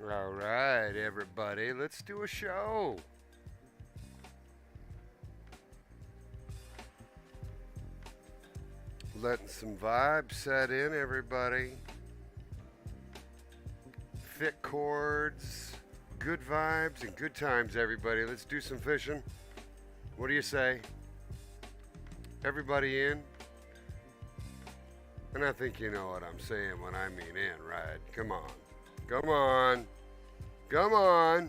All right, everybody, let's do a show. Letting some vibes set in, everybody. Thick chords, good vibes, and good times, everybody. Let's do some fishing. What do you say? Everybody in? And I think you know what I'm saying when I mean in, right? Come on. Come on. Come on.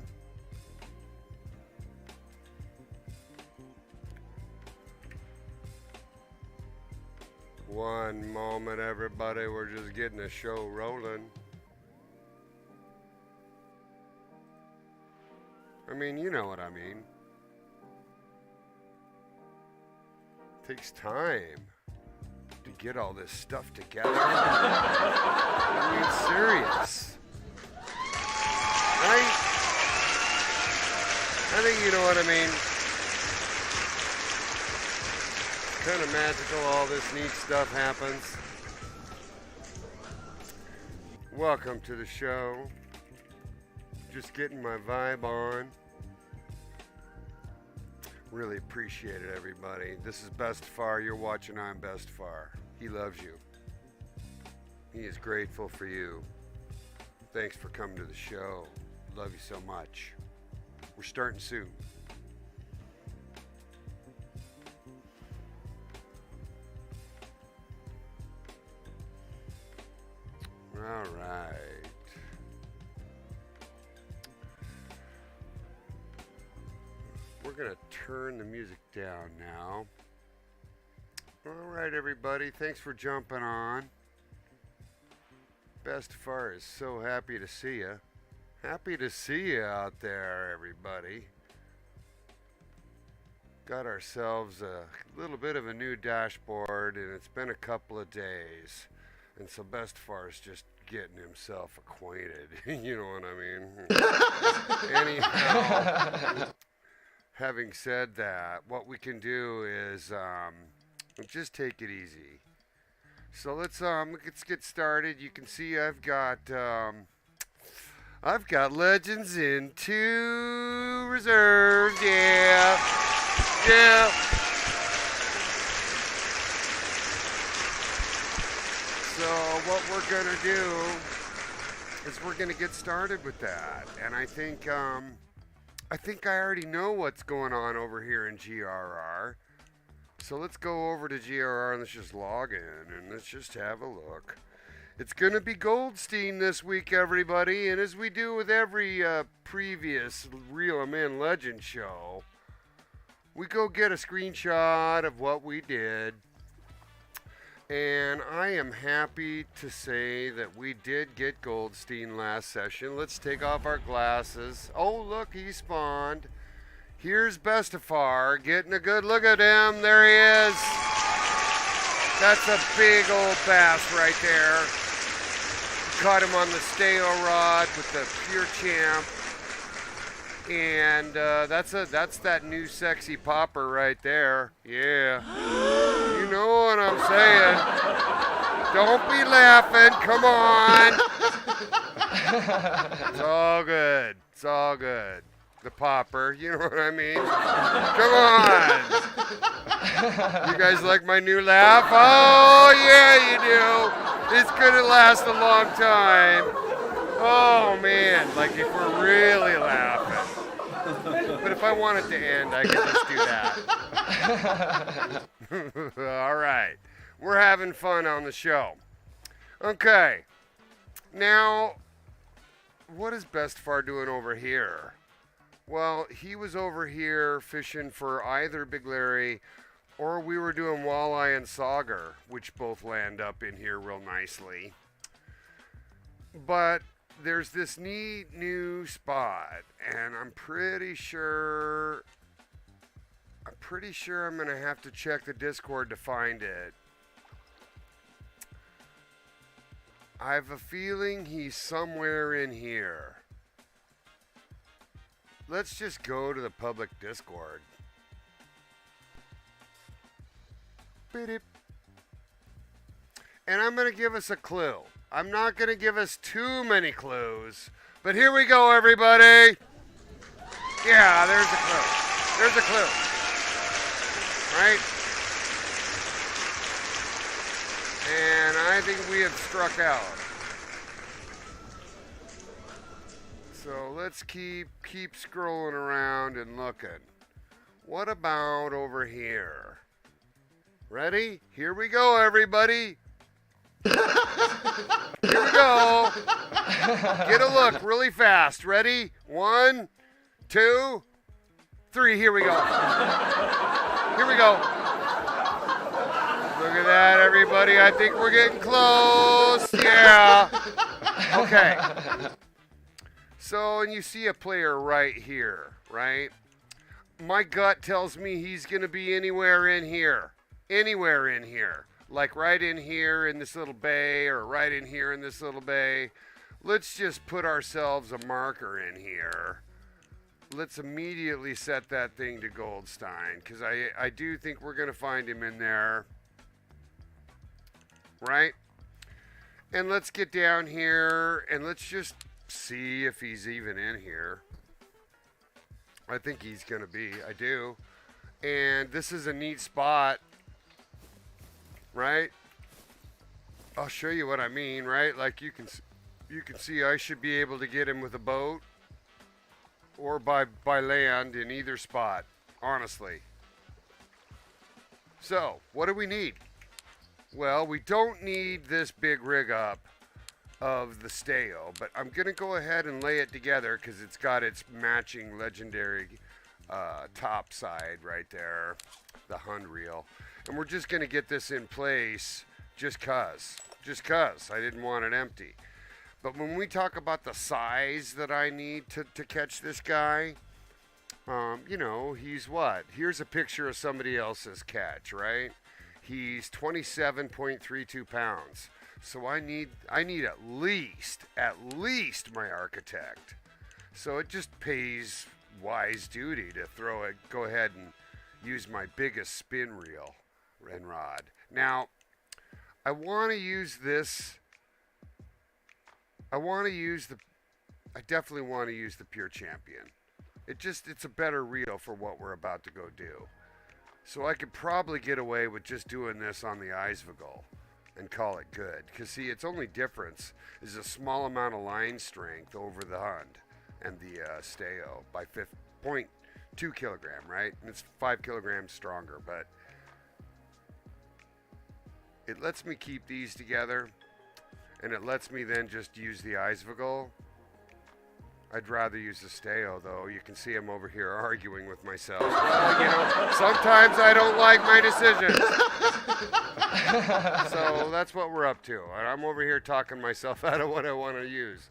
One moment, everybody. We're just getting the show rolling. I mean, you know what I mean. Takes time to get all this stuff together. I mean, serious. Right? I think you know what I mean. Kind of magical, all this neat stuff happens. Welcome to the show. Just getting my vibe on. Really appreciate it, everybody. This is Bestefar. You're watching imBestefar. He loves you. He is grateful for you. Thanks for coming to the show. Love you so much. We're starting soon. All right. We're going to turn the music down now. All right, everybody. Thanks for jumping on. Bestefar is so happy to see you. Happy to see you out there, everybody. Got ourselves a little bit of a new dashboard, and it's been a couple of days. And so Bestefar's just getting himself acquainted. You know what I mean? Anyhow, having said that, what we can do is just take it easy. So let's get started. You can see I've got legends in two reserves. Yeah. Yeah. So what we're going to do is we're going to get started with that. And I think I already know what's going on over here in GRR. So let's go over to GRR and let's just log in and let's just have a look. It's going to be Goldstein this week, everybody. And as we do with every previous Reel 'Em In Legend show, we go get a screenshot of what we did. And I am happy to say that we did get Goldstein last session. Let's take off our glasses. Oh, look, he spawned. Here's Bestefar getting a good look at him. There he is. That's a big old bass right there. Caught him on the stale rod with the Pure Champ. And that's that new sexy popper right there. Yeah. You know what I'm saying. Don't be laughing. Come on. It's all good. It's all good. The popper, you know what I mean? Come on. You guys like my new laugh? Oh, yeah, you do. It's going to last a long time. Oh, man, like if we're really laughing. But if I want it to end, I can just do that. All right. We're having fun on the show. Okay. Now, what is Bestefar doing over here? Well, he was over here fishing for either Big Larry or we were doing walleye and sauger, which both land up in here real nicely. But there's this neat new spot, and I'm pretty sure I'm going to have to check the Discord to find it. I have a feeling he's somewhere in here. Let's just go to the public Discord. Beep. And I'm going to give us a clue. I'm not going to give us too many clues, But here we go, everybody. Yeah, there's a clue. There's a clue. Right? And I think we have struck out. So let's keep scrolling around and looking. What about over here? Ready? Here we go, everybody. Here we go. Get a look really fast. Ready? 1, 2, 3. Here we go. Here we go. Look at that, everybody. I think we're getting close. Yeah. Okay. So, and you see a player right here, right? My gut tells me he's going to be anywhere in here. Anywhere in here. Like right in here in this little bay or right in here in this little bay. Let's just put ourselves a marker in here. Let's immediately set that thing to Goldstein because I do think we're going to find him in there. Right? And let's get down here and let's just see if he's even in here. I think he's going to be. I do. And this is a neat spot. Right? I'll show you what I mean, right? Like you can see I should be able to get him with a boat or by land in either spot, honestly. So, what do we need? Well, we don't need this big rig up of the Steo, but I'm going to go ahead and lay it together because it's got its matching legendary top side right there, the Hund reel. And we're just going to get this in place just cause I didn't want it empty. But when we talk about the size that I need to catch this guy, you know, he's what? Here's a picture of somebody else's catch, right? He's 27.32 pounds. So I need at least my architect. So it just pays wise duty to go ahead and use my biggest spin reel and rod. Now, I want to use this. I definitely want to use the Pure Champion. It's a better reel for what we're about to go do. So I could probably get away with just doing this on the Eisvogel and call it good. Because see, its only difference is a small amount of line strength over the Hund and the Steo by 0.2 kilogram, right? And it's 5 kilograms stronger, but it lets me keep these together, and it lets me then just use the Eisvogel. I'd rather use the Steo, though. You can see I'm over here arguing with myself. Well, you know, sometimes I don't like my decisions. So that's what we're up to. I'm over here talking myself out of what I want to use.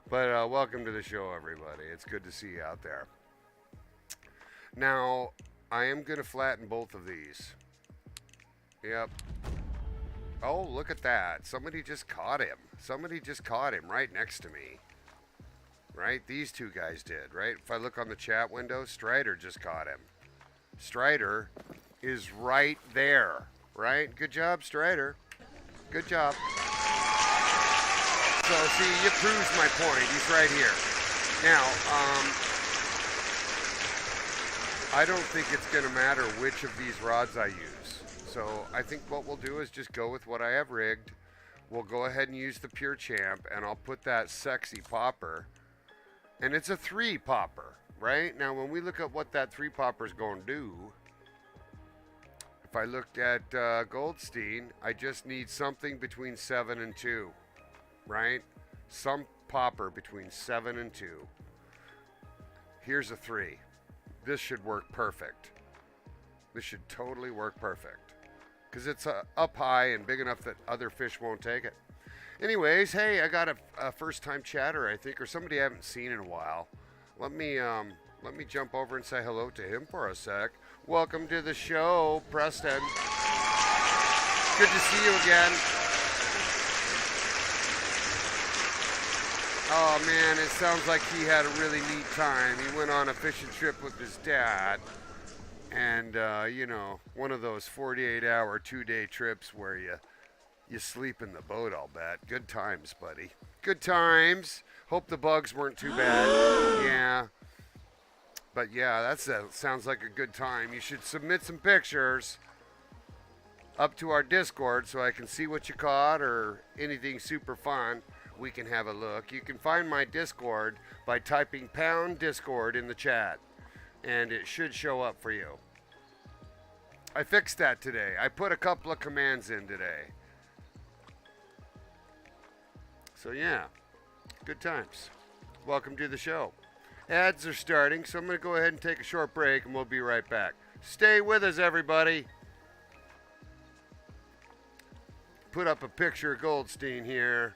But welcome to the show, everybody. It's good to see you out there. Now, I am going to flatten both of these. Yep. Oh, look at that. Somebody just caught him. Somebody just caught him right next to me. Right? These two guys did, right? If I look on the chat window, Strider just caught him. Strider is right there, right? Good job, Strider. Good job. So, see, you proved my point. He's right here. Now, I don't think it's going to matter which of these rods I use. So, I think what we'll do is just go with what I have rigged. We'll go ahead and use the Pure Champ, and I'll put that sexy popper. And it's a 3 popper, right? Now, when we look at what that 3 popper is going to do, if I looked at Goldstein, I just need something between 7 and 2, right? Some popper between 7 and 2. Here's a 3. This should work perfect. This should totally work perfect. Because it's up high and big enough that other fish won't take it. Anyways, hey, I got a first-time chatter, I think, or somebody I haven't seen in a while. Let me jump over and say hello to him for a sec. Welcome to the show, Preston. Good to see you again. Oh, man, it sounds like he had a really neat time. He went on a fishing trip with his dad. And, you know, one of those 48-hour, 2-day trips where You sleep in the boat, I'll bet. Good times, buddy. Good times. Hope the bugs weren't too bad. Yeah. But yeah, that sounds like a good time. You should submit some pictures up to our Discord so I can see what you caught or anything super fun. We can have a look. You can find my Discord by typing pound Discord in the chat, and it should show up for you. I fixed that today. I put a couple of commands in today. So yeah, good times. Welcome to the show. Ads are starting, so I'm going to go ahead and take a short break, and we'll be right back. Stay with us, everybody. Put up a picture of Goldstein here.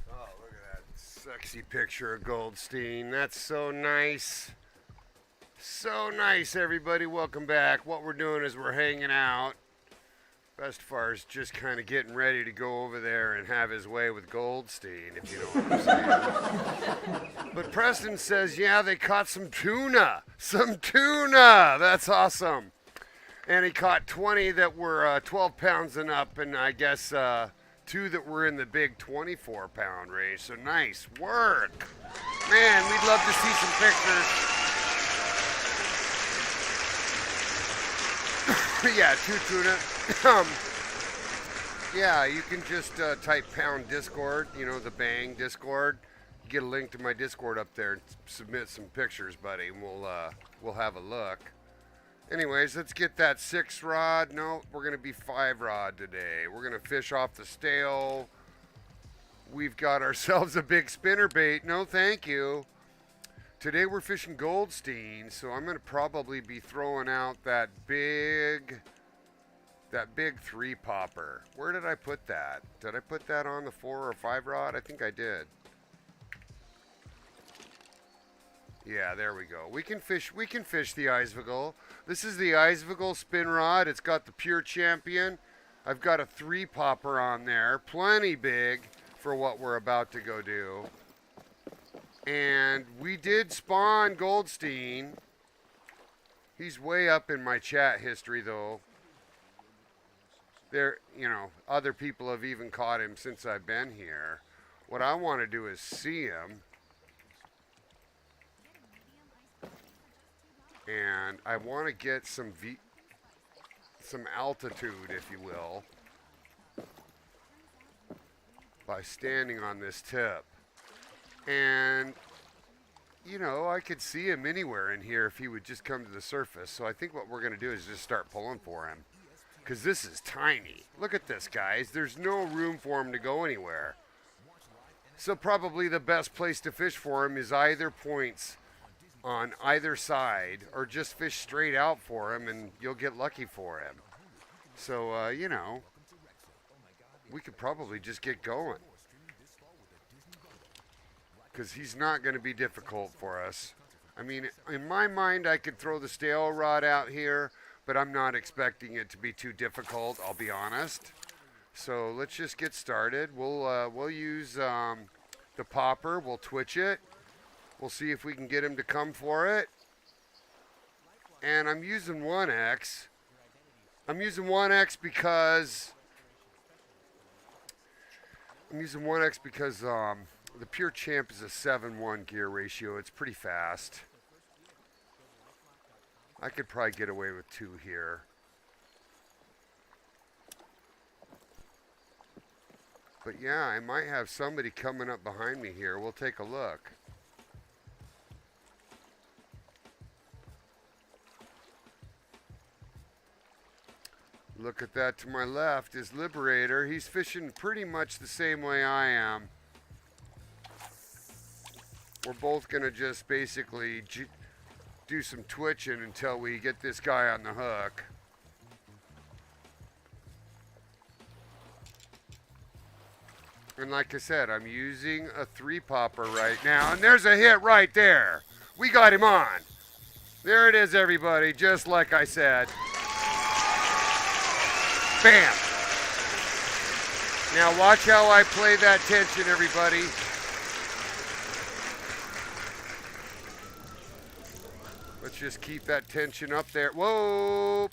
Oh, look at that sexy picture of Goldstein. That's so nice. So nice, everybody. Welcome back. What we're doing is we're hanging out. Bestefar's just kind of getting ready to go over there and have his way with Goldstein, if you know what I'm saying. But Preston says, yeah, they caught some tuna. Some tuna. That's awesome. And he caught 20 that were 12 pounds and up, and I guess 2 that were in the big 24-pound range. So nice work. Man, we'd love to see some pictures. Yeah, 2 tuna. Yeah, you can just type pound Discord, you know, the Bang Discord. Get a link to my Discord up there and submit some pictures, buddy, and we'll have a look. Anyways, let's get that 6 rod. No, we're going to be 5 rod today. We're going to fish off the stale. We've got ourselves a big spinner bait. No, thank you. Today we're fishing Goldstein, so I'm going to probably be throwing out that big 3 popper. Where did I put that? Did I put that on the 4 or 5 rod? I think I did. Yeah, there we go. We can fish the Eisvogel. This is the Eisvogel spin rod. It's got the Pure Champion. I've got a 3 popper on there. Plenty big for what we're about to go do. And we did spawn Goldstein. He's way up in my chat history, though. There, you know, other people have even caught him since I've been here. What I want to do is see him. And I want to get some altitude, if you will, by standing on this tip. And, you know, I could see him anywhere in here if he would just come to the surface. So I think what we're going to do is just start pulling for him. Because this is tiny. Look at this, guys. There's no room for him to go anywhere. So probably the best place to fish for him is either points on either side, or just fish straight out for him and you'll get lucky for him. So, we could probably just get going, because he's not going to be difficult for us. I mean, in my mind, I could throw the stale rod out here, but I'm not expecting it to be too difficult, I'll be honest. So let's just get started. We'll use the popper. We'll twitch it. We'll see if we can get him to come for it. And I'm using 1X. I'm using 1X because the Pure Champ is a 7-1 gear ratio. It's pretty fast. I could probably get away with 2 here. But yeah, I might have somebody coming up behind me here. We'll take a look. Look at that to my left is Liberator. He's fishing pretty much the same way I am. We're both going to just basically do some twitching until we get this guy on the hook. And like I said, I'm using a 3-popper right now. And there's a hit right there. We got him on. There it is, everybody, just like I said. Bam. Now watch how I play that tension, everybody. Let's just keep that tension up there. Whoa.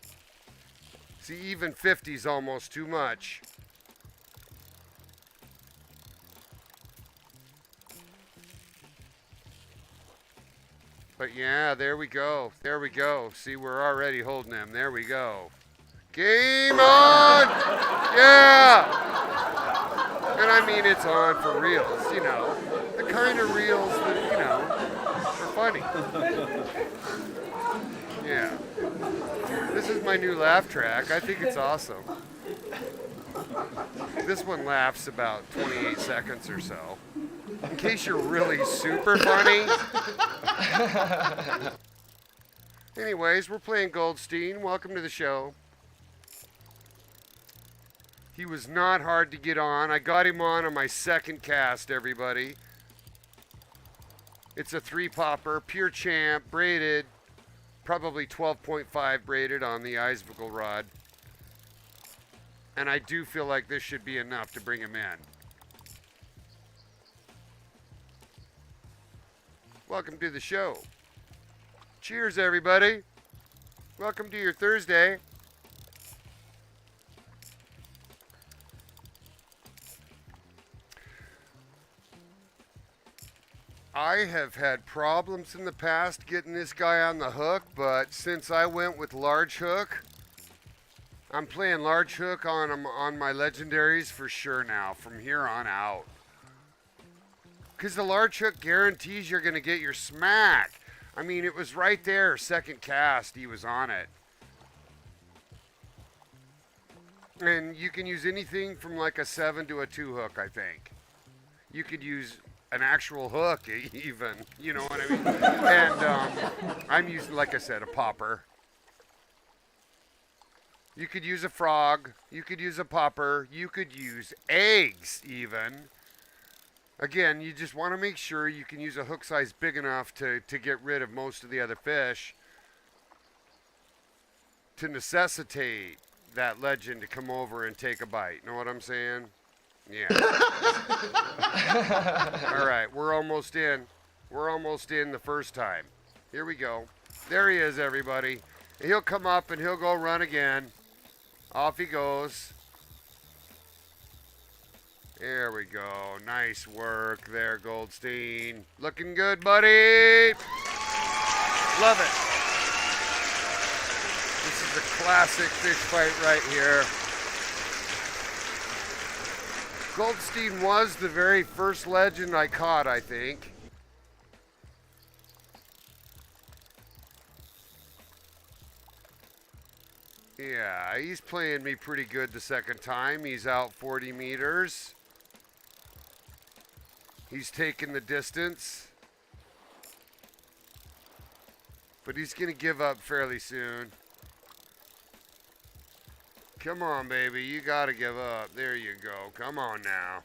See, even 50's almost too much. But yeah, there we go. There we go. See, we're already holding them. There we go. Game on! Yeah! And I mean, it's on for reels, the kind of reels that, are funny. Yeah. This is my new laugh track. I think it's awesome. This one laughs about 28 seconds or so. In case you're really super funny. Anyways, we're playing Goldstein. Welcome to the show. He was not hard to get on. I got him on my second cast, everybody. It's a 3-popper, Pure Champ, braided, probably 12.5 braided on the Eisvogel rod. And I do feel like this should be enough to bring him in. Welcome to the show. Cheers, everybody. Welcome to your Thursday. I have had problems in the past getting this guy on the hook, but since I went with large hook, I'm playing large hook on my legendaries for sure now, from here on out. Because the large hook guarantees you're going to get your smack. I mean, it was right there, second cast, he was on it. And you can use anything from like a 7 to a 2 hook, I think. You could use an actual hook even, you know what I mean? And I'm using, like I said, a popper. You could use a frog. You could use a popper. You could use eggs even. Again, you just want to make sure you can use a hook size big enough to get rid of most of the other fish to necessitate that legend to come over and take a bite. Know what I'm saying? Yeah. All right, we're almost in. We're almost in the first time. Here we go. There he is, everybody. He'll come up and he'll go run again. Off he goes. There we go. Nice work there, Goldstein. Looking good, buddy. Love it. This is a classic fish fight right here. Goldstein was the very first legend I caught, I think. Yeah, he's playing me pretty good the second time. He's out 40 meters. He's taking the distance. But he's going to give up fairly soon. Come on, baby. You got to give up. There you go. Come on now.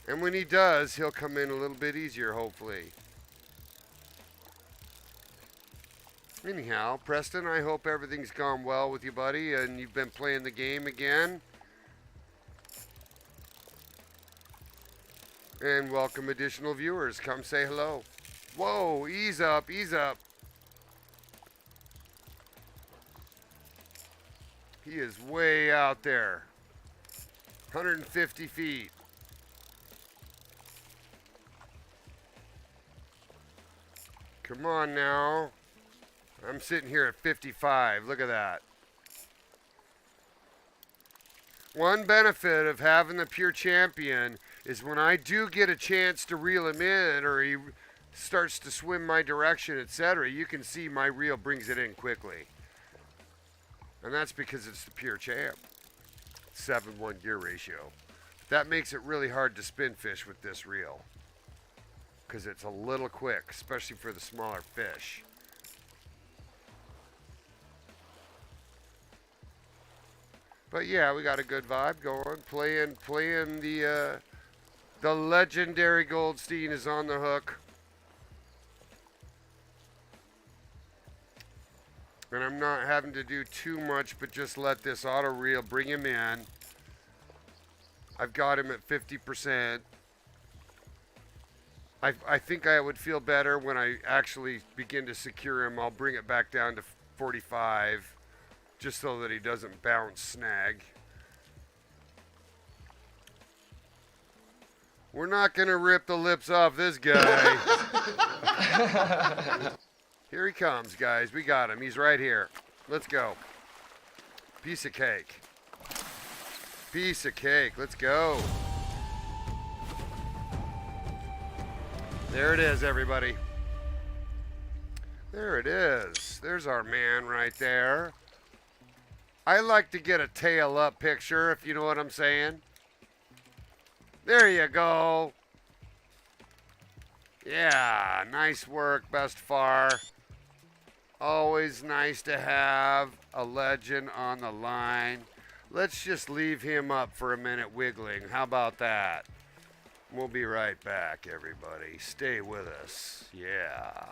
And when he does, he'll come in a little bit easier, hopefully. Anyhow, Preston, I hope everything's gone well with you, buddy, and you've been playing the game again. And welcome additional viewers. Come say hello. Whoa, ease up, ease up. He is way out there. 150 feet. Come on now. I'm sitting here at 55. Look at that. One benefit of having the pure champion is when I do get a chance to reel him in or he starts to swim my direction, etc., you can see my reel brings it in quickly. And that's because it's the pure champ. 7-1 gear ratio. That makes it really hard to spin fish with this reel, because it's a little quick, especially for the smaller fish. But yeah, we got a good vibe going. Playing the legendary Goldstein is on the hook. And I'm not having to do too much, but just let this auto reel bring him in. I've got him at 50%. I think I would feel better when I actually begin to secure him. I'll bring it back down to 45, just so that he doesn't bounce snag. We're not going to rip the lips off this guy. Here he comes, guys. We got him. He's right here. Let's go. Piece of cake. Piece of cake. Let's go. There it is, everybody. There it is. There's our man right there. I like to get a tail up picture, if you know what I'm saying. There you go. Yeah, nice work, imBestefar. Always nice to have a legend on the line. Let's just leave him up for a minute wiggling. How about that? We'll be right back, everybody. Stay with us. Yeah.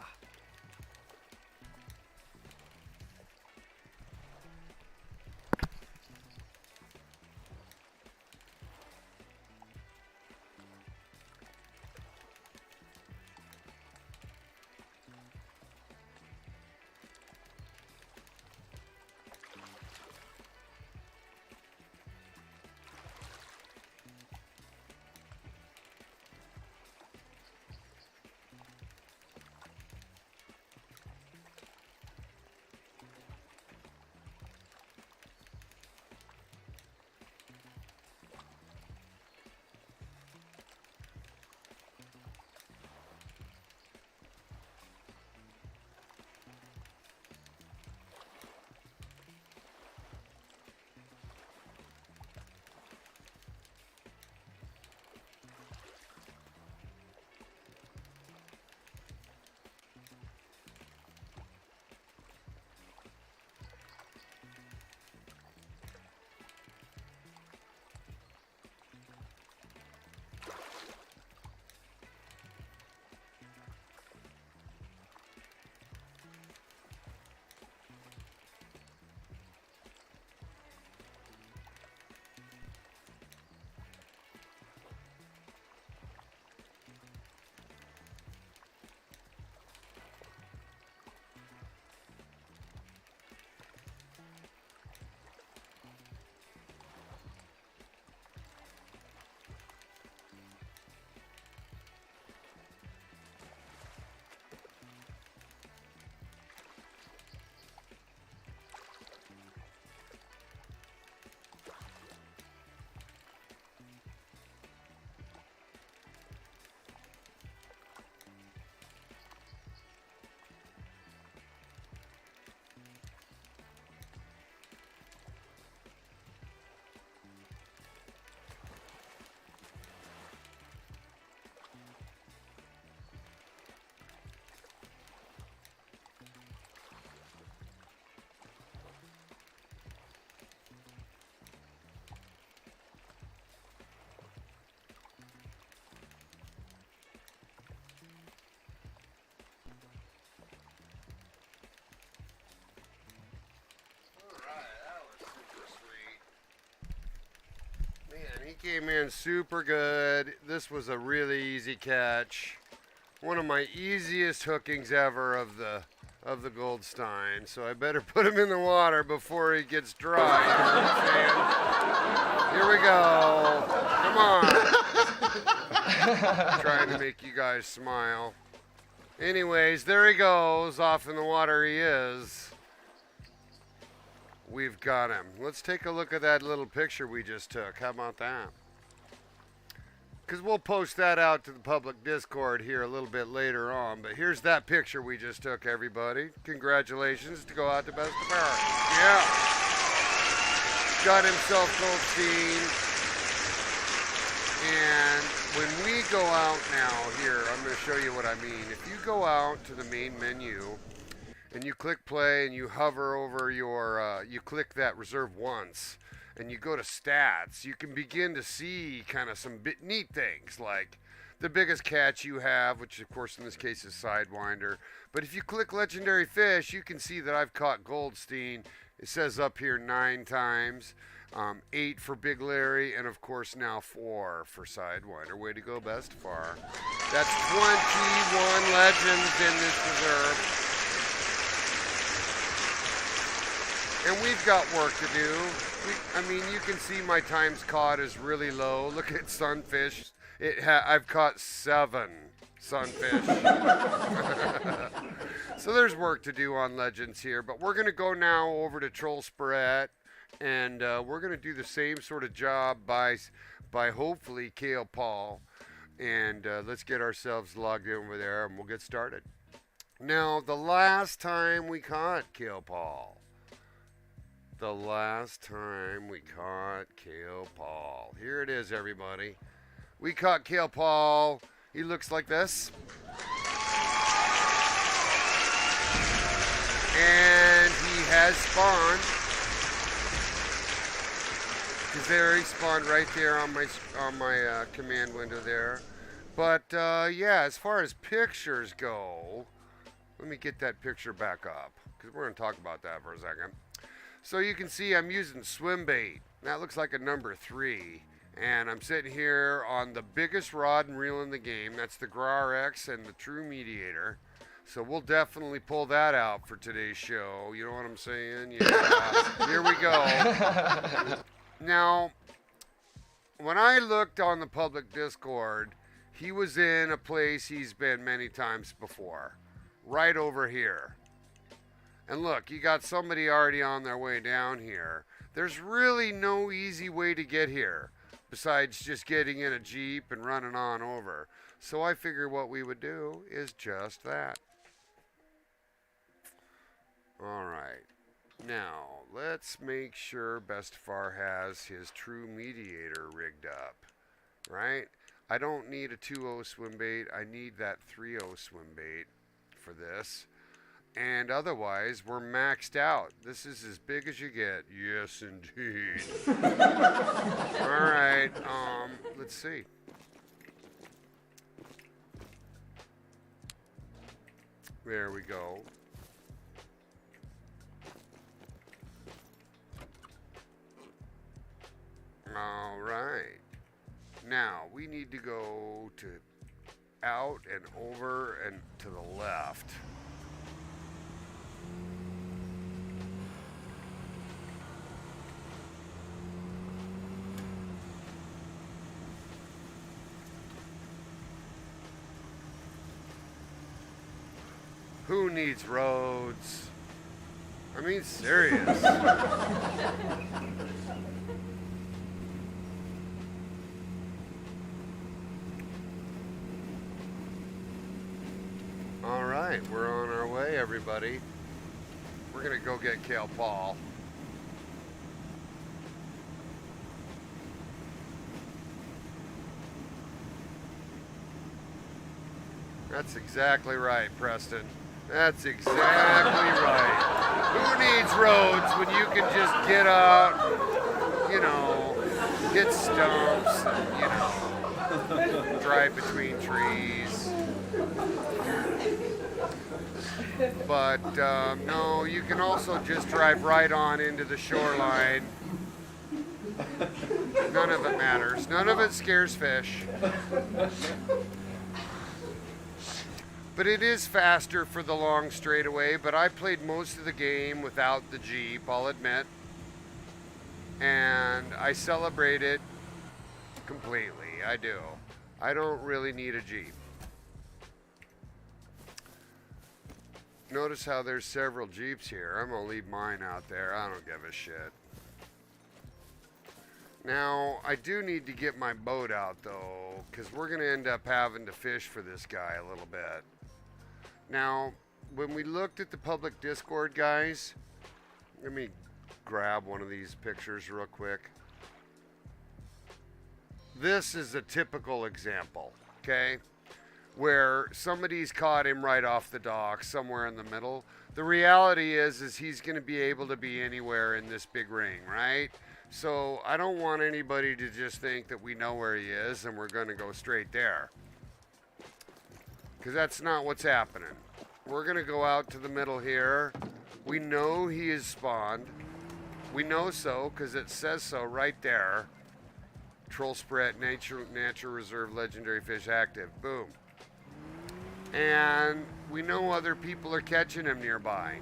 He came in super good. This was a really easy catch. One of my easiest hookings ever of the Goldstein. So I better put him in the water before he gets dry. You know what I'm saying? Here we go. Come on. Trying to make you guys smile. Anyways, there he goes. Off in the water he is. We've got him. Let's take a look at that little picture we just took. How about that? Because we'll post that out to the public Discord here a little bit later on. But here's that picture we just took, everybody. Congratulations to go out to imBestefar. Yeah. Got himself Goldstein. And when we go out now here, I'm going to show you what I mean. If you go out to the main menu and you click play and you hover over your, you click that reserve once and you go to stats, you can begin to see kind of some neat things like the biggest catch you have, which of course in this case is Sidewinder. But if you click legendary fish, you can see that I've caught Goldstein. It says up here 9 times. 8 for Big Larry, and of course now 4 for Sidewinder. Way to go, imBestefar. That's 21 legends in this reserve. And we've got work to do. I mean, you can see my times caught is really low. Look at sunfish. I've caught 7 sunfish. So there's work to do on legends here. But we're going to go now over to Troll Sparette. And we're going to do the same sort of job by hopefully Kale Paul. And let's get ourselves logged in over there and we'll get started. Now, the last time we caught Kale Paul. Here it is, everybody. We caught Kale Paul. He looks like this. And he has spawned. Because there he spawned right there on my command window there. But yeah, as far as pictures go, let me get that picture back up because we're going to talk about that for a second. So you can see I'm using swim bait. That looks like a number 3. And I'm sitting here on the biggest rod and reel in the game. That's the GRX and the True Mediator. So we'll definitely pull that out for today's show. You know what I'm saying? Yeah. Here we go. Now, when I looked on the public Discord, he was in a place he's been many times before. Right over here. And look, you got somebody already on their way down here. There's really no easy way to get here besides just getting in a Jeep and running on over. So I figured what we would do is just that. All right. Now, let's make sure imBestefar has his True Mediator rigged up, right? I don't need a 2.0 swim bait. I need that 3.0 swim bait for this. And otherwise, we're maxed out. This is as big as you get. Yes, indeed. All right, let's see. There we go. All right. Now, we need to go to out and over and to the left. Who needs roads? I mean, serious. All right, we're on our way, everybody. We're going to go get Kale Paul. That's exactly right, Preston. That's exactly right. Who needs roads when you can just get out, you know, hit stumps, and, you know, drive between trees. But no, you can also just drive right on into the shoreline None of it matters. None of it scares fish. But it is faster for the long straightaway, but I played most of the game without the Jeep, I'll admit. And I celebrate it completely. I do. I don't really need a Jeep. Notice how there's several Jeeps here. I'm going to leave mine out there. I don't give a shit. Now, I do need to get my boat out, though, because we're going to end up having to fish for this guy a little bit. Now, when we looked at the public Discord, guys, let me grab one of these pictures real quick. This is a typical example, okay, where somebody's caught him right off the dock somewhere in the middle. The reality is he's going to be able to be anywhere in this big ring, right? So I don't want anybody to just think that we know where he is and we're going to go straight there, because that's not what's happening. We're going to go out to the middle here. We know he is spawned. We know so because it says so right there. Troll spread, nature reserve, legendary fish active. Boom. And we know other people are catching him nearby.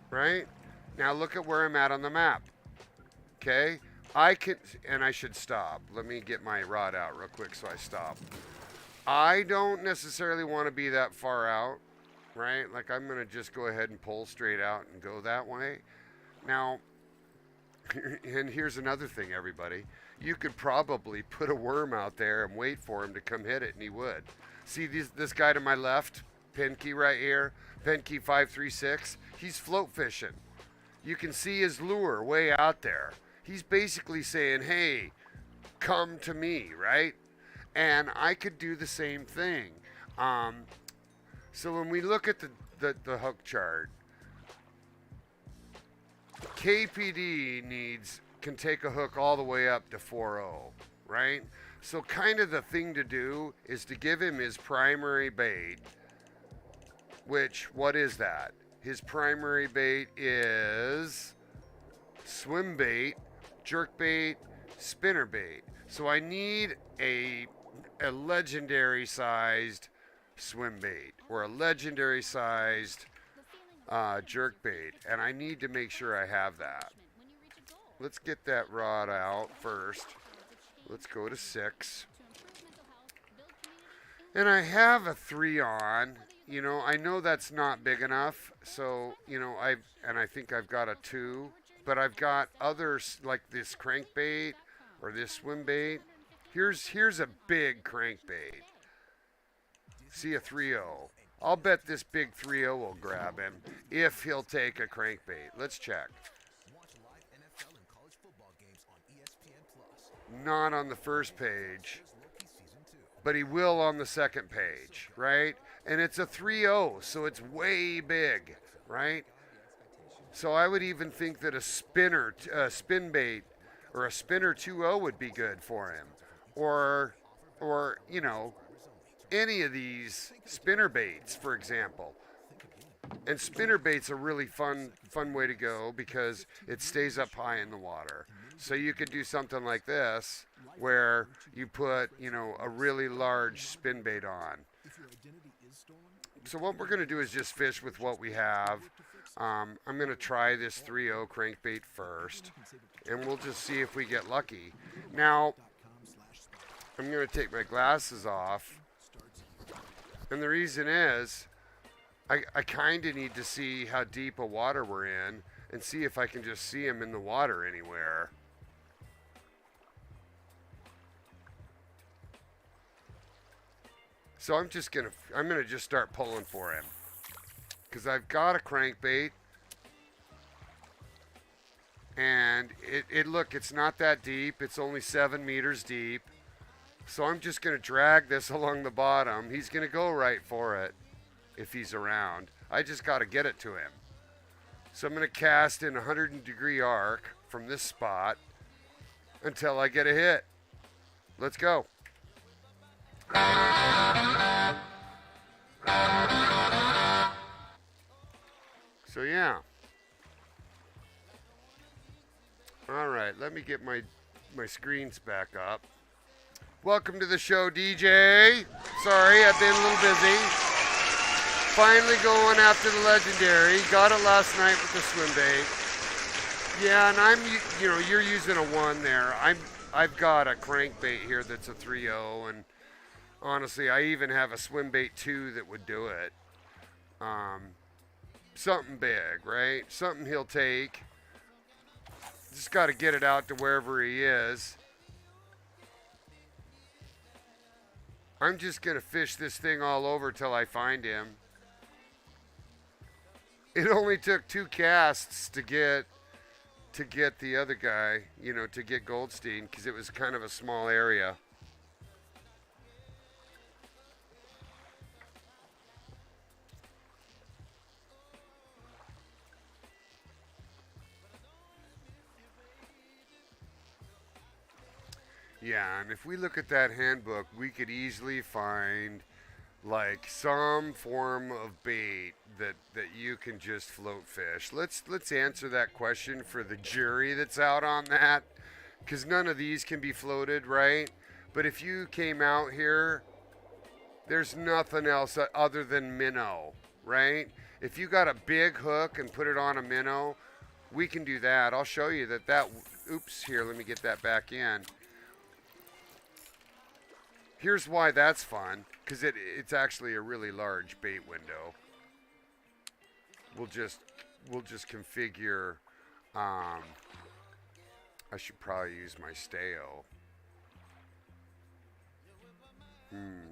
Right? Now look at where I'm at on the map. Okay? I can, and I should stop. Let me get my rod out real quick so I stop. I don't necessarily want to be that far out, right? Like I'm going to just go ahead and pull straight out and go that way. Now, and here's another thing, everybody. You could probably put a worm out there and wait for him to come hit it, and he would. See this guy to my left, Penke right here, Penke 536. He's float fishing. You can see his lure way out there. He's basically saying, hey, come to me, right? And I could do the same thing. So when we look at the hook chart, KPD can take a hook all the way up to 4.0, right? So kind of the thing to do is to give him his primary bait, which, what is that? His primary bait is swim bait, jerk bait, spinner bait. So I need a legendary sized swim bait or a legendary sized jerk bait, and I need to make sure I have that. Let's get that rod out first. Let's go to 6. And I have a 3 on. You know, I know that's not big enough, so, you know, I think I've got a 2, but I've got others like this crankbait or this swim bait. Here's a big crankbait. See, a 3.0. I'll bet this big 3.0 will grab him if he'll take a crankbait. Let's check. Not on the first page, but he will on the second page, right? And it's a 3.0, so it's way big, right? So I would even think that a spin bait or a spinner 2.0 would be good for him, or you know, any of these spinner baits, for example. And spinner bait's a really fun way to go because it stays up high in the water. So you could do something like this where you put, you know, a really large spin bait on. So what we're going to do is just fish with what we have. I'm going to try this 3.0 crankbait first, and we'll just see if we get lucky. Now, I'm going to take my glasses off, and the reason is I kind of need to see how deep a water we're in and see if I can just see him in the water anywhere. So I'm gonna just start pulling for him because I've got a crankbait, and look, it's not that deep. It's only 7 meters deep. So I'm just gonna drag this along the bottom. He's gonna go right for it if he's around. I just got to get it to him. So I'm gonna cast in a 100-degree arc from this spot until I get a hit. Let's go. So yeah, let me get my screens back up. Welcome to the show, DJ. Sorry, I've been a little busy. Finally going after the legendary. Got it last night with the swim bait. Yeah, and you're using a 1 there. I've got a crankbait here that's a 3.0, and honestly, I even have a swim bait 2 that would do it. Something big, right? Something he'll take. Just got to get it out to wherever he is. I'm just going to fish this thing all over till I find him. It only took 2 casts to get the other guy, to get Goldstein, because it was kind of a small area. Yeah, and if we look at that handbook, we could easily find like some form of bait that you can just float fish. Let's answer that question for the jury that's out on that, because none of these can be floated, right? But if you came out here, there's nothing else other than minnow, right? If you got a big hook and put it on a minnow, we can do that. I'll show you that. Oops, here, let me get that back in. Here's why that's fun, because it's actually a really large bait window. We'll just configure. I should probably use my steo.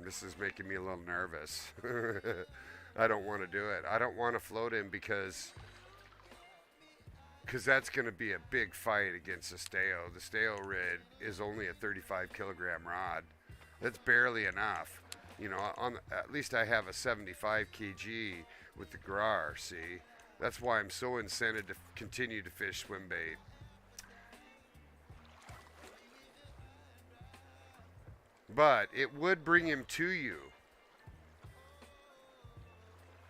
This is making me a little nervous. I don't want to do it. I don't want to float him because that's going to be a big fight against the steo. The steo rig is only a 35 kilogram rod. That's barely enough. At least I have a 75 kg with the Grar, see? That's why I'm so incented to continue to fish swim bait. But it would bring him to you.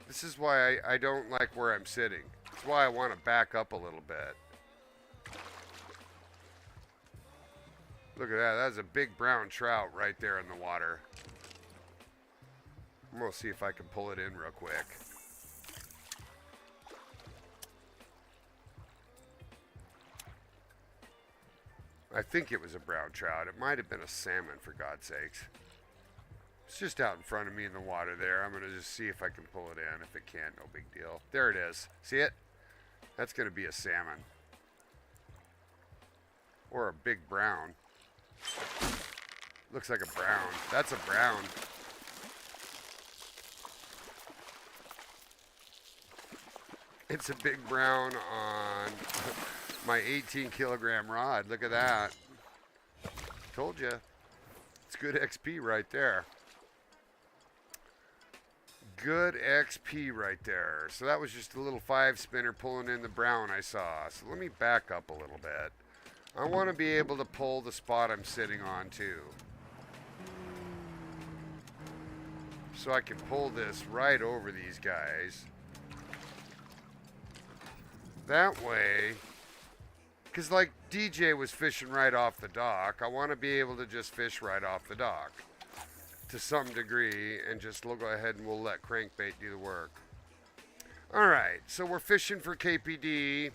This is why I don't like where I'm sitting. That's why I want to back up a little bit. Look at that. That's a big brown trout right there in the water. I'm going to see if I can pull it in real quick. I think it was a brown trout. It might have been a salmon, for God's sakes. It's just out in front of me in the water there. I'm going to just see if I can pull it in. If it can't, no big deal. There it is. See it? That's going to be a salmon. Or a big brown. Looks like a brown. That's a brown. It's a big brown on my 18 kilogram rod. Look at that. Told you. It's good XP right there. Good XP right there. So that was just a little 5 spinner pulling in the brown I saw. So let me back up a little bit. I want to be able to pull the spot I'm sitting on too. So I can pull this right over these guys. That way, because like DJ was fishing right off the dock, I want to be able to just fish right off the dock to some degree, and just go ahead and we'll let crankbait do the work. All right, so we're fishing for KPD.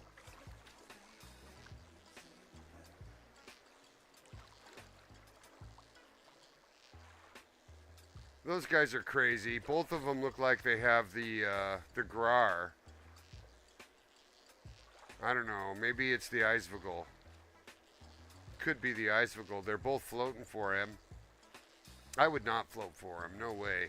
Those guys are crazy. Both of them look like they have the Grar. I don't know. Maybe it's the Eisvogel. Could be the Eisvogel. They're both floating for him. I would not float for him. No way.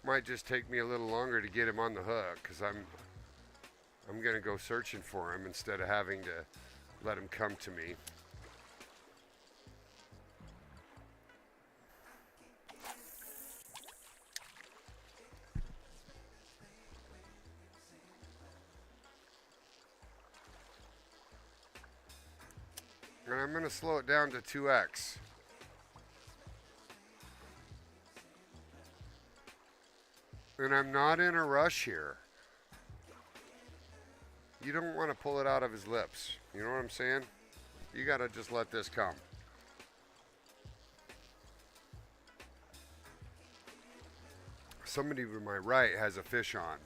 Might just take me a little longer to get him on the hook, because I'm going to go searching for him instead of having to let him come to me. And I'm going to slow it down to 2x. And I'm not in a rush here. You don't want to pull it out of his lips. You know what I'm saying? You got to just let this come. Somebody to my right has a fish on.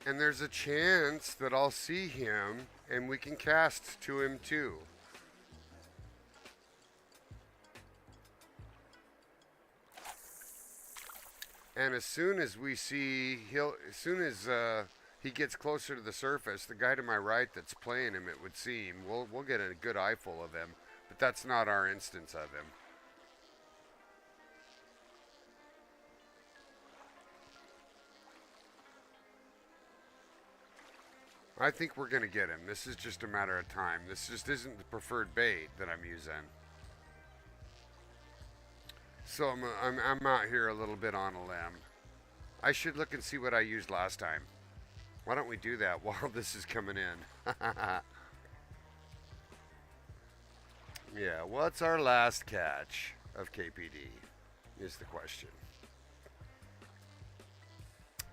And there's a chance that I'll see him and we can cast to him too. And as soon as we see, as soon as he gets closer to the surface, the guy to my right that's playing him, it would seem, we'll get a good eyeful of him. But that's not our instance of him. I think we're going to get him. This is just a matter of time. This just isn't the preferred bait that I'm using. So I'm out here a little bit on a limb. I should look and see what I used last time. Why don't we do that while this is coming in? Yeah, what's our last catch of KPD is the question.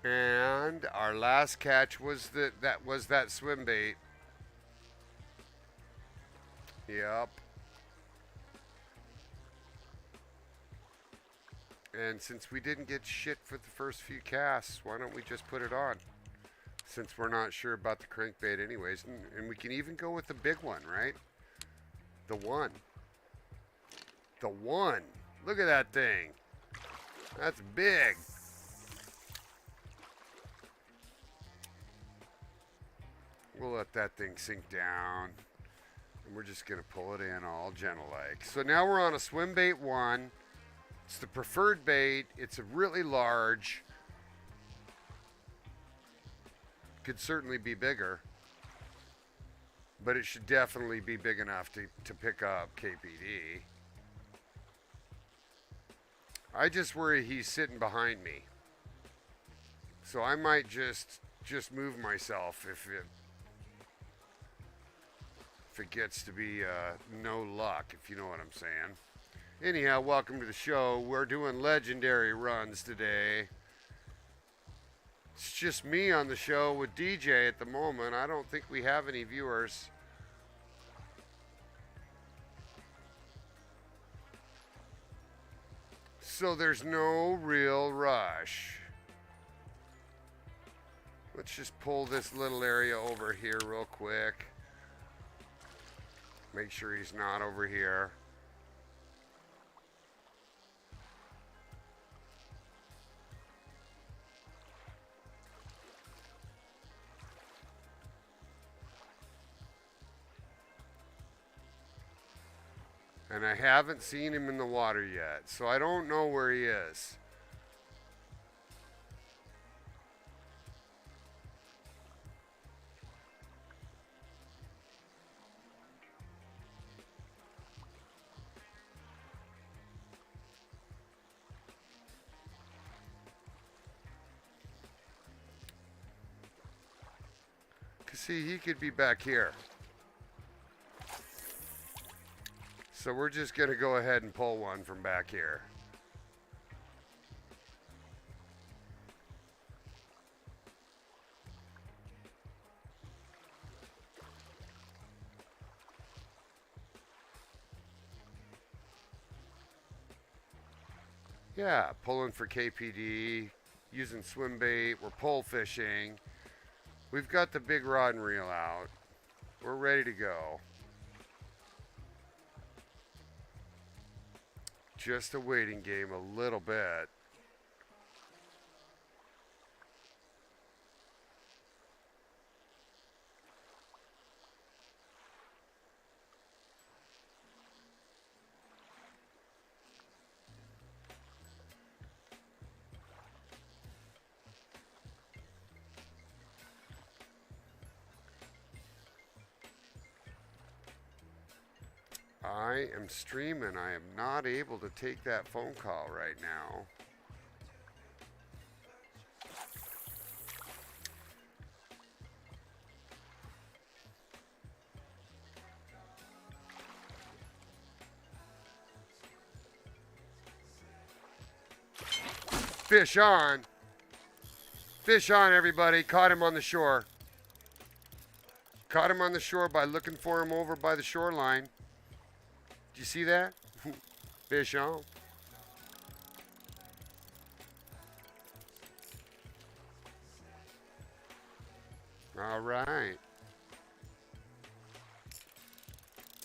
And our last catch was that swim bait. Yep. And since we didn't get shit for the first few casts, why don't we just put it on? Since we're not sure about the crankbait anyways. And we can even go with the big one, right? The one. The one. Look at that thing. That's big. We'll let that thing sink down. And we're just going to pull it in all gentle-like. So now we're on a swim bait 1. It's the preferred bait. It's a really large. Could certainly be bigger. But it should definitely be big enough to pick up KPD. I just worry he's sitting behind me. So I might just move myself if it gets to be no luck, if you know what I'm saying. Anyhow, welcome to the show. We're doing legendary runs today. It's just me on the show with DJ at the moment. I don't think we have any viewers. So there's no real rush. Let's just pull this little area over here real quick. Make sure he's not over here. And I haven't seen him in the water yet, so I don't know where he is. See, he could be back here. So we're just going to go ahead and pull one from back here. Yeah, pulling for KPD, using swim bait, we're pole fishing. We've got the big rod and reel out. We're ready to go. Just a waiting game a little bit. I am streaming. I am not able to take that phone call right now. Fish on. Fish on, everybody. Caught him on the shore. Caught him on the shore by looking for him over by the shoreline. Did you see that? Fish on. All right.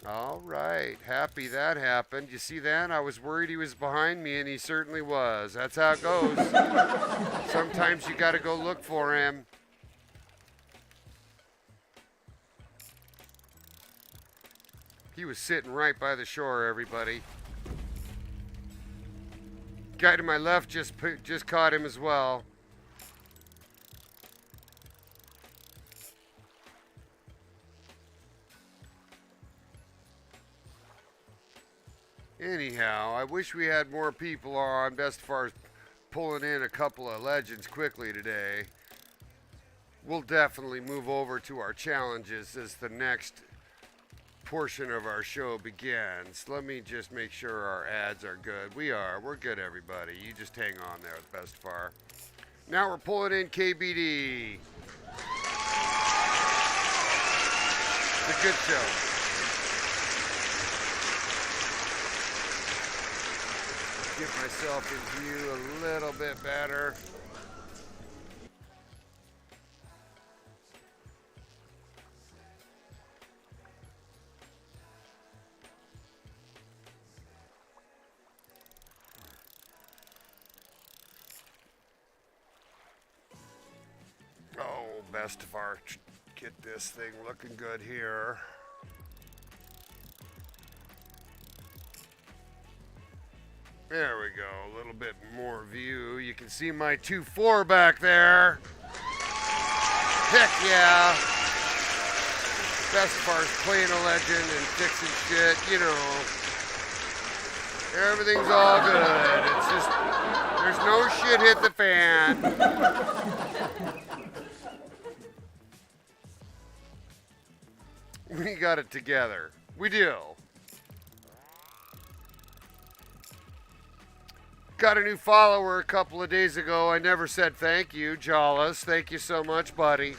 All right. Happy that happened. You see that? I was worried he was behind me, and he certainly was. That's how it goes. Sometimes you got to go look for him. He was sitting right by the shore, everybody. Guy to my left just caught him as well. Anyhow, I wish we had more people on imBestefar pulling in a couple of legends quickly today. We'll definitely move over to our challenges as the next portion of our show begins. Let me just make sure our ads are good. We're good, everybody. You just hang on there with imBestefar. Now we're pulling in KBD. It's a good show. Get myself in view a little bit better. Oh, imBestefar, get this thing looking good here. There we go, a little bit more view. You can see my 2-4 back there. Heck yeah. imBestefar's playing a legend and fixing shit, you know. Everything's all good. It's just, there's no shit hit the fan. We got it together. We do. Got a new follower a couple of days ago. I never said thank you, Jollis. Thank you so much, buddy.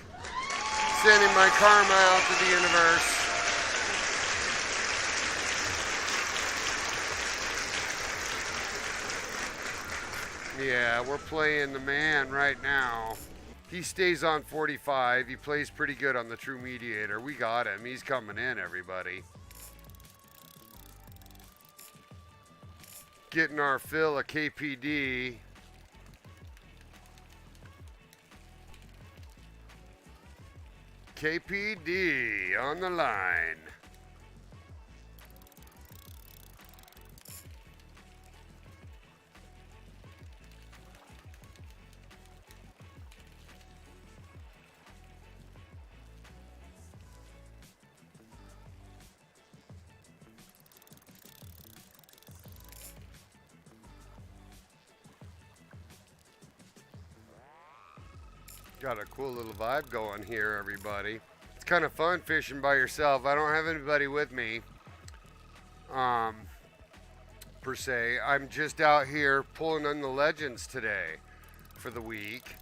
Sending my karma out to the universe. Yeah, we're playing the man right now. He stays on 45. He plays pretty good on the True Mediator. We got him. He's coming in, everybody. Getting our fill of KPD. KPD on the line. Got a cool little vibe going here, everybody. It's kind of fun fishing by yourself. I don't have anybody with me, per se. I'm just out here pulling on the legends today for the week.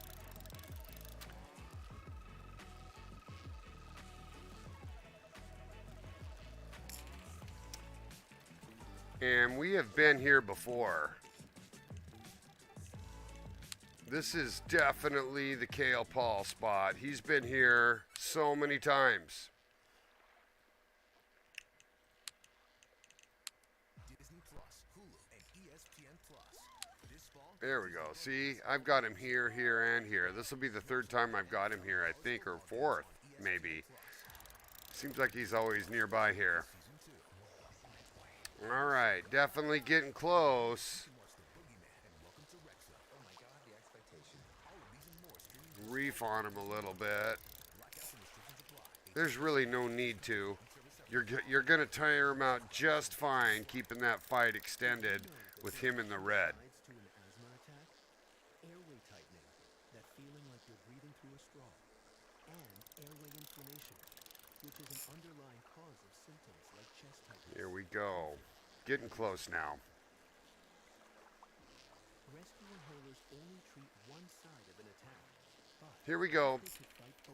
And we have been here before. This is definitely the Kale Paul spot. He's been here so many times. Disney Plus, Hulu, and ESPN Plus. This fall, there we go. See, I've got him here, here, and here. This will be the third time I've got him here, I think, or fourth, maybe. Seems like he's always nearby here. All right, definitely getting close. Reef on him a little bit. There's really no need to. You're going to tire him out just fine, keeping that fight extended with him in the red. Here we go. Getting close now. Here we go.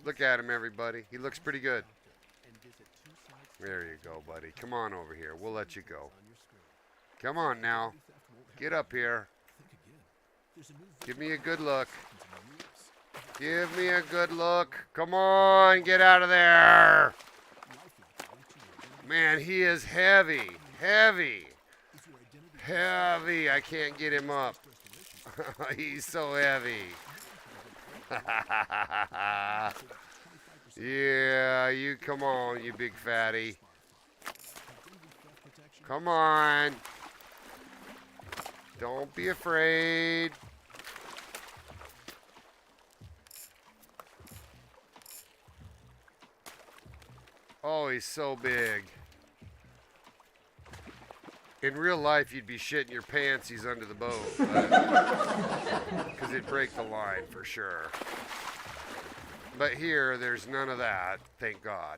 Look at him, everybody. He looks pretty good. There you go, buddy. Come on over here. We'll let you go. Come on now. Get up here. Give me a good look. Give me a good look. Come on, get out of there. Man, he is heavy. Heavy. Heavy. I can't get him up. He's so heavy. Yeah, you come on, you big fatty. Come on. Don't be afraid. Oh, he's so big. In real life, you'd be shitting your pants. He's under the boat. Because it'd break the line for sure. But here, there's none of that, thank God.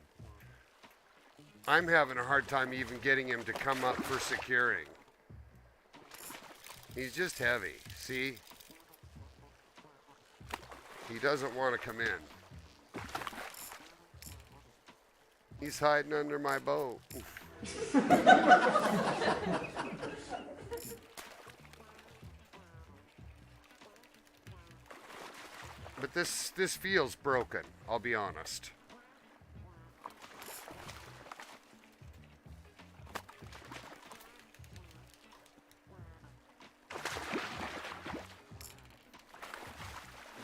I'm having a hard time even getting him to come up for securing. He's just heavy, see? He doesn't want to come in. He's hiding under my boat. But this feels broken, I'll be honest.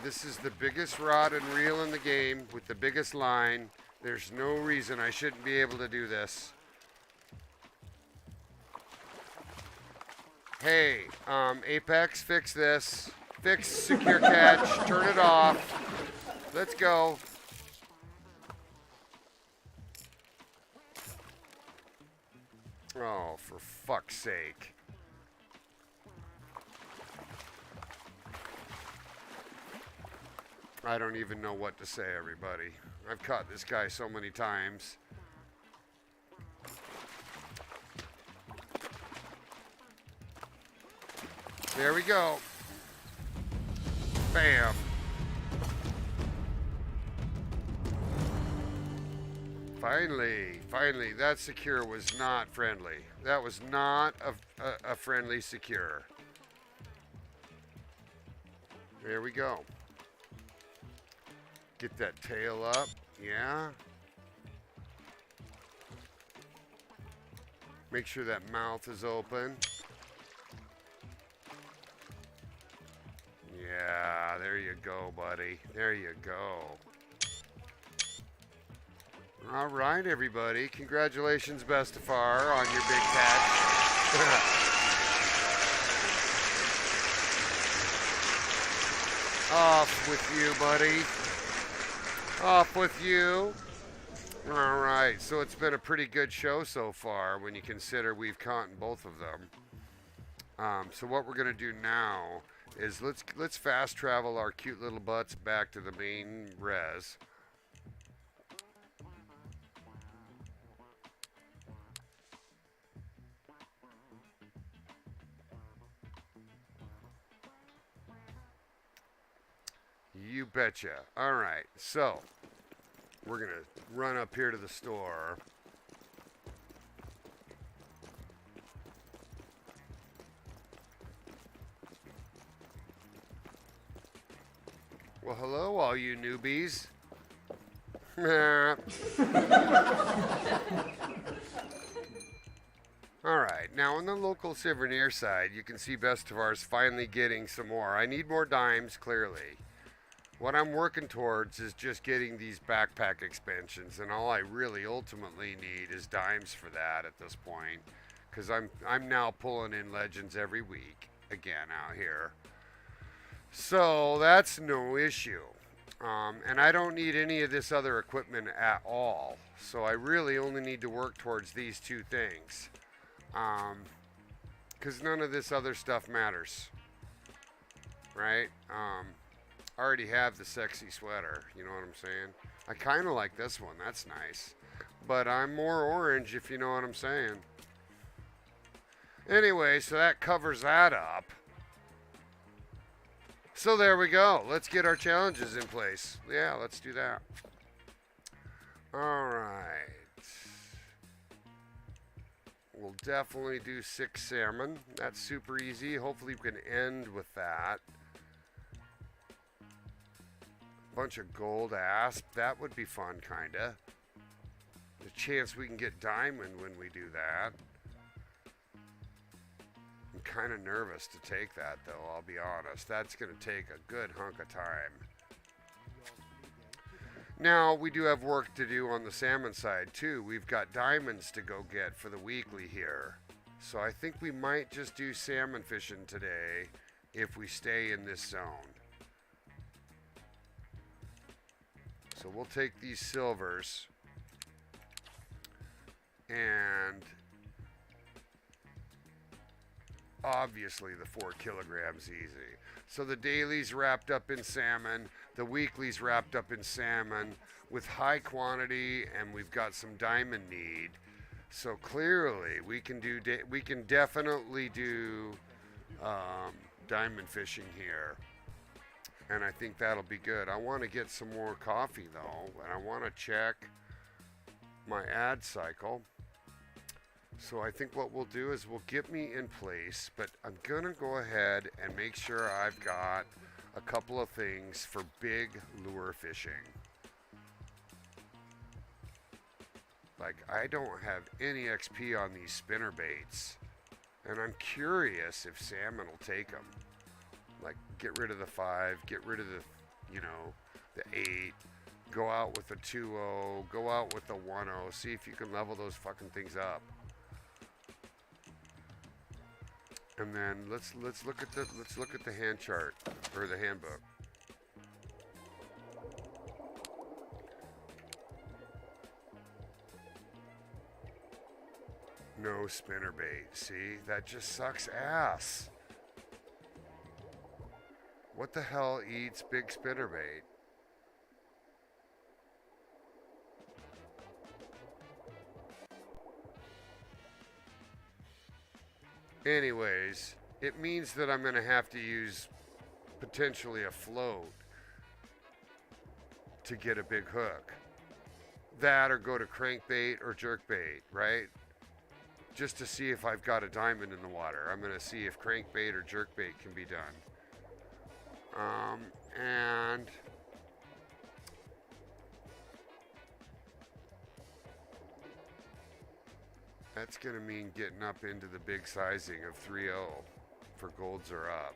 This is the biggest rod and reel in the game with the biggest line. There's no reason I shouldn't be able to do this. Hey, Apex, fix this. Fix secure catch. Turn it off. Let's go. Oh, for fuck's sake. I don't even know what to say, everybody. I've caught this guy so many times. There we go. Bam. Finally, that secure was not friendly. That was not a friendly secure. There we go. Get that tail up, yeah. Make sure that mouth is open. Yeah, there you go, buddy. There you go. All right, everybody. Congratulations, Bestefar, on your big catch. Off with you, buddy. Off with you. All right, so it's been a pretty good show so far when you consider we've caught both of them. So what we're gonna do now is let's fast travel our cute little butts back to the main res. You betcha. All right, so we're gonna run up here to the store. Well, hello, all you newbies. All right, now on the local souvenir side, you can see Bestefar's finally getting some more. I need more dimes, clearly. What I'm working towards is just getting these backpack expansions, and all I really ultimately need is dimes for that at this point, because I'm now pulling in legends every week again out here. So that's no issue. And I don't need any of this other equipment at all. So I really only need to work towards these two things. Because none of this other stuff matters. Right? I already have the sexy sweater. You know what I'm saying? I kind of like this one. That's nice. But I'm more orange, if you know what I'm saying. Anyway, so that covers that up. So there we go. Let's get our challenges in place. Yeah, let's do that. All right. We'll definitely do 6 salmon. That's super easy. Hopefully we can end with that. Bunch of gold asp. That would be fun, kinda. The chance we can get diamond when we do that. I'm kind of nervous to take that, though, I'll be honest. That's going to take a good hunk of time. Now, we do have work to do on the salmon side, too. We've got diamonds to go get for the weekly here. So I think we might just do salmon fishing today if we stay in this zone. So we'll take these silvers and obviously the 4 kilograms easy. So the daily's wrapped up in salmon, the weekly's wrapped up in salmon with high quantity, and we've got some diamond need. So clearly we can definitely do diamond fishing here. And I think that'll be good. I want to get some more coffee though, and I want to check my ad cycle. So I think what we'll do is we'll get me in place, but I'm gonna go ahead and make sure I've got a couple of things for big lure fishing. Like, I don't have any XP on these spinner baits, and I'm curious if salmon will take them. Like, get rid of the 5, get rid of the, the 8, go out with the 2-0, go out with the 1-0, see if you can level those fucking things up. And then let's look at the hand chart or the handbook. No spinnerbait. See, that just sucks ass. What the hell eats big spinnerbait? Anyways, it means that I'm going to have to use potentially a float to get a big hook. That or go to crankbait or jerkbait, right? Just to see if I've got a diamond in the water. I'm going to see if crankbait or jerkbait can be done. And that's going to mean getting up into the big sizing of 3-0 for golds are up.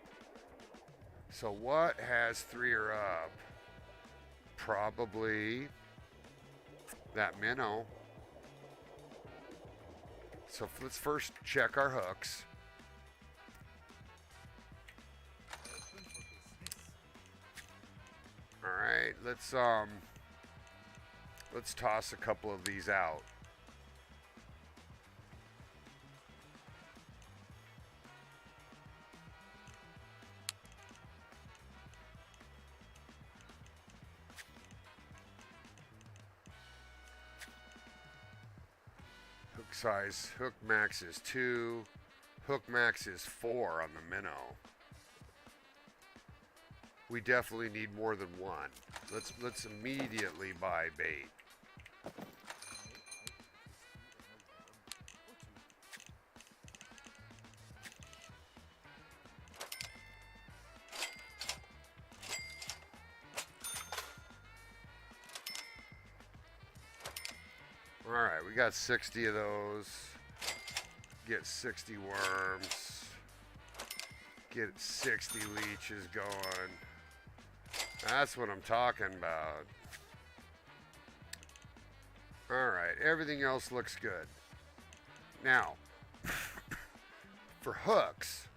So what has 3 or up? Probably that minnow. So let's first check our hooks. All right, let's toss a couple of these out. Hook size, hook max is 2, hook max is 4 on the minnow. We definitely need more than 1. Let's immediately buy bait. All right, we got 60 of those. Get 60 worms. Get 60 leeches going. That's what I'm talking about. All right, everything else looks good. Now, for hooks,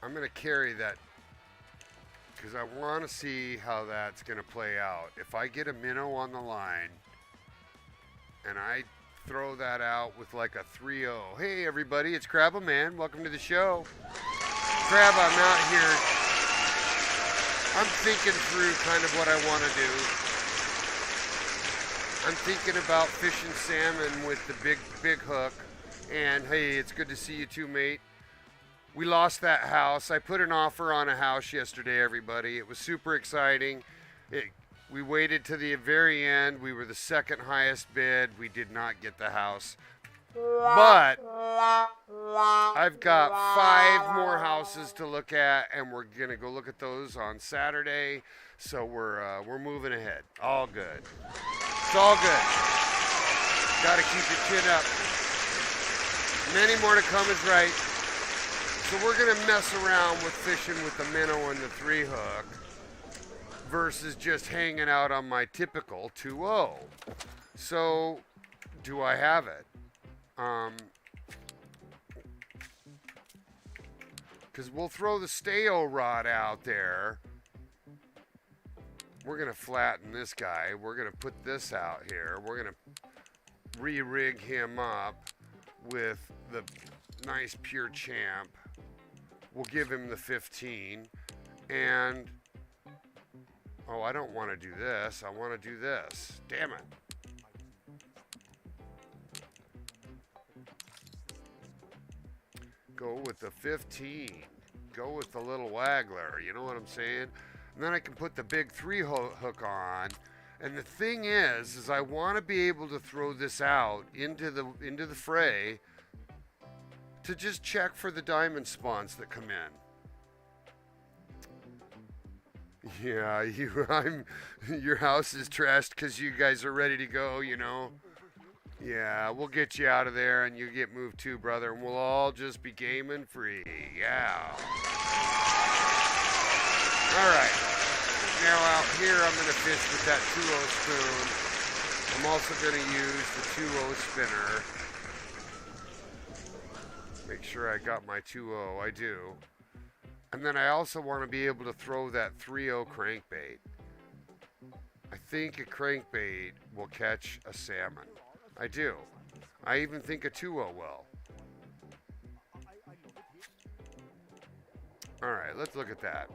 I'm going to carry that because I want to see how that's going to play out. If I get a minnow on the line and I throw that out with like a 3-0. Hey everybody, it's Crab-a-Man. Welcome to the show. Crab, I'm out here. I'm thinking through kind of what I want to do. I'm thinking about fishing salmon with the big hook. And hey, it's good to see you too, mate. We lost that house. I put an offer on a house yesterday, everybody. It was super exciting. It, we waited to the very end. We were the second highest bid. We did not get the house. But I've got 5 more houses to look at, and we're going to go look at those on Saturday. So we're moving ahead. All good. It's all good. Got to keep your chin up. Many more to come is right. So we're going to mess around with fishing with the minnow and the 3-hook versus just hanging out on my typical 2-0. So do I have it? Because we'll throw the stale rod out there. We're going to flatten this guy. We're going to put this out here. We're going to re-rig him up with the nice pure champ. We'll give him the 15. And, oh, I don't want to do this. I want to do this. Damn it. Go with the 15. Go with the little waggler. You know what I'm saying? And then I can put the big 3-hook on. And the thing is I want to be able to throw this out into the fray to just check for the diamond spawns that come in. Yeah, your house is trashed because you guys are ready to go, you know. Yeah, we'll get you out of there and you get moved too, brother, and we'll all just be gaming free. Yeah. All right. Now out here I'm going to fish with that 2-0 spoon. I'm also going to use the 2-0 spinner. Make sure I got my 2-0. I do. And then I also want to be able to throw that 3-0 crankbait. I think a crankbait will catch a salmon. I do. I even think a 2-0 will. All right, let's look at that.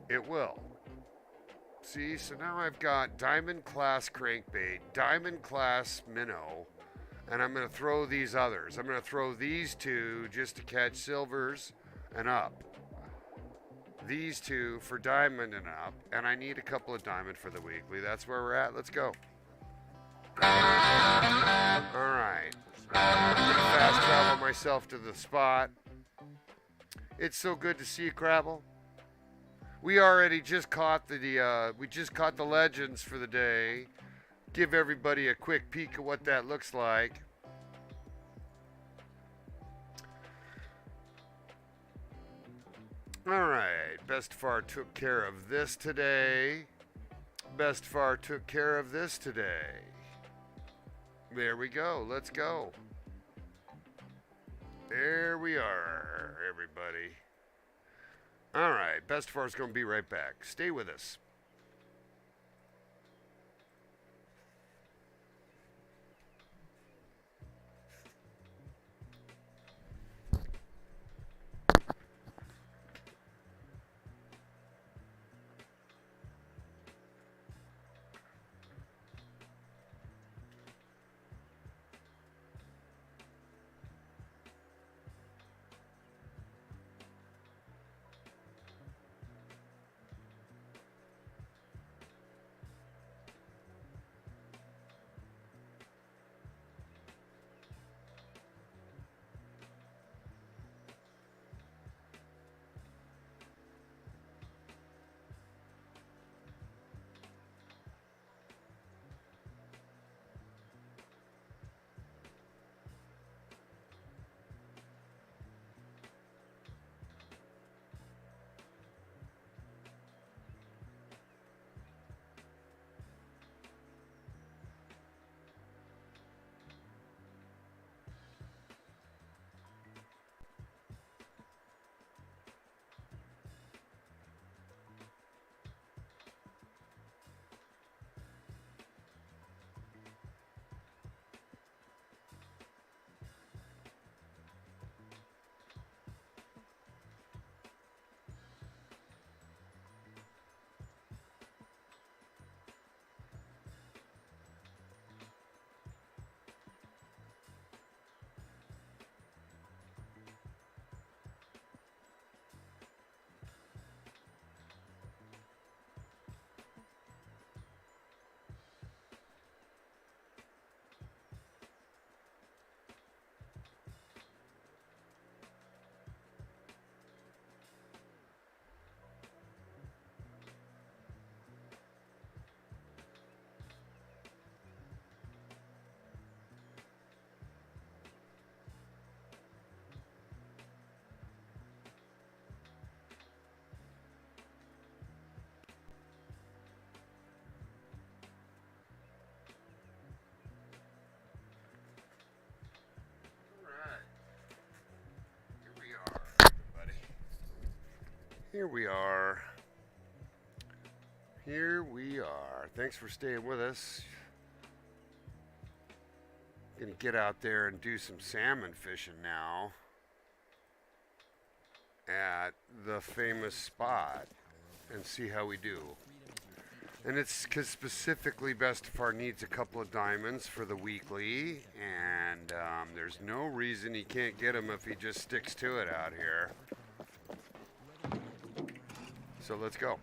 It will. See, so now I've got diamond class crankbait, diamond class minnow, and I'm going to throw these others. I'm going to throw these 2 just to catch silvers and up. These 2 for diamond and up, and I need a couple of diamond for the weekly. That's where we're at. Let's go. All right. I'm going to fast travel myself to the spot. It's so good to see you, Crabble. We already just caught the legends for the day. Give everybody a quick peek at what that looks like. All right, Bestefar took care of this today. Bestefar took care of this today. There we go. Let's go. There we are, everybody. All right, Bestefar's going to be right back. Stay with us. Here we are. Here we are. Thanks for staying with us. Gonna get out there and do some salmon fishing now at the famous spot and see how we do. And it's because specifically Bestefar needs a couple of diamonds for the weekly, and there's no reason he can't get them if he just sticks to it out here. So let's go.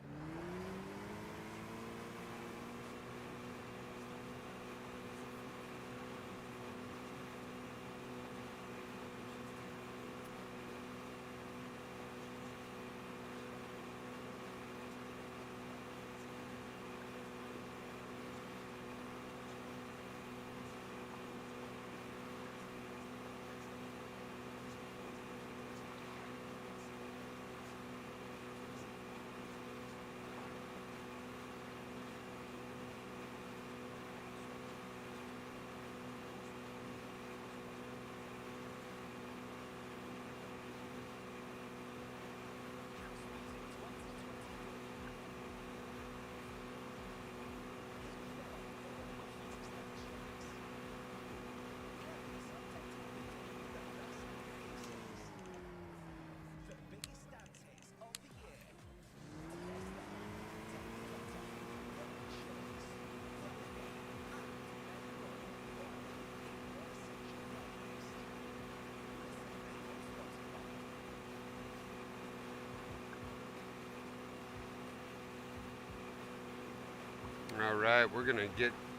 All right, we're gonna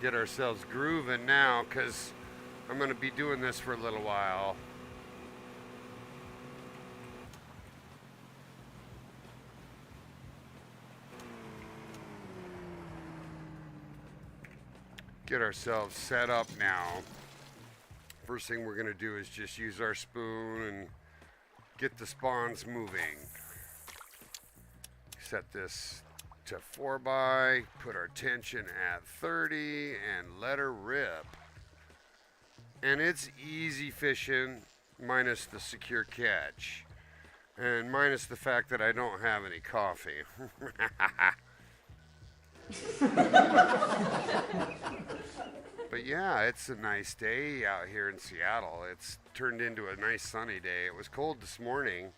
get ourselves grooving now, because I'm gonna be doing this for a little while. Get ourselves set up now. First thing we're gonna do is just use our spoon and get the spawns moving. Set this to 4x, put our tension at 30, and let her rip. And it's easy fishing, minus the secure catch. And minus the fact that I don't have any coffee. But yeah, it's a nice day out here in Seattle. It's turned into a nice sunny day. It was cold this morning.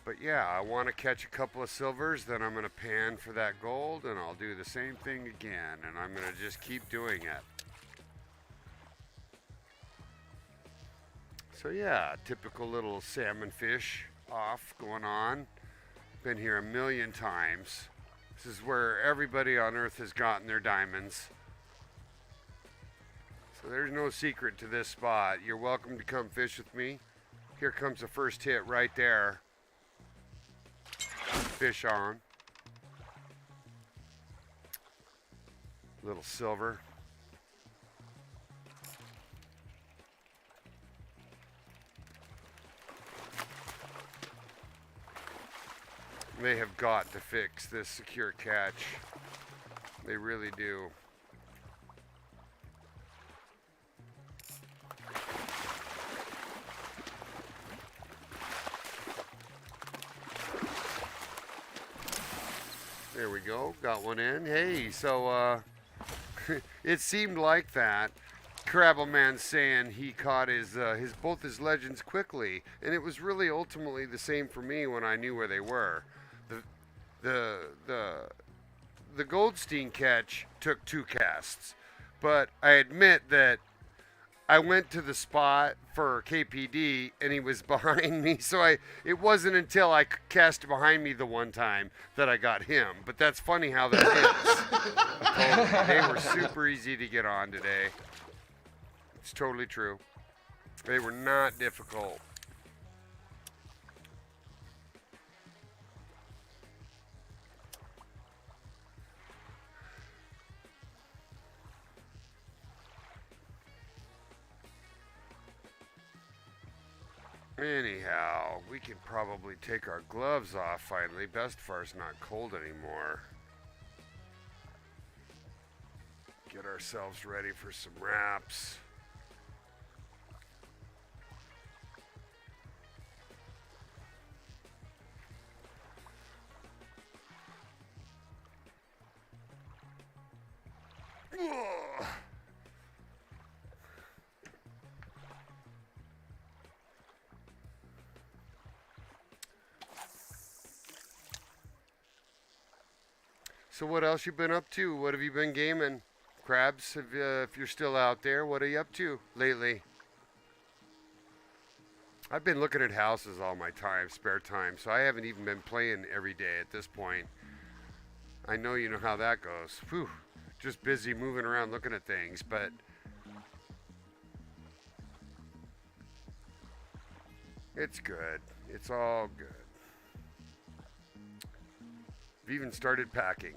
But yeah, I want to catch a couple of silvers, then I'm going to pan for that gold, and I'll do the same thing again, and I'm going to just keep doing it. So yeah, typical little salmon fish off going on. Been here a million times. This is where everybody on earth has gotten their diamonds. So there's no secret to this spot. You're welcome to come fish with me. Here comes the first hit right there. Fish on. Little silver. They have got to fix this secure catch. They really do. There we go, got one in. Hey, so it seemed like that. Crabbleman saying he caught his both his legends quickly, and it was really ultimately the same for me when I knew where they were. The Goldstein catch took 2 casts, but I admit that I went to the spot for KPD and he was behind me, so it wasn't until I cast behind me the one time that I got him. But that's funny how that is. They were super easy to get on today. It's totally true. They were not difficult. Anyhow, we can probably take our gloves off finally. Bestefar's not cold anymore. Get ourselves ready for some wraps. So what else you been up to? What have you been gaming? Crabs, if you're still out there, what are you up to lately? I've been looking at houses all my time, spare time, so I haven't even been playing every day at this point. I know you know how that goes. Whew, just busy moving around looking at things, but it's good. It's all good. I've even started packing.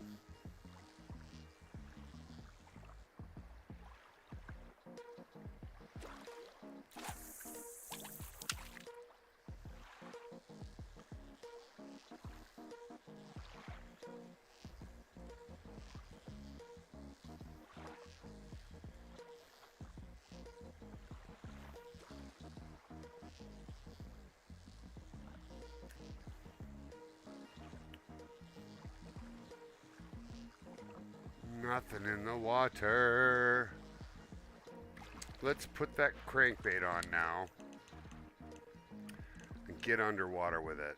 Nothing in the water. Let's put that crankbait on now and get underwater with it.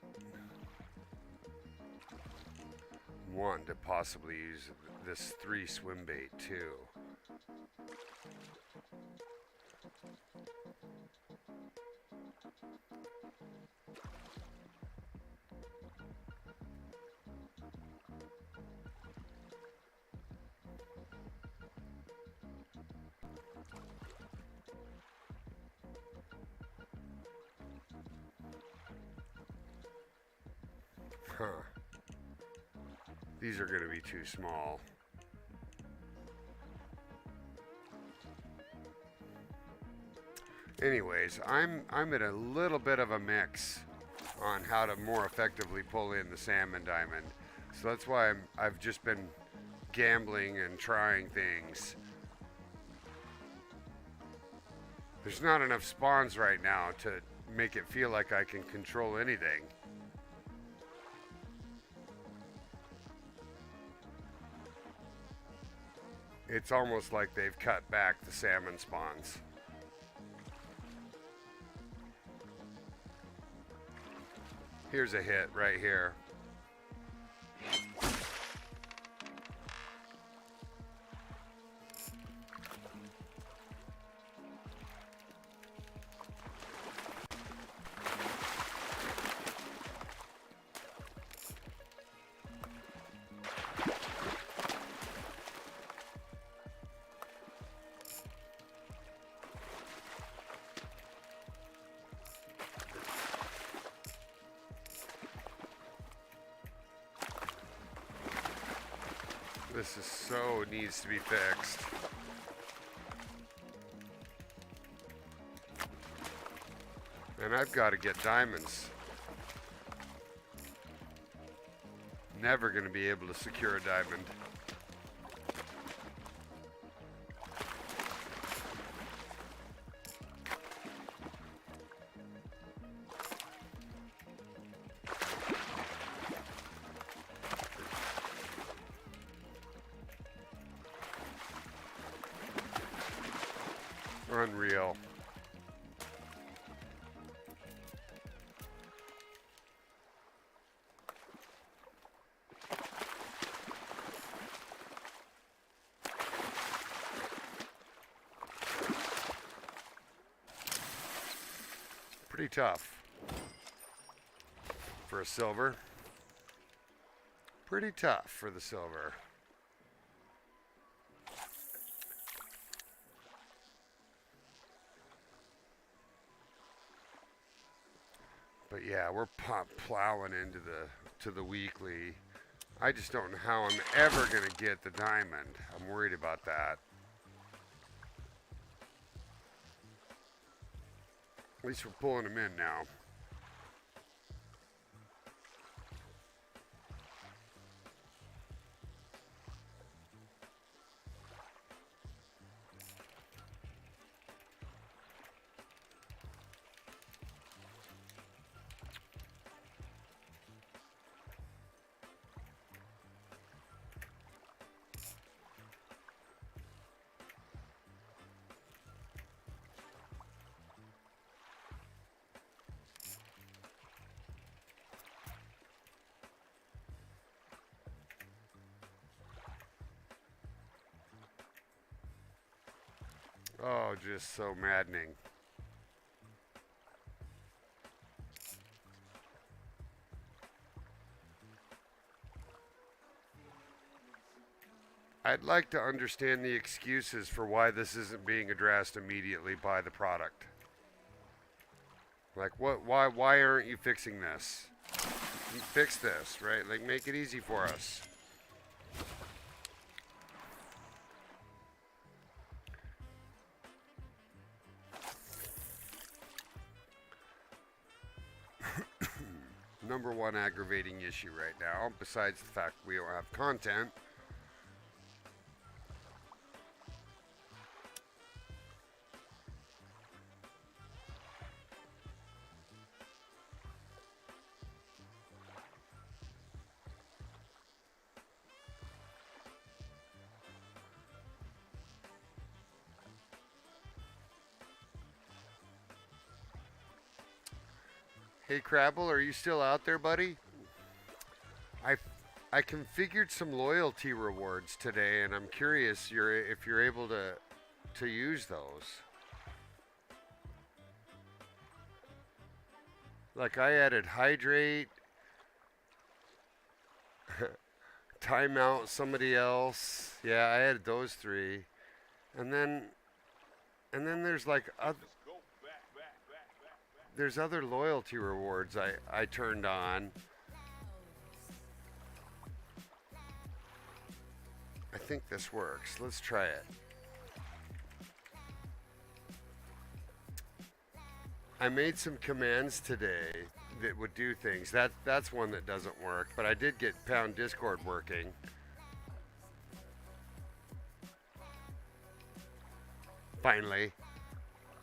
Want to possibly use this 3 swim bait too. Huh. These are going to be too small. Anyways, I'm in a little bit of a mix on how to more effectively pull in the salmon diamond. So that's why I've just been gambling and trying things. There's not enough spawns right now to make it feel like I can control anything. It's almost like they've cut back the salmon spawns. Here's a hit right here. This is so needs to be fixed. And I've got to get diamonds. Never going to be able to secure a diamond. Unreal. Pretty tough for a silver. Pretty tough for the silver. But yeah, we're plowing into the weekly. I just don't know how I'm ever gonna get the diamond. I'm worried about that. At least we're pulling them in now. Oh, just so maddening. I'd like to understand the excuses for why this isn't being addressed immediately by the product. Like, what? Why aren't you fixing this? You fix this, right? Like, make it easy for us. Number one aggravating issue right now, besides the fact we don't have content. Hey Crabble, are you still out there, buddy? I I configured some loyalty rewards today, and I'm curious if you're able to use those. Like I added hydrate, timeout somebody else. Yeah, I added those three, and then there's like there's other loyalty rewards I turned on. I think this works. Let's try it. I made some commands today that would do things. That's one that doesn't work, but I did get pound Discord working. Finally.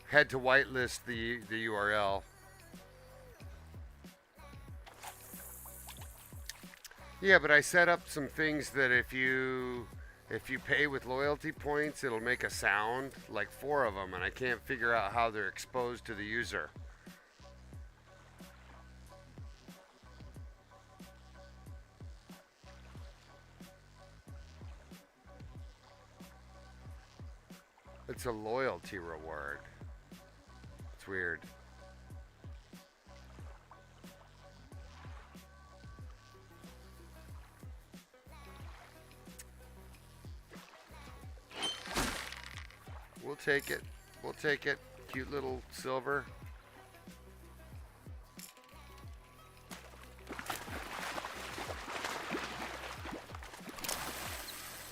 Had to whitelist the URL. Yeah, but I set up some things that if you pay with loyalty points, it'll make a sound, like 4 of them, and I can't figure out how they're exposed to the user. It's a loyalty reward. It's weird. We'll take it. We'll take it. Cute little silver.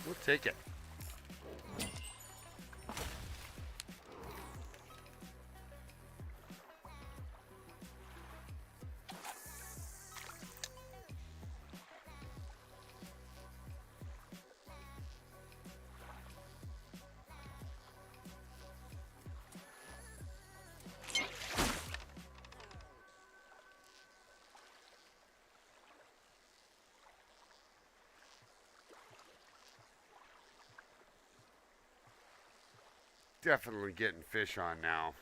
We'll take it. Definitely getting fish on now.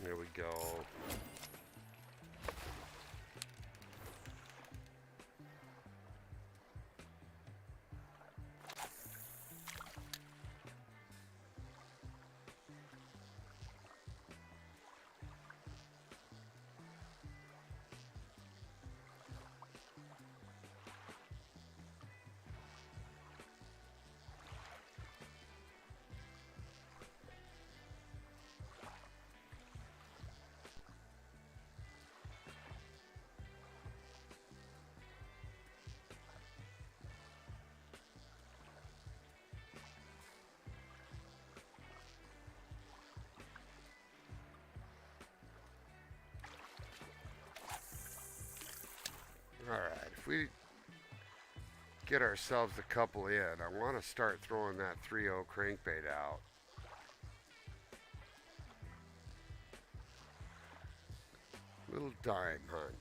There we go. All right, get ourselves a couple in. I want to start throwing that 3-0 crankbait out. Little dime hunt.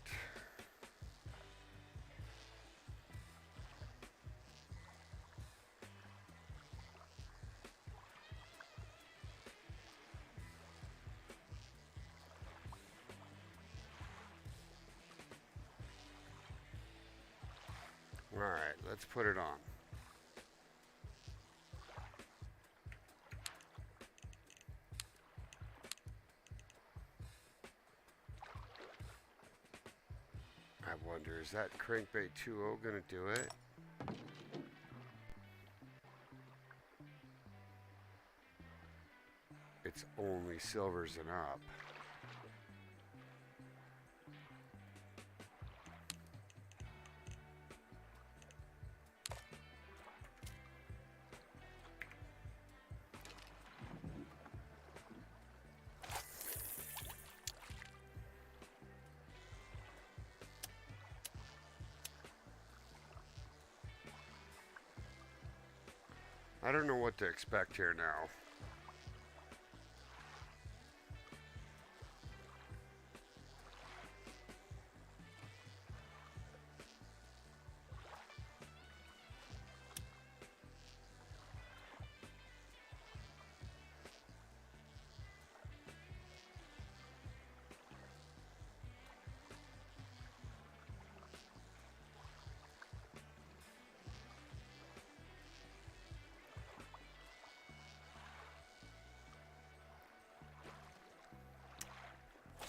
All right, let's put it on. I wonder, is that crankbait 2-0 going to do it? It's only silvers and up. I don't know what to expect here now.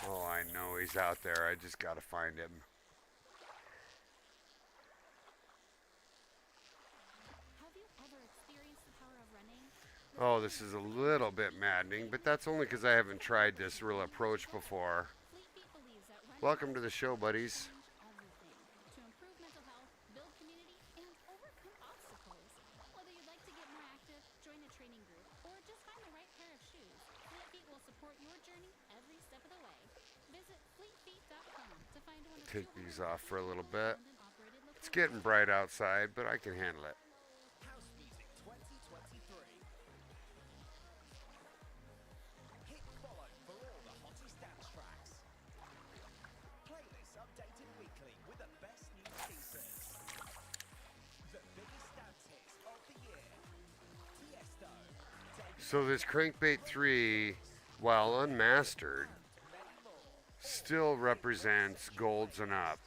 Oh, I know he's out there. I just got to find him. Oh, this is a little bit maddening, but that's only because I haven't tried this real approach before. Welcome to the show, buddies. Take these off for a little bit. It's getting bright outside, but I can handle it. So this crankbait 3, while unmastered, still represents golds and up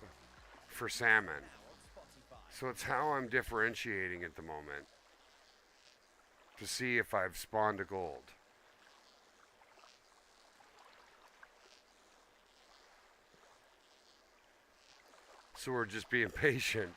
for salmon. So it's how I'm differentiating at the moment to see if I've spawned a gold. So we're just being patient.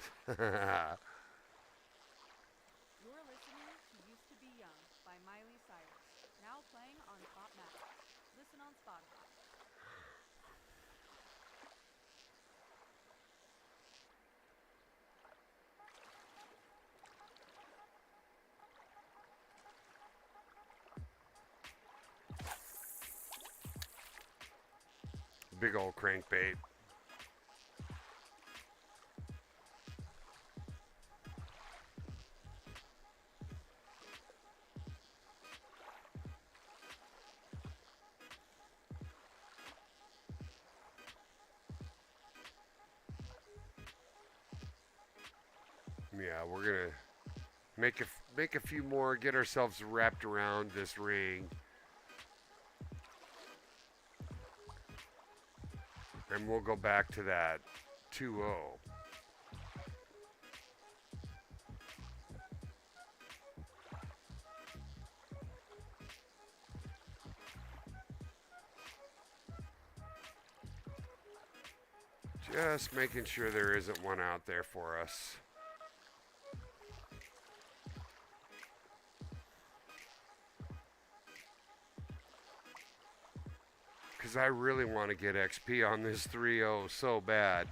Big old crankbait. Yeah, we're gonna make a few more, get ourselves wrapped around this ring. And we'll go back to that 2-0. Just making sure there isn't one out there for us. Because I really want to get XP on this 3-0 so bad.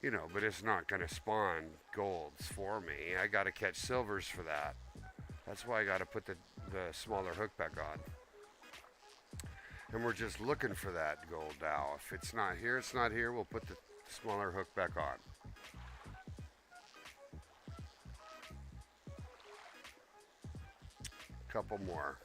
You know, but it's not going to spawn golds for me. I got to catch silvers for that. That's why I got to put the smaller hook back on. And we're just looking for that gold dowel. If it's not here, it's not here. We'll put the smaller hook back on. Couple more.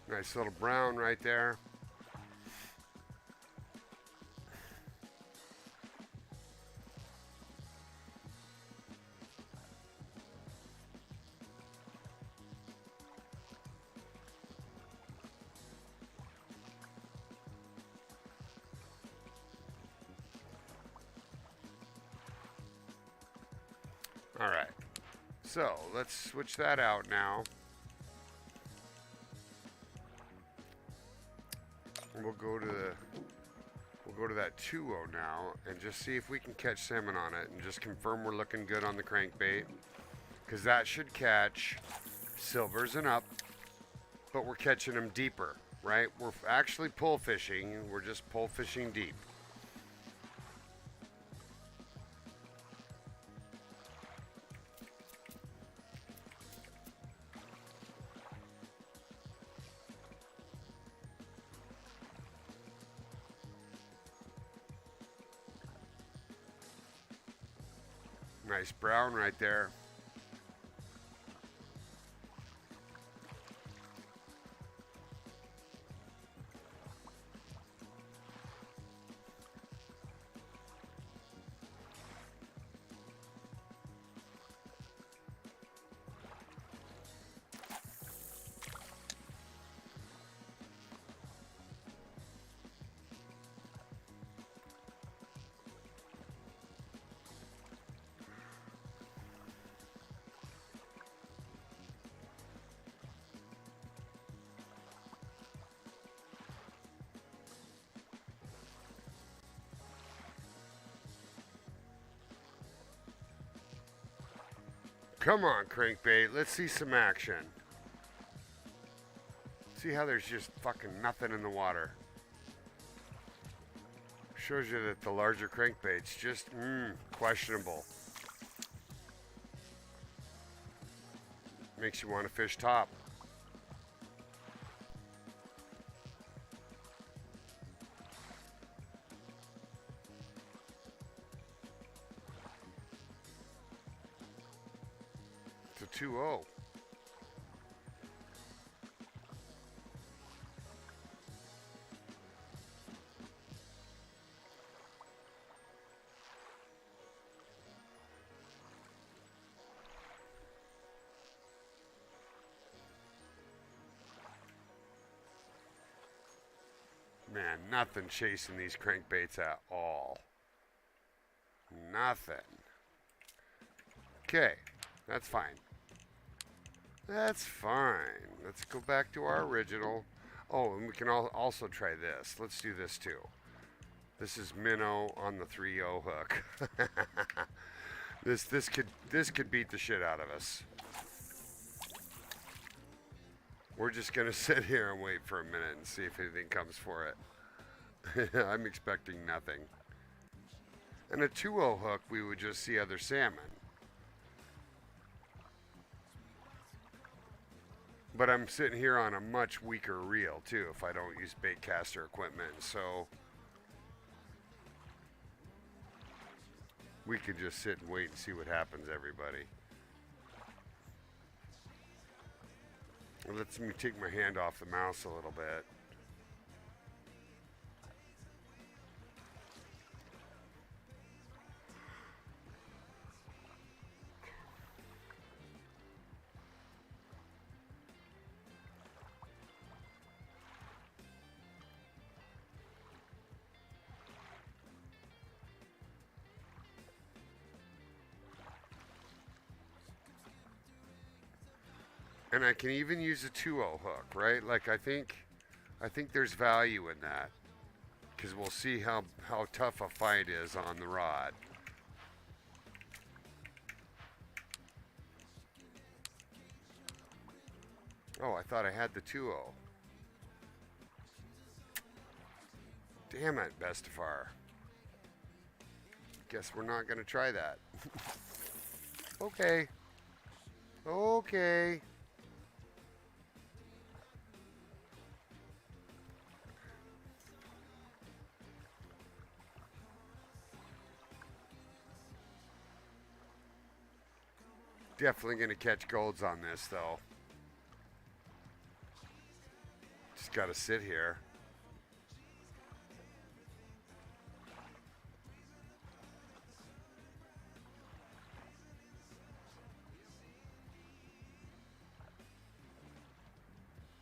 Nice little brown right there. All right, so let's switch that out now. We'll go to that 2-0 now and just see if we can catch salmon on it and just confirm we're looking good on the crankbait, because that should catch silvers and up, but we're catching them deeper, right? We're actually pull fishing. We're just pull fishing deep. Nice brown right there. Come on, crankbait. Let's see some action. See how there's just fucking nothing in the water. Shows you that the larger crankbait's just questionable. Makes you want to fish top. It's a 2-0. Man, nothing chasing these crankbaits at all. Nothing. Okay, that's fine. That's fine. Let's go back to our original. Oh, and we can also try this. Let's do this too. This is minnow on the 3-0 hook. This could beat the shit out of us. We're just gonna sit here and wait for a minute and see if anything comes for it. I'm expecting nothing. And a 2-0 hook, we would just see other salmon. But I'm sitting here on a much weaker reel too if I don't use bait caster equipment, so we could just sit and wait and see what happens, everybody. Let me take my hand off the mouse a little bit. And I can even use a 2-0 hook, right? Like I think there's value in that. because we'll see how tough a fight is on the rod. Oh, I thought I had the 2-0. Damn it, Bestefar. Guess we're not going to try that. Okay. Okay. Definitely going to catch golds on this, though. Just got to sit here.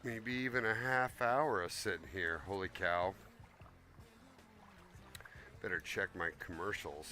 Maybe even a half hour of sitting here. Holy cow. Better check my commercials.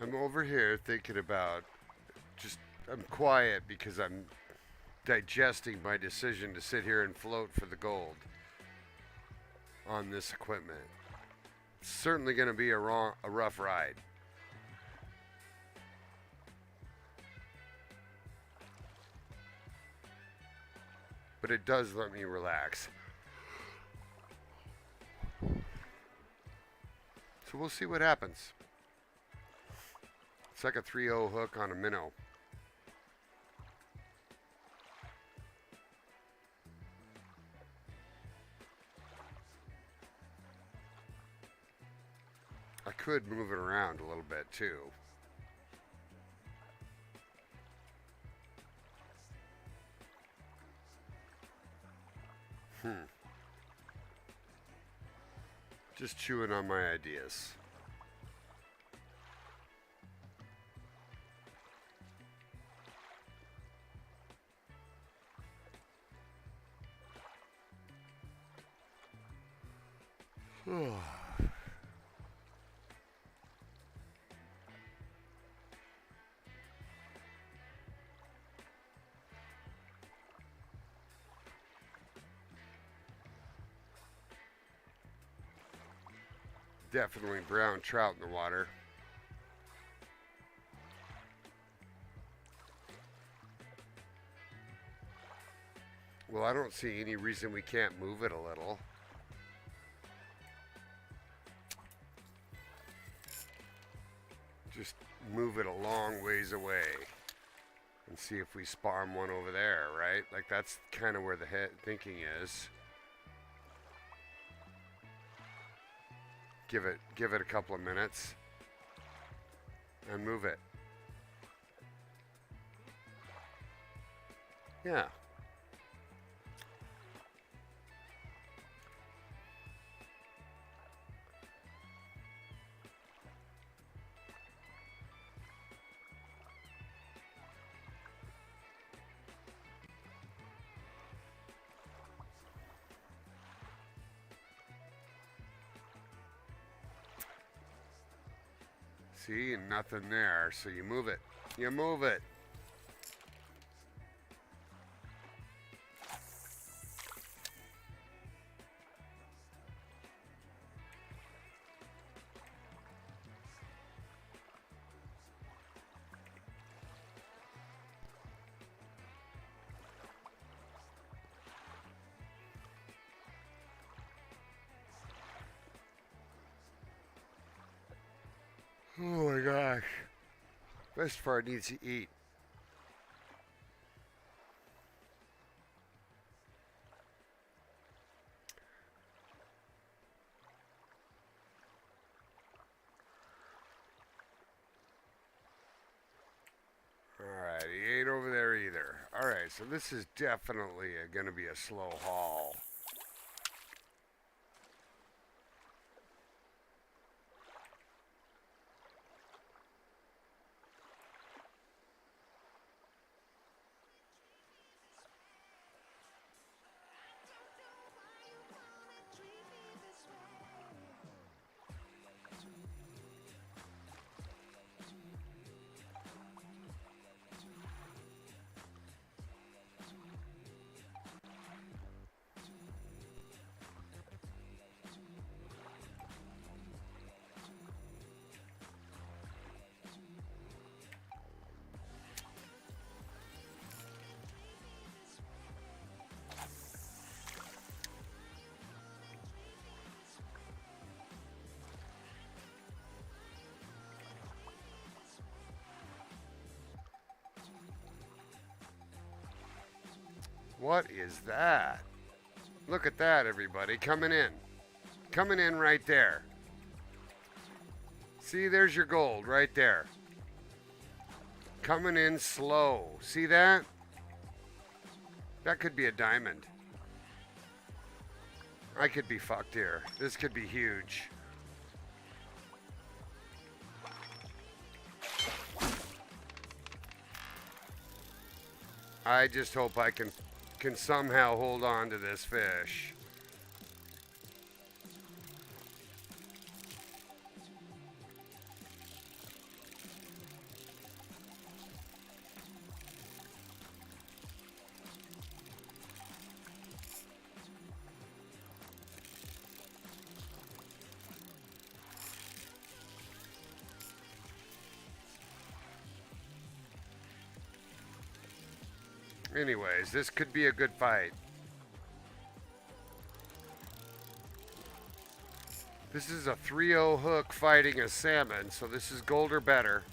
I'm over here thinking about I'm quiet because I'm digesting my decision to sit here and float for the gold on this equipment. It's certainly going to be a rough ride. But it does let me relax. So we'll see what happens. It's like a 3-0 hook on a minnow. I could move it around a little bit too. Just chewing on my ideas. Definitely brown trout in the water. Well, I don't see any reason we can't move it a little. Just move it a long ways away and see if we spawn one over there, right? Like that's kind of where the thinking is. Give it a couple of minutes and move it. Yeah. See, nothing there, so you move it. You move it. Oh my gosh. Bestefar needs to eat. Alright, he ain't over there either. Alright, so this is definitely going to be a slow haul. What is that? Look at that, everybody. Coming in. Coming in right there. See, there's your gold right there. Coming in slow. See that? That could be a diamond. I could be fucked here. This could be huge. I just hope I can somehow hold on to this fish. Anyways, this could be a good fight. This is a 3-0 hook fighting a salmon, so this is gold or better.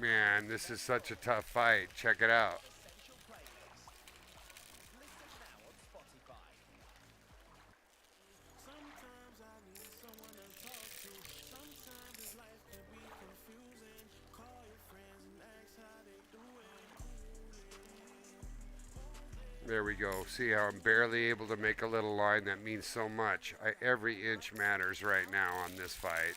Man, this is such a tough fight. Check it out. There we go. See how I'm barely able to make a little line that means so much. Every inch matters right now on this fight.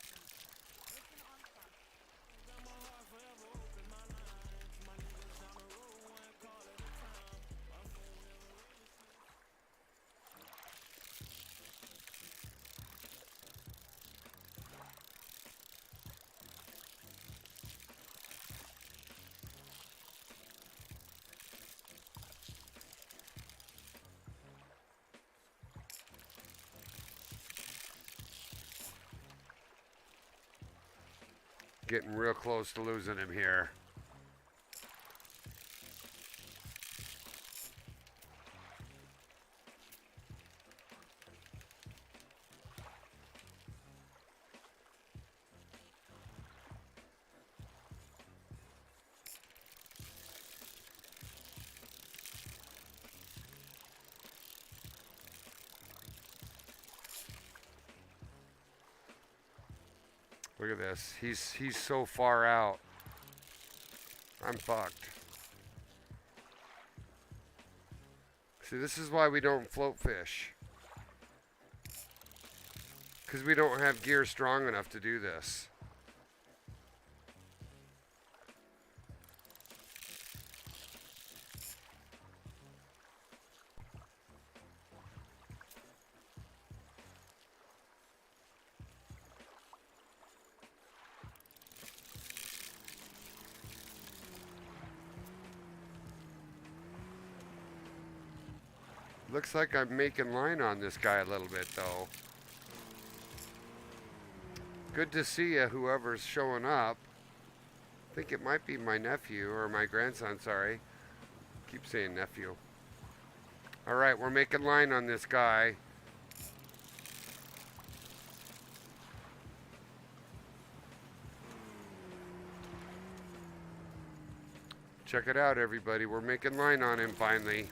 Getting real close to losing him here. Look at this. He's so far out. I'm fucked. See, this is why we don't float fish. Because we don't have gear strong enough to do this. Looks like I'm making line on this guy a little bit, though. Good to see you, whoever's showing up. I think it might be my nephew, or my grandson, sorry. Keep saying nephew. All right, we're making line on this guy. Check it out, everybody. We're making line on him finally.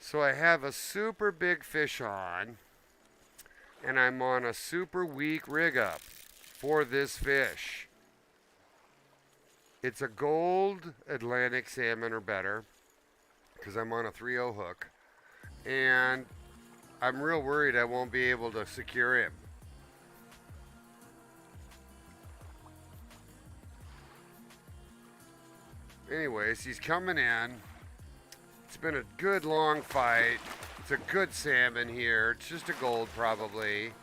So I have a super big fish on, and I'm on a super weak rig up for this fish. It's a gold Atlantic salmon or better, because I'm on a 3/0 hook, and I'm real worried I won't be able to secure him. Anyways, he's coming in. It's been a good long fight. It's a good salmon here. It's just a gold probably.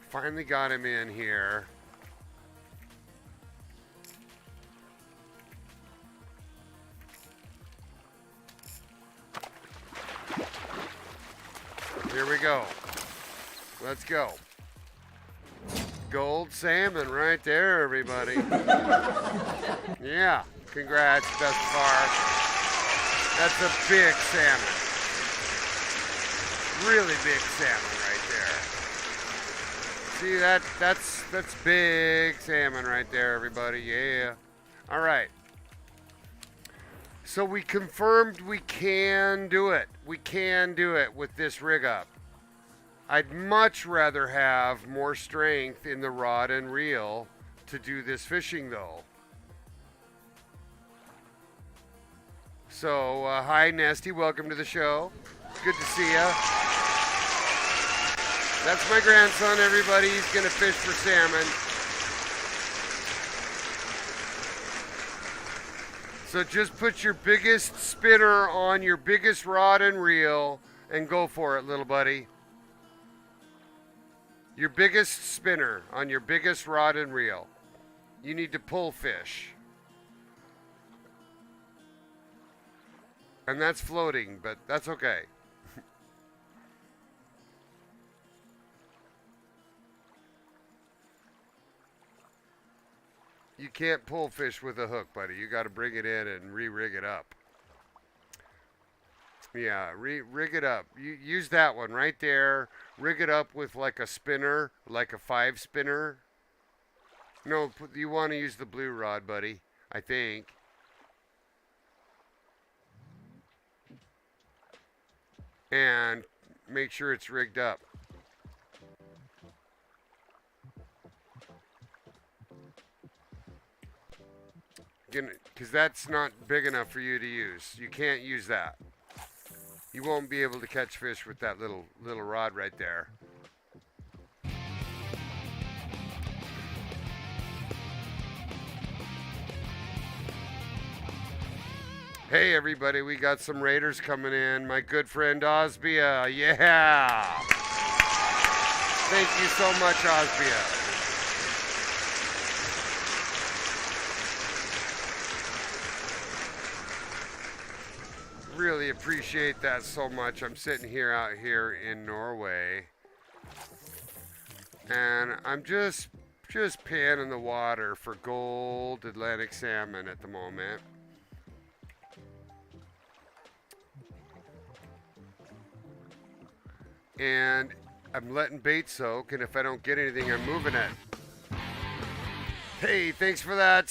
Finally got him in here. Here we go. Let's go. Gold salmon right there, everybody. Yeah. Congrats, imBestefar. That's a big salmon. Really big salmon right there. See that's big salmon right there, everybody. Yeah. All right. So we confirmed we can do it. We can do it with this rig up. I'd much rather have more strength in the rod and reel to do this fishing though. So, hi, Nesty. Welcome to the show. Good to see ya. That's my grandson, everybody. He's going to fish for salmon. So just put your biggest spinner on your biggest rod and reel and go for it, little buddy. Your biggest spinner on your biggest rod and reel. You need to pull fish. And that's floating, but that's okay. You can't pull fish with a hook, buddy. You got to bring it in and re-rig it up. Yeah, rig it up. You use that one right there. Rig it up with like a spinner, like a 5 spinner. No, you want to use the blue rod, buddy. I think. And make sure it's rigged up. Because that's not big enough for you to use. You can't use that. You won't be able to catch fish with that little rod right there. Hey everybody, we got some raiders coming in. My good friend Osbia, yeah. Thank you so much, Osbia. Really appreciate that so much. I'm sitting here out here in Norway, and I'm just panning the water for gold Atlantic salmon at the moment. And I'm letting bait soak, and if I don't get anything, I'm moving it. Hey, thanks for that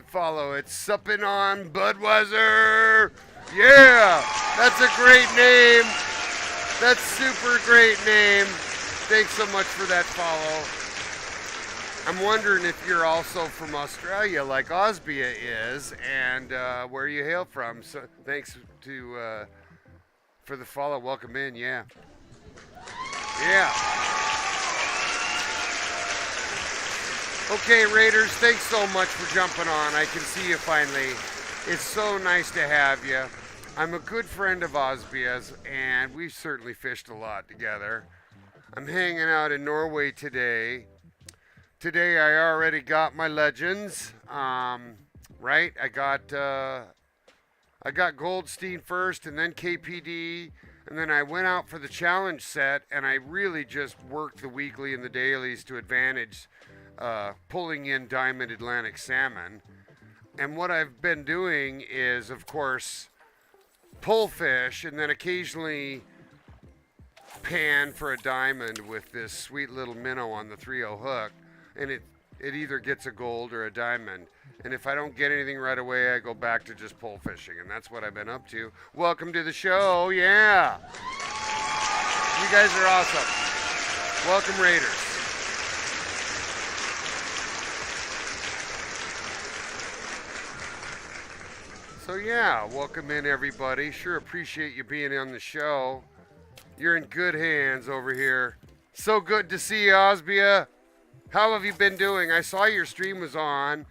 follow. It's Supping on Budweiser. Yeah, that's a great name. That's super great name. Thanks so much for that follow. I'm wondering if you're also from Australia like Osbia is, and where you hail from. So thanks for the follow. Welcome in, yeah. Yeah. Okay, Raiders, thanks so much for jumping on. I can see you finally. It's so nice to have you. I'm a good friend of Osbia's, and we've certainly fished a lot together. I'm hanging out in Norway today. Today I already got my legends, right? I got Goldstein first, and then KPD, and then I went out for the challenge set, and I really just worked the weekly and the dailies to advantage pulling in diamond Atlantic salmon. And what I've been doing is, of course, pull fish, and then occasionally pan for a diamond with this sweet little minnow on the 3/0 hook, and it either gets a gold or a diamond. And if I don't get anything right away, I go back to just pull fishing, and that's what I've been up to. Welcome to the show, yeah. You guys are awesome. Welcome, Raiders. So yeah, welcome in everybody. Sure appreciate you being on the show. You're in good hands over here. So good to see you, Osbia. How have you been doing? I saw your stream was on.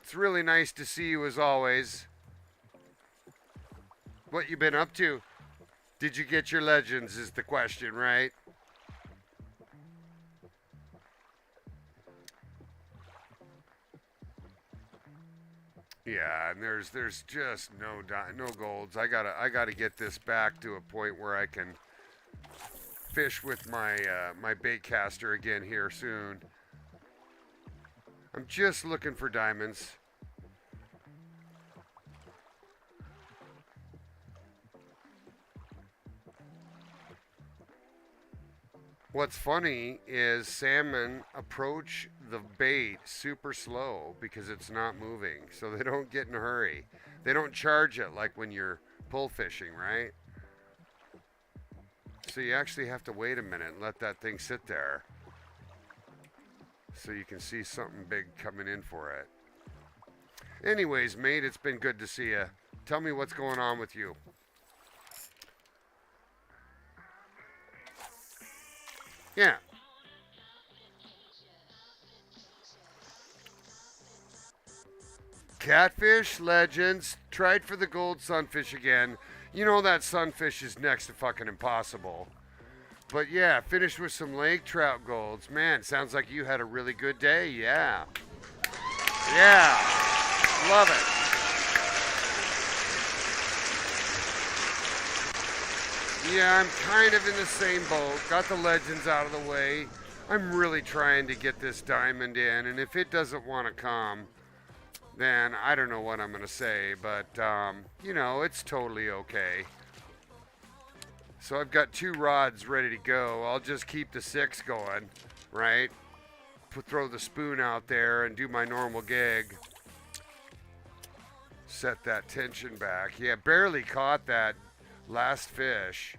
It's really nice to see you as always. What you been up to? Did you get your legends is the question, right? Yeah, and there's just no golds. I gotta get this back to a point where I can fish with my my bait caster again here soon. I'm just looking for diamonds. What's funny is salmon approach the bait super slow because it's not moving, so they don't get in a hurry. They don't charge it like when you're pull fishing, right? So you actually have to wait a minute and let that thing sit there so you can see something big coming in for it. Anyways, mate, it's been good to see you. Tell me what's going on with you. Yeah. Catfish, legends, tried for the gold sunfish again. You know that sunfish is next to fucking impossible. But yeah, finished with some lake trout golds. Man, sounds like you had a really good day. Yeah. Yeah. Love it. Yeah, I'm kind of in the same boat. Got the legends out of the way. I'm really trying to get this diamond in, and if it doesn't want to come, then I don't know what I'm going to say, but, it's totally okay. So I've got 2 rods ready to go. I'll just keep the 6 going, right? Throw the spoon out there and do my normal gig. Set that tension back. Yeah, barely caught that last fish.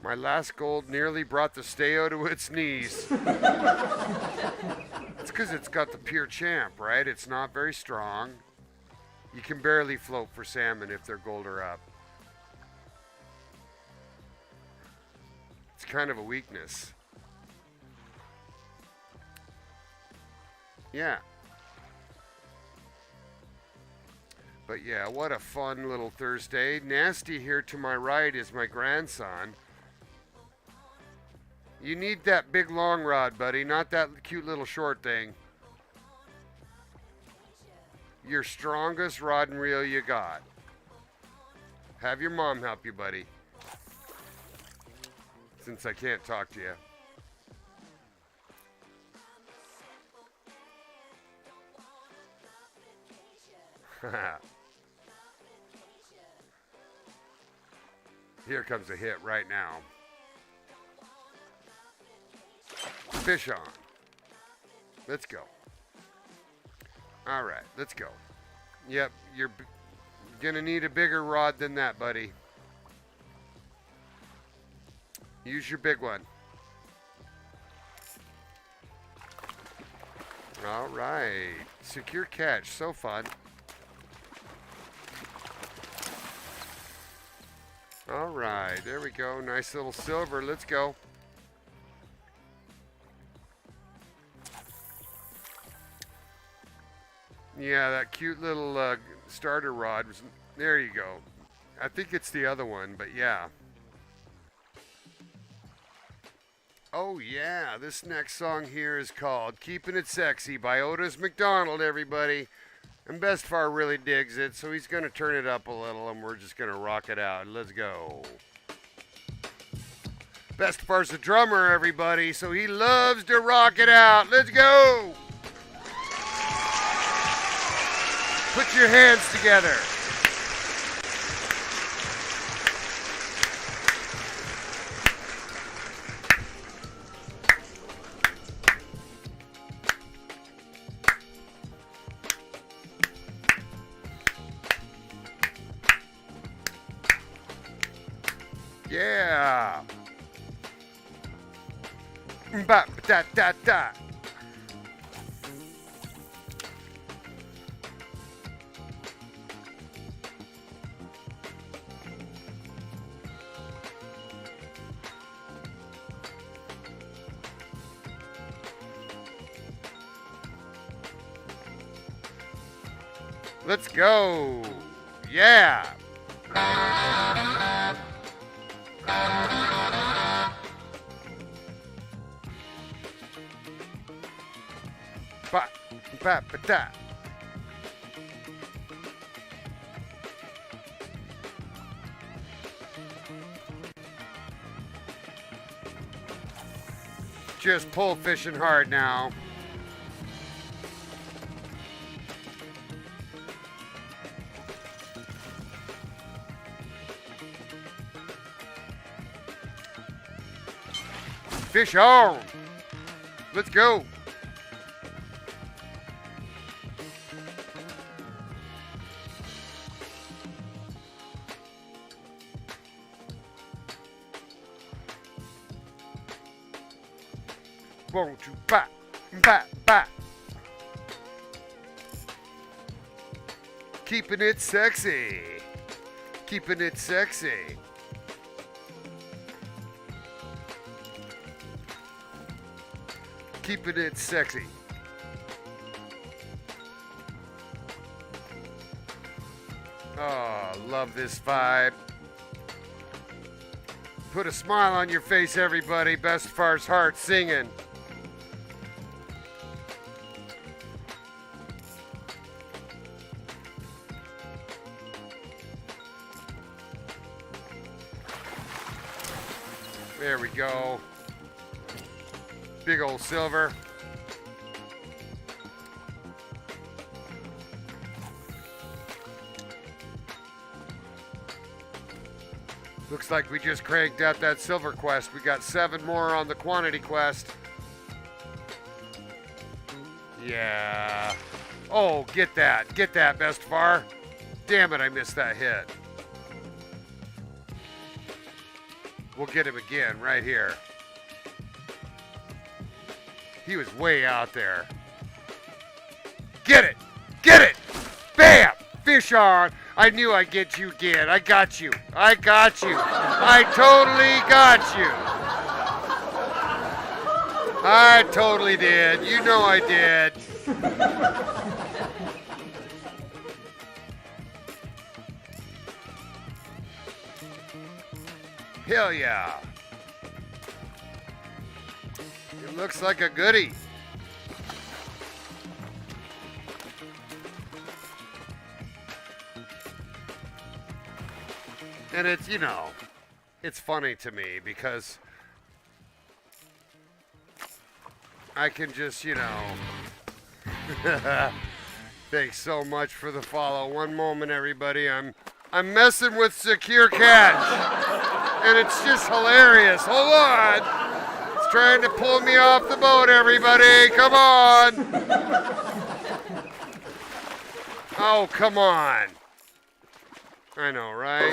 My last gold nearly brought the steo to its knees. It's because it's got the pure champ, right? It's not very strong. You can barely float for salmon if they're gold or up. It's kind of a weakness. Yeah. But yeah, what a fun little Thursday. Nasty here to my right is my grandson. You need that big long rod, buddy, not that cute little short thing. Your strongest rod and reel you got. Have your mom help you, buddy. Since I can't talk to you. Here comes a hit right now. Fish on. Let's go. All right, let's go. Yep, you're gonna need a bigger rod than that, buddy. Use your big one. All right, secure catch, so fun. All right, there we go. Nice little silver. Let's go. Yeah, that cute little starter rod was. There you go. I think it's the other one, but yeah. Oh yeah, this next song here is called "Keeping It Sexy" by Otis McDonald. Everybody. imBestefar really digs it, so he's going to turn it up a little, and we're just going to rock it out. Let's go. imBestefar's a drummer, everybody, so he loves to rock it out. Let's go. Put your hands together. Yeah. Ba da da da. Let's go. Yeah. Ba, ba, ba, da. Just pull fishing hard now. Fish on. Let's go. Won't you bat, bat, bat. Keeping it sexy. Keeping it sexy. Keeping it sexy. Oh, love this vibe. Put a smile on your face, everybody. imBestefar's heart singing. There we go. Big old silver. Looks like we just cranked out that silver quest. We got 7 more on the quantity quest. Yeah. Oh, get that. Get that, Bestefar. Damn it, I missed that hit. We'll get him again right here. He was way out there. Get it! Get it! Bam! Fish on. I knew I'd get you again. I got you. I got you. I totally got you. I totally did. You know I did. Hell yeah. It looks like a goodie. And it's, you know, it's funny to me because I can just, you know, thanks so much for the follow. One moment, everybody. I'm messing with secure catch, and it's just hilarious. Hold on. It's trying to pull me off the boat, everybody. Come on. Oh, come on. I know, right?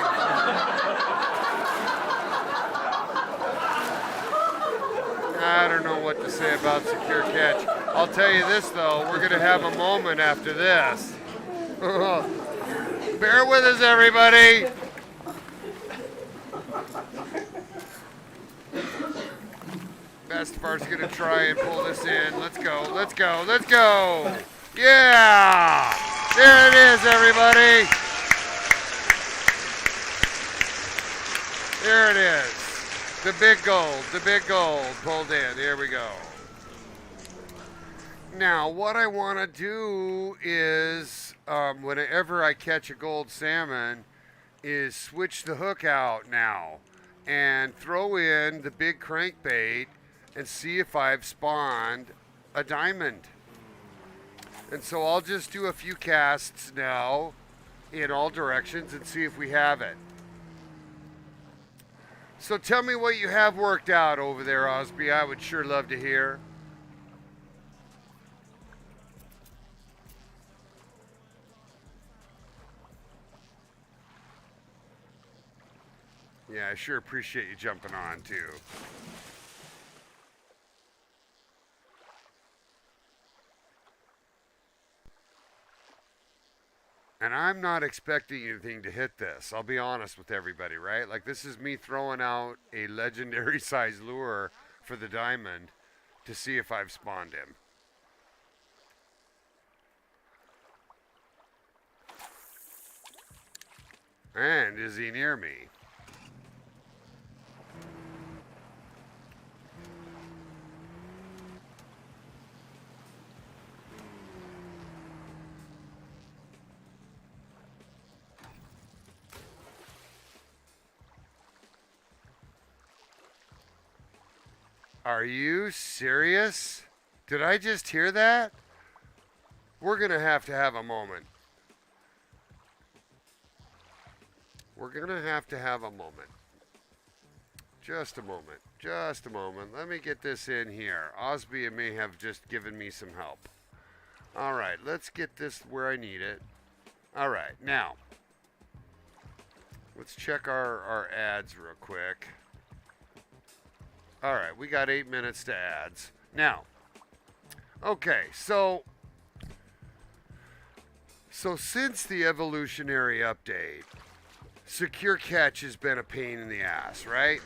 I don't know what to say about secure catch. I'll tell you this, though. We're going to have a moment after this. Bear with us, everybody. Bestefar's going to try and pull this in. Let's go, let's go, let's go. Yeah! There it is, everybody. There it is. The big gold pulled in. Here we go. Now, what I want to do is, whenever I catch a gold salmon, is switch the hook out now and throw in the big crankbait and see if I've spawned a diamond. And so I'll just do a few casts now in all directions and see if we have it. So tell me what you have worked out over there, Osby. I would sure love to hear. Yeah, I sure appreciate you jumping on, too. And I'm not expecting anything to hit this. I'll be honest with everybody, right? Like, this is me throwing out a legendary size lure for the diamond to see if I've spawned him. And is he near me? Are you serious? Did I just hear that? We're going to have a moment. We're going to have a moment. Just a moment. Just a moment. Let me get this in here. Osby may have just given me some help. All right, let's get this where I need it. All right, now, let's check our ads real quick. All right, we got 8 minutes to ads. Now, okay, so since the evolutionary update, secure catch has been a pain in the ass, right?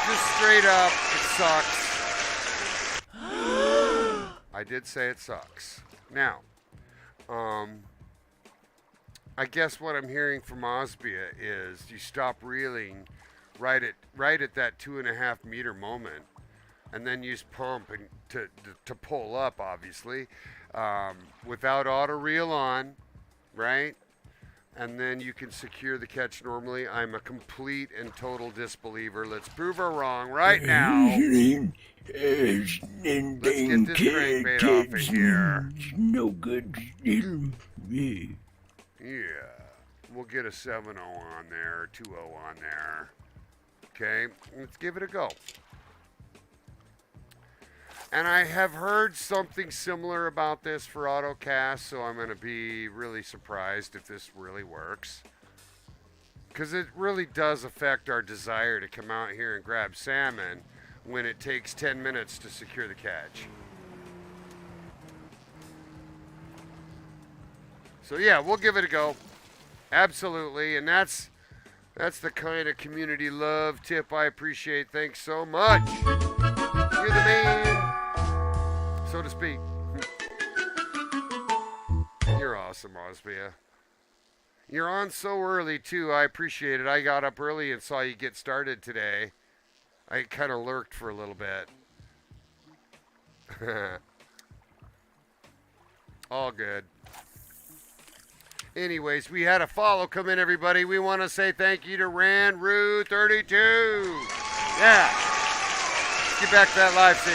Just straight up, it sucks. I did say it sucks. Now, I guess what I'm hearing from Osbia is you stop reeling right at that 2.5 meter moment, and then use pump and to pull up, obviously, without auto reel on, right? And then you can secure the catch normally. I'm a complete and total disbeliever. Let's prove her wrong right now. Let's get this crankbait off of here. No good. Yeah. We'll get a 7-0 on there, 2-0 on there. Okay, let's give it a go. And I have heard something similar about this for AutoCast, so I'm going to be really surprised if this really works. Because it really does affect our desire to come out here and grab salmon when it takes 10 minutes to secure the catch. So yeah, we'll give it a go. Absolutely, and that's the kind of community love tip I appreciate. Thanks so much. You're the man, so to speak. You're awesome, Osbia. You're on so early, too. I appreciate it. I got up early and saw you get started today. I kind of lurked for a little bit. All good. Anyways, we had a follow come in, everybody. We want to say thank you to Ranru32. Yeah. Let's get back to that live feed.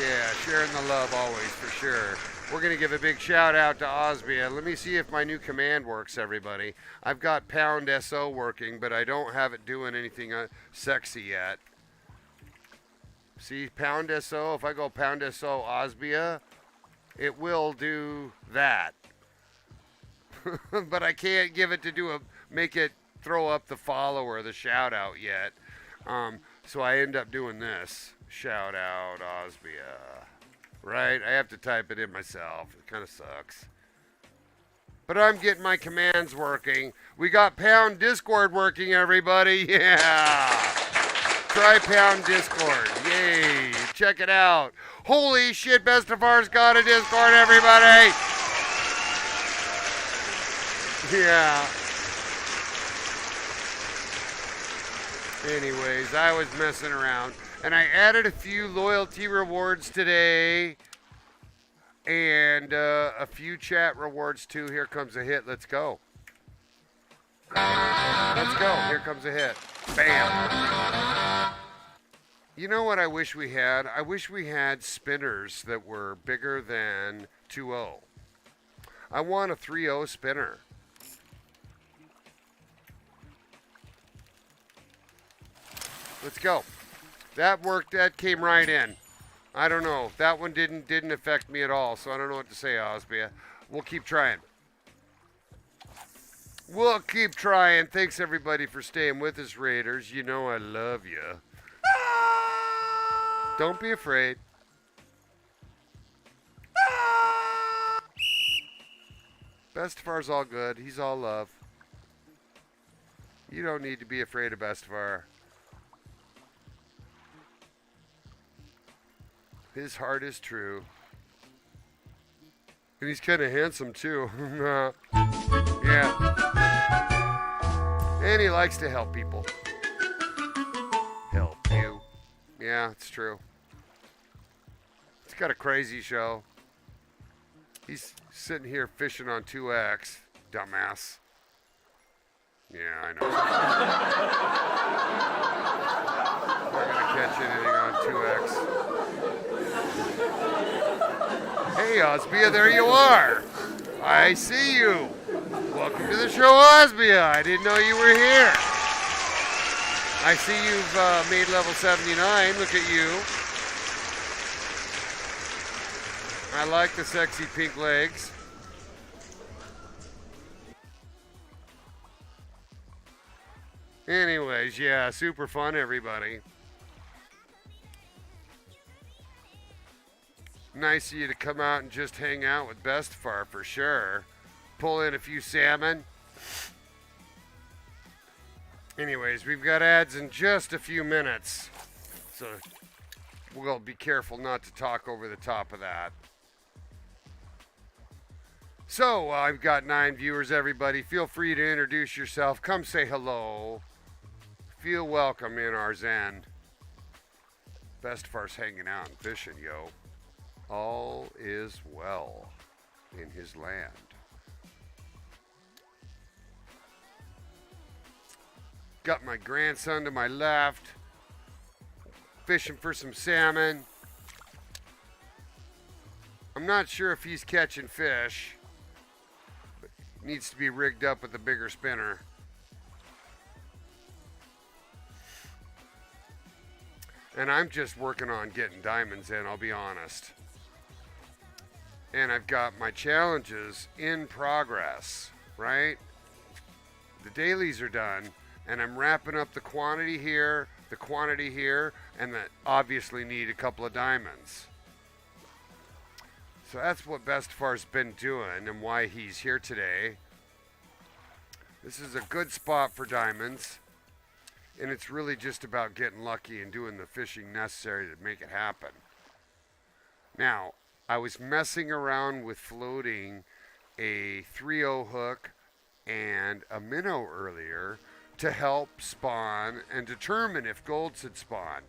Yeah, sharing the love always, for sure. We're going to give a big shout out to Osbia. Let me see if my new command works, everybody. I've got pound SO working, but I don't have it doing anything sexy yet. See, pound SO, if I go pound SO Osbia, it will do that. But I can't give it to make it throw up the follow or the shout out yet. So I end up doing this. Shout out Osbia. Right? I have to type it in myself. It kind of sucks. But I'm getting my commands working. We got pound Discord working, everybody. Yeah. Try pound Discord. Yay. Check it out. Holy shit, Bestefar's got a Discord, everybody. Yeah. Anyways, I was messing around. And I added a few loyalty rewards today. And a few chat rewards, too. Here comes a hit. Let's go. Let's go. Here comes a hit. Bam. You know what I wish we had? I wish we had spinners that were bigger than 2-0. I want a 3-0 spinner. Let's go. That worked. That came right in. I don't know. That one didn't affect me at all, so I don't know what to say, Osbia. We'll keep trying. We'll keep trying. Thanks, everybody, for staying with us, Raiders. You know I love you. Don't be afraid. Bestefar's all good. He's all love. You don't need to be afraid of Bestefar. His heart is true. And he's kind of handsome, too. Yeah. And he likes to help people. Help you. Yeah, it's true. He's got a crazy show. He's sitting here fishing on 2X. Dumbass. Yeah, I know. Not going to catch anything on 2X. Hey, Osbia, there you are. I see you. Welcome to the show, Osbia. I didn't know you were here. I see you've made level 79. Look at you. I like the sexy pink legs. Anyways, yeah, super fun, everybody. Nice of you to come out and just hang out with Bestefar for sure. Pull in a few salmon. Anyways, we've got ads in just a few minutes. So we'll be careful not to talk over the top of that. So I've got 9 viewers, everybody. Feel free to introduce yourself. Come say hello. Feel welcome in our zen. Bestefar's hanging out and fishing, yo. All is well in his land. Got my grandson to my left, fishing for some salmon. I'm not sure if he's catching fish. Needs to be rigged up with a bigger spinner. And I'm just working on getting diamonds in, I'll be honest. And I've got my challenges in progress, right? The dailies are done, and I'm wrapping up the quantity here, and that obviously need a couple of diamonds. So that's what Bestefar's been doing and why he's here today. This is a good spot for diamonds, and it's really just about getting lucky and doing the fishing necessary to make it happen. Now, I was messing around with floating a 3-0 hook and a minnow earlier to help spawn and determine if golds had spawned.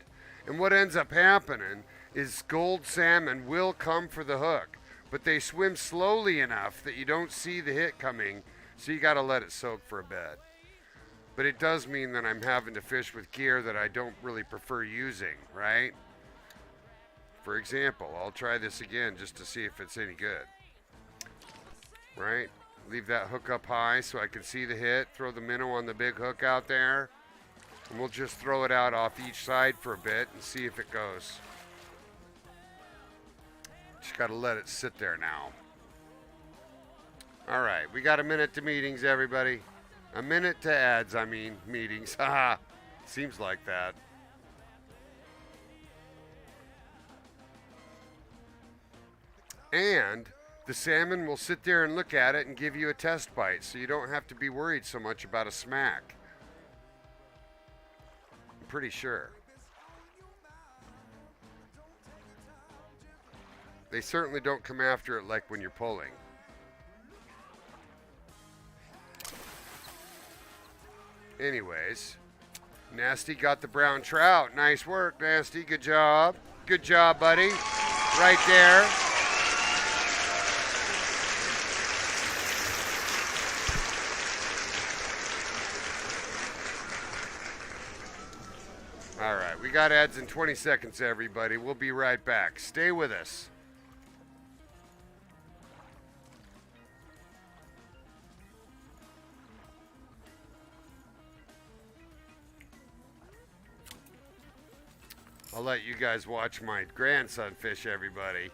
And what ends up happening is gold salmon will come for the hook, but they swim slowly enough that you don't see the hit coming, so you got to let it soak for a bit. But it does mean that I'm having to fish with gear that I don't really prefer using, right? For example, I'll try this again just to see if it's any good. Right? Leave that hook up high so I can see the hit. Throw the minnow on the big hook out there. And we'll just throw it out off each side for a bit and see if it goes. Just got to let it sit there now. All right, we got a minute to meetings, everybody. A minute to ads, I mean meetings. Haha, seems like that. And the salmon will sit there and look at it and give you a test bite, so you don't have to be worried so much about a smack. I'm pretty sure. They certainly don't come after it like when you're pulling. Anyways, Nasty got the brown trout. Nice work, Nasty. Good job. Good job, buddy. Right there. All right, we got ads in 20 seconds, everybody. We'll be right back. Stay with us. I'll let you guys watch my grandson fish, everybody.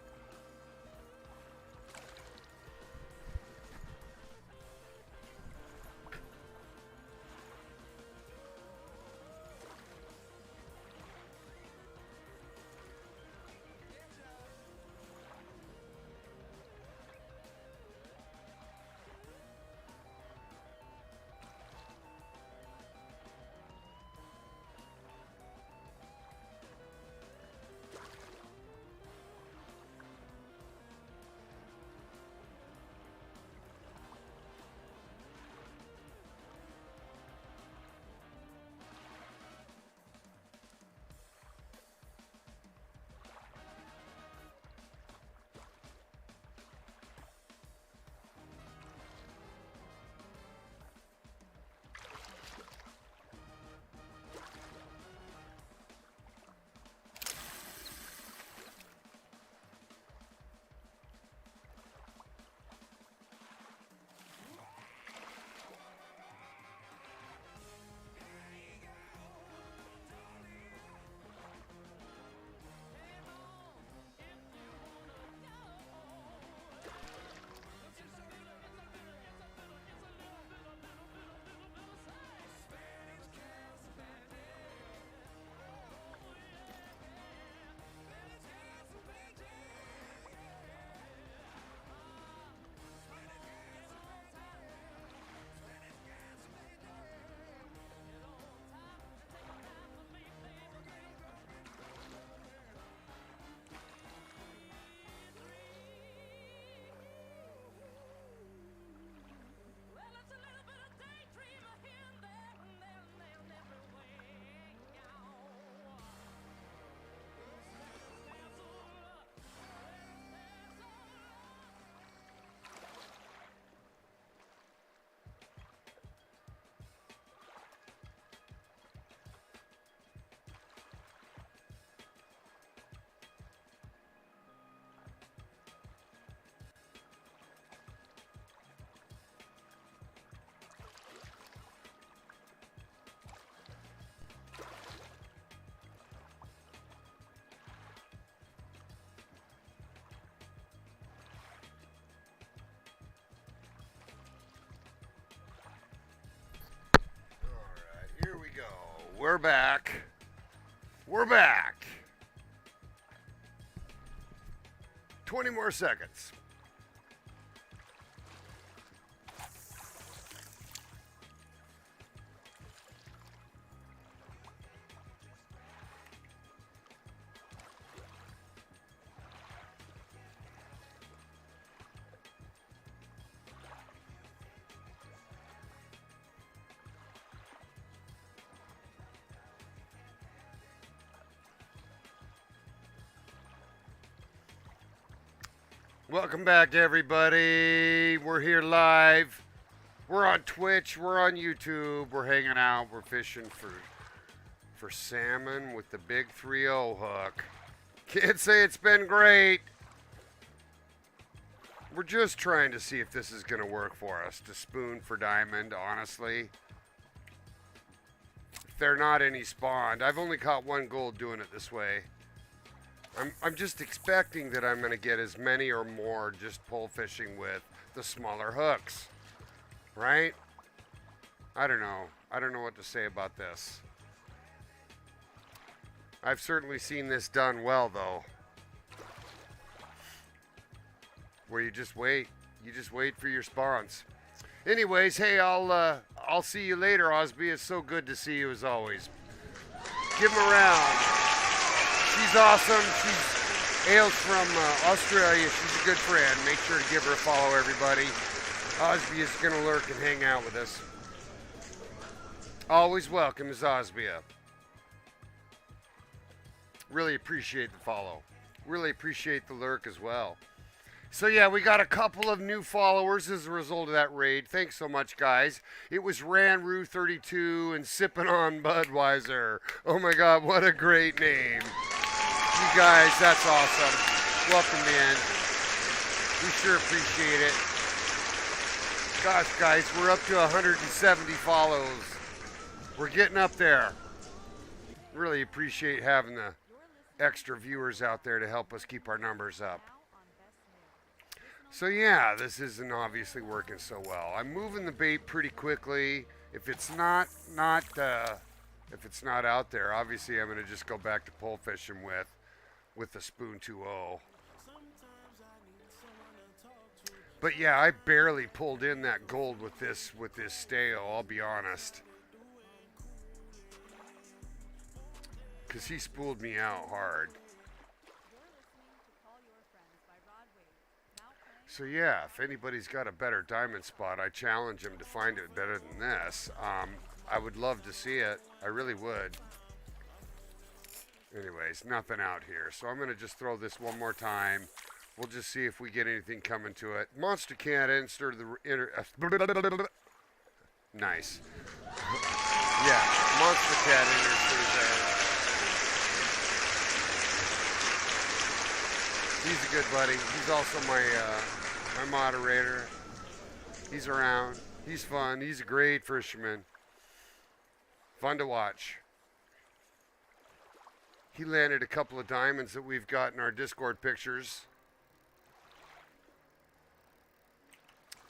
we're back. We're back. 20 more seconds. Welcome back, everybody. We're here live. We're on Twitch. We're on YouTube. We're hanging out. We're fishing for salmon with the big 3-0 hook. Can't say it's been great. We're just trying to see if this is going to work for us to spoon for diamond, honestly. If they're not any spawned, I've only caught one gold doing it this way. I'm just expecting that I'm going to get as many or more just pole fishing with the smaller hooks, right? I don't know. I don't know what to say about this. I've certainly seen this done well, though. Where you just wait. You just wait for your spawns. Anyways, hey, I'll see you later, Osby. It's so good to see you as always. Give him a round. She's awesome. She hails from Australia. She's a good friend. Make sure to give her a follow, everybody. Osby is going to lurk and hang out with us. Always welcome is Osbia. Really appreciate the follow. Really appreciate the lurk as well. So yeah, we got a couple of new followers as a result of that raid. Thanks so much, guys. It was Ranru32 and Sippin' on Budweiser. Oh my God, what a great name. You guys, that's awesome. Welcome in. We sure appreciate it. Gosh, guys, we're up to 170 follows. We're getting up there. Really appreciate having the extra viewers out there to help us keep our numbers up. So yeah, this isn't obviously working so well. I'm moving the bait pretty quickly. If it's not out there, obviously I'm going to just go back to pole fishing with the spoon 2-0. But yeah, I barely pulled in that gold with this stale, I'll be honest. Cause he spooled me out hard. So yeah, if anybody's got a better diamond spot, I challenge him to find it better than this. I would love to see it. I really would. Anyways, nothing out here. So I'm going to just throw this one more time. We'll just see if we get anything coming to it. Monster Cat enter the... Nice. Yeah, Monster Cat enters through there. He's a good buddy. He's also my moderator. He's around. He's fun. He's a great fisherman. Fun to watch. He landed a couple of diamonds that we've got in our Discord pictures.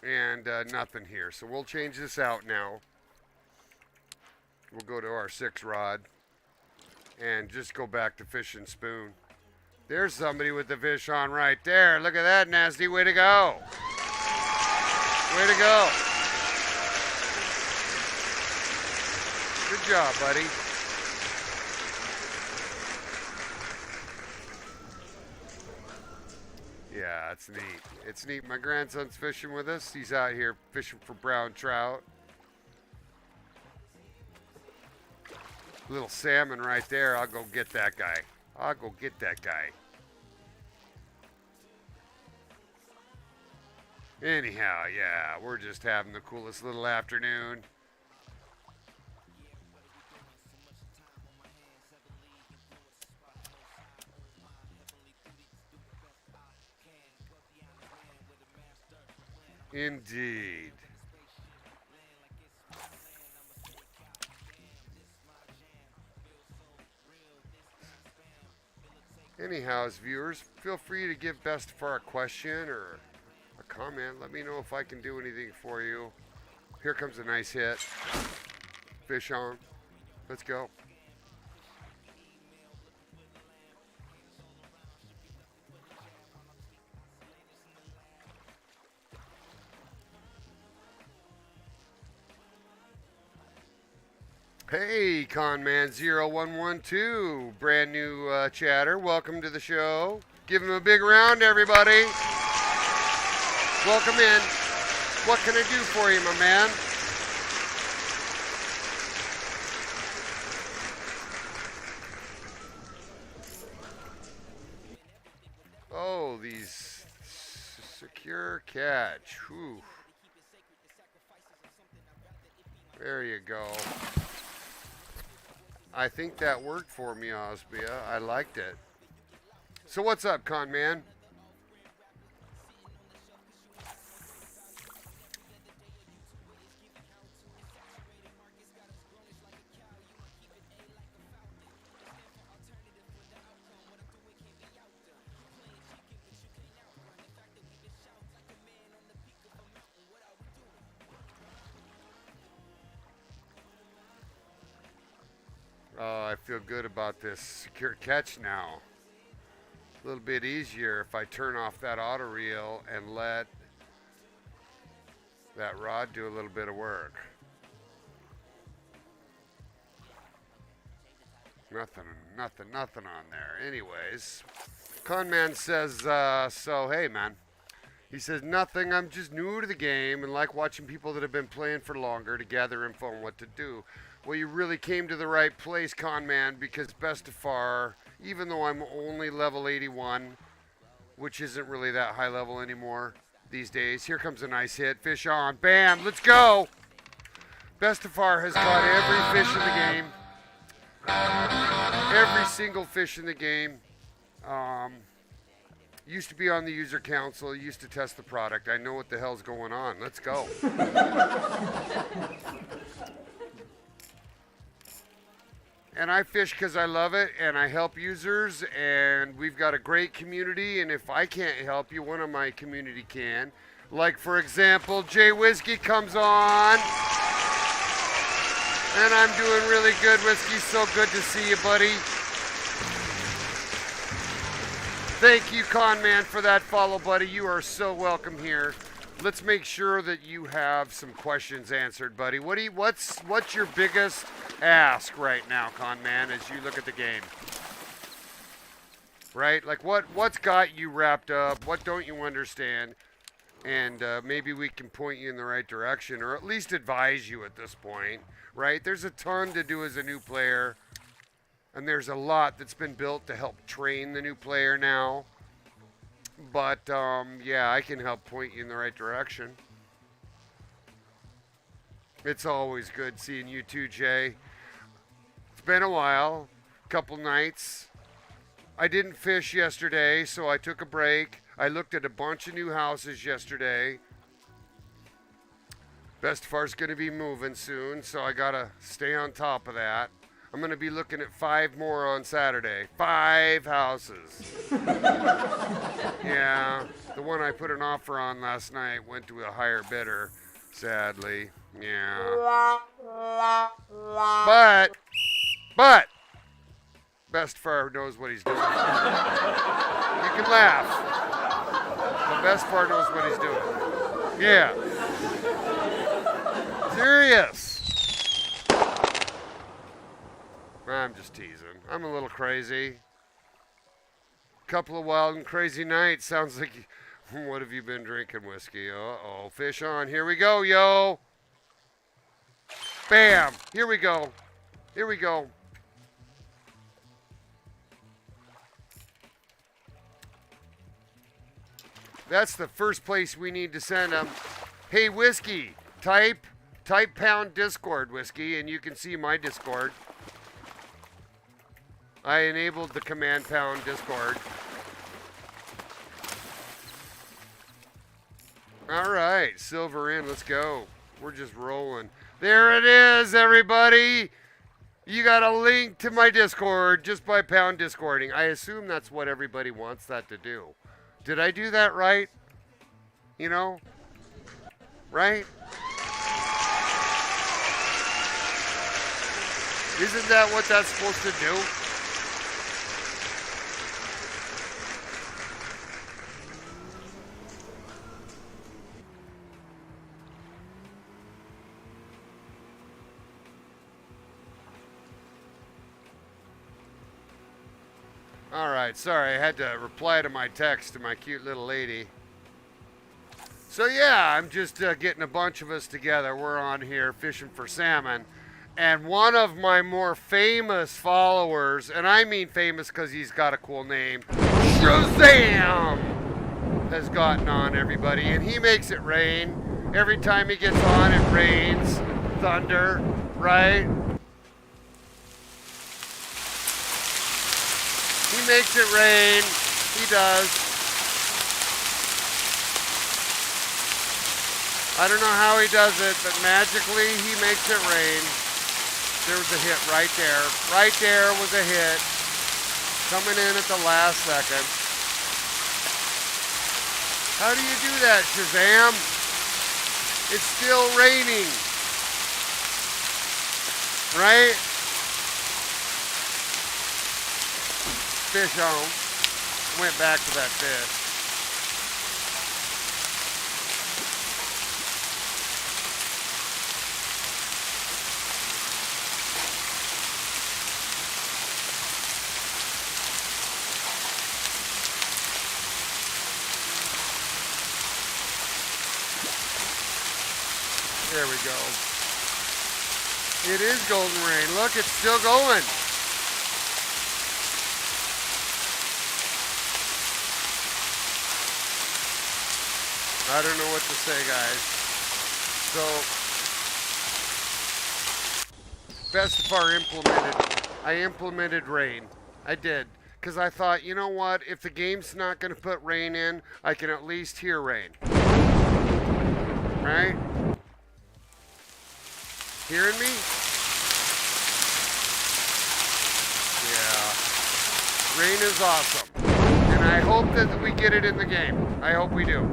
And nothing here. So we'll change this out now. We'll go to our 6 rod and just go back to fishing spoon. There's somebody with the fish on right there. Look at that, nasty. Way to go. Way to go. Good job, buddy. Yeah, it's neat. It's neat. My grandson's fishing with us. He's out here fishing for brown trout. Little salmon right there. I'll go get that guy. I'll go get that guy. Anyhow, yeah, we're just having the coolest little afternoon. Indeed. Anyhow, as viewers, feel free to give Bestefar a question or a comment. Let me know if I can do anything for you. Here comes a nice hit. Fish on. Let's go. Hey, Conman0112, brand new chatter. Welcome to the show. Give him a big round, everybody. Welcome in. What can I do for you, my man? Oh, these secure catch. Whew. There you go. I think that worked for me, Osbia. I liked it. So what's up, Con Man? Oh, I feel good about this secure catch now. A little bit easier if I turn off that auto reel and let that rod do a little bit of work. Nothing on there. Anyways, Conman says, so hey man. He says, nothing, I'm just new to the game and like watching people that have been playing for longer to gather info on what to do. Well, you really came to the right place, Conman, because Bestefar, even though I'm only level 81, which isn't really that high level anymore these days. Here comes a nice hit. Fish on. Bam. Let's go. Bestefar has caught every fish in the game. Every single fish in the game. Used to be on the user council. Used to test the product. I know what the hell's going on. Let's go. And I fish because I love it, and I help users, and we've got a great community, and if I can't help you, one of my community can. Like, for example, Jay Whiskey comes on, and I'm doing really good, Whiskey. So good to see you, buddy. Thank you, Conman, for that follow, buddy. You are so welcome here. Let's make sure that you have some questions answered, buddy. What's your biggest ask right now, Conman, as you look at the game? Right? Like what's got you wrapped up? What don't you understand? And maybe we can point you in the right direction, or at least advise you at this point, right? There's a ton to do as a new player, and there's a lot that's been built to help train the new player now. But, yeah, I can help point you in the right direction. It's always good seeing you too, Jay. It's been a while, couple nights. I didn't fish yesterday, so I took a break. I looked at a bunch of new houses yesterday. Bestefar's going to be moving soon, so I got to stay on top of that. I'm going to be looking at 5 more on Saturday. 5 houses. Yeah, the one I put an offer on last night went to a higher bidder, sadly. Yeah. But, Bestefar knows what he's doing. You can laugh, but Bestefar knows what he's doing. Yeah. Serious. I'm just teasing. I'm a little crazy. Couple of wild and crazy nights. Sounds like, what have you been drinking, Whiskey? Uh-oh. Fish on. Here we go, yo. Bam. Here we go. Here we go. That's the first place we need to send them. Hey, Whiskey, type pound Discord, Whiskey, and you can see my Discord. I enabled the command pound Discord. All right, silver in, let's go. We're just rolling. There it is, everybody. You got a link to my Discord just by pound Discording. I assume that's what everybody wants that to do. Did I do that right? You know? Right? Isn't that what that's supposed to do? All right, sorry, I had to reply to my text to my cute little lady. So yeah, I'm just getting a bunch of us together. We're on here fishing for salmon. And one of my more famous followers, and I mean famous because he's got a cool name, Shazam, has gotten on, everybody. And he makes it rain. Every time he gets on, it rains. Thunder, right? He makes it rain. He does. I don't know how he does it, but magically he makes it rain. There was a hit right there. Right there was a hit. Coming in at the last second. How do you do that, Shazam? It's still raining. Right? Fish on. Went back to that fish. There we go. It is golden rain. Look, it's still going. I don't know what to say, guys. So, Bestefar I implemented rain. I did. Because I thought, you know what? If the game's not going to put rain in, I can at least hear rain. Right? Hearing me? Yeah. Rain is awesome. And I hope that we get it in the game. I hope we do.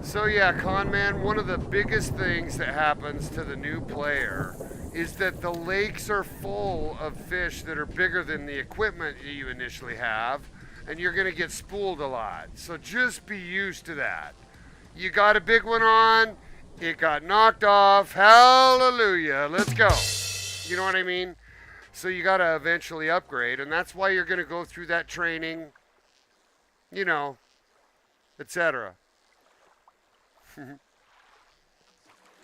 So yeah, Conman, one of the biggest things that happens to the new player is that the lakes are full of fish that are bigger than the equipment you initially have, and you're going to get spooled a lot. So just be used to that. You got a big one on, it got knocked off, hallelujah, let's go. You know what I mean? So you got to eventually upgrade, and that's why you're going to go through that training, you know, etc.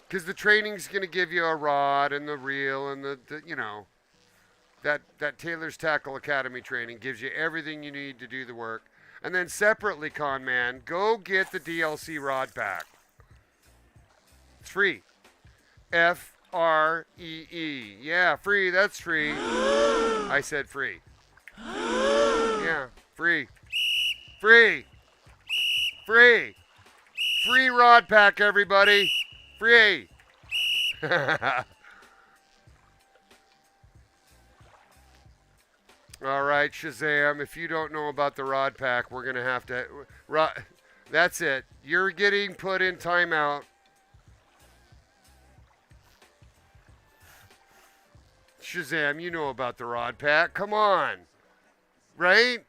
Because the training's going to give you a rod and the reel and the you know, that Taylor's Tackle Academy training gives you everything you need to do the work. And then separately, Conman, go get the DLC rod pack. It's free. F-R-E-E. Yeah, free, that's free. I said free. Yeah, free. Free. Free. Free rod pack, everybody. Free. All right, Shazam. If you don't know about the rod pack, we're going to have to... That's it. You're getting put in timeout. Shazam, you know about the rod pack. Come on. Right?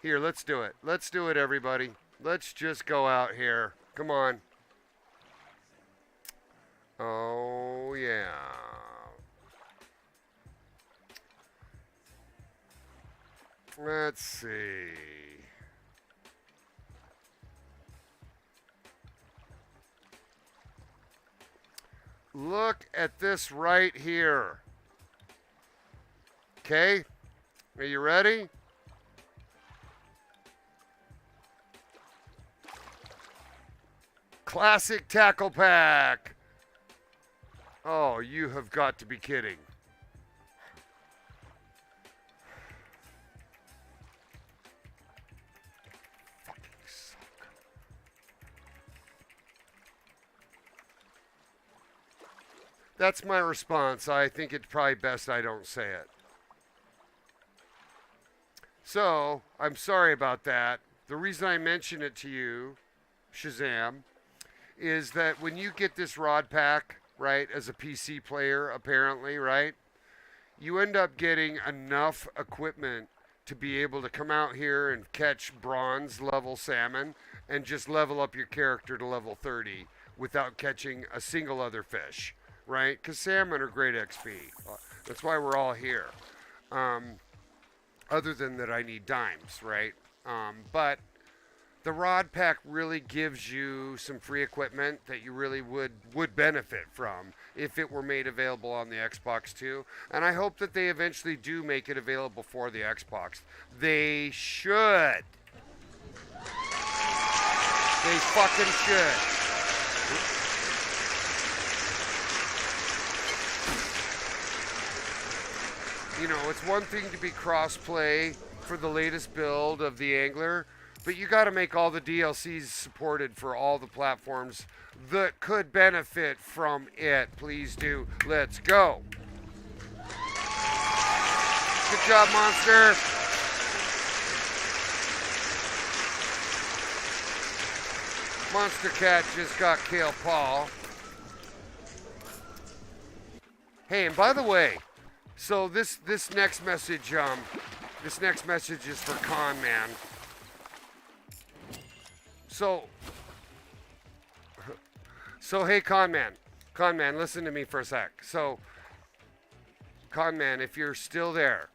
Here, let's do it. Let's do it, everybody. Let's just go out here. Come on. Oh, yeah. Let's see. Look at this right here. Okay? Are you ready? Classic tackle pack. Oh, you have got to be kidding. Fucking suck. That's my response. I think it's probably best I don't say it. So, I'm sorry about that. The reason I mention it to you, Shazam, is that when you get this rod pack, right, as a PC player, apparently, right, you end up getting enough equipment to be able to come out here and catch bronze level salmon and just level up your character to level 30 without catching a single other fish, right? Because salmon are great XP. That's why we're all here. other than that I need dimes, right? But the rod pack really gives you some free equipment that you really would benefit from if it were made available on the Xbox too. And I hope that they eventually do make it available for the Xbox. They should. They fucking should. You know, it's one thing to be cross-play for the latest build of the Angler, but you got to make all the DLCs supported for all the platforms that could benefit from it. Please do. Let's go. Good job, Monster. Monster Cat just got Kale Paul. Hey, and by the way, so this next message is for Con Man. So hey, Con Man, listen to me for a sec. So, Con Man, if you're still there,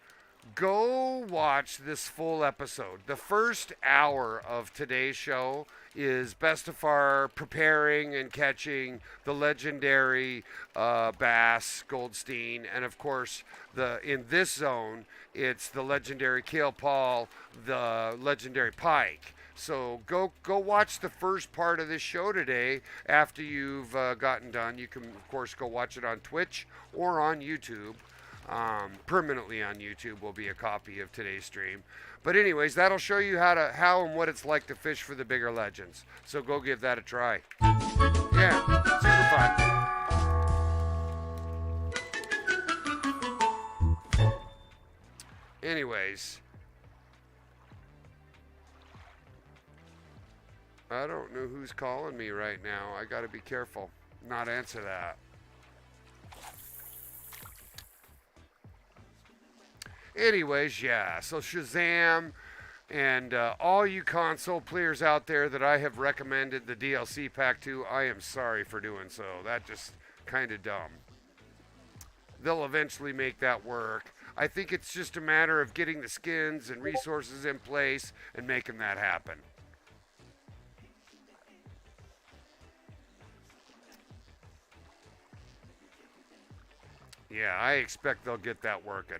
go watch this full episode. The first hour of today's show is Bestefar preparing and catching the legendary bass Goldstein, and of course in this zone it's the legendary Kale Paul, the legendary pike. So go watch the first part of this show today after you've gotten done. You can of course go watch it on Twitch or on YouTube. Permanently on YouTube will be a copy of today's stream. But anyways, that'll show you how and what it's like to fish for the bigger legends. So go give that a try. Yeah, super fun. Anyways, I don't know who's calling me right now. I gotta be careful not answer that. Anyways, yeah, so Shazam and all you console players out there that I have recommended the DLC pack to, I am sorry for doing so. That just kind of dumb. They'll eventually make that work. I think it's just a matter of getting the skins and resources in place and making that happen. Yeah, I expect they'll get that working.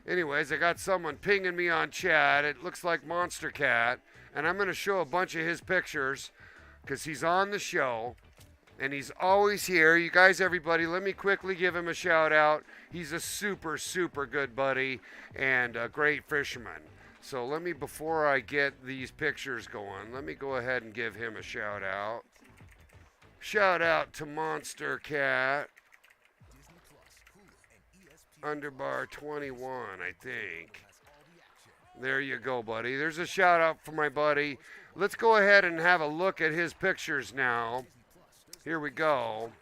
Anyways, I got someone pinging me on chat. It looks like Monster Cat. And I'm going to show a bunch of his pictures because he's on the show. And he's always here. You guys, everybody, let me quickly give him a shout out. He's a super, super good buddy and a great fisherman. So let me, before I get these pictures going, let me go ahead and give him a shout out. Shout out to Monster Cat. Underbar 21, I think. There you go, buddy. There's a shout out for my buddy. Let's go ahead and have a look at his pictures now. Here we go.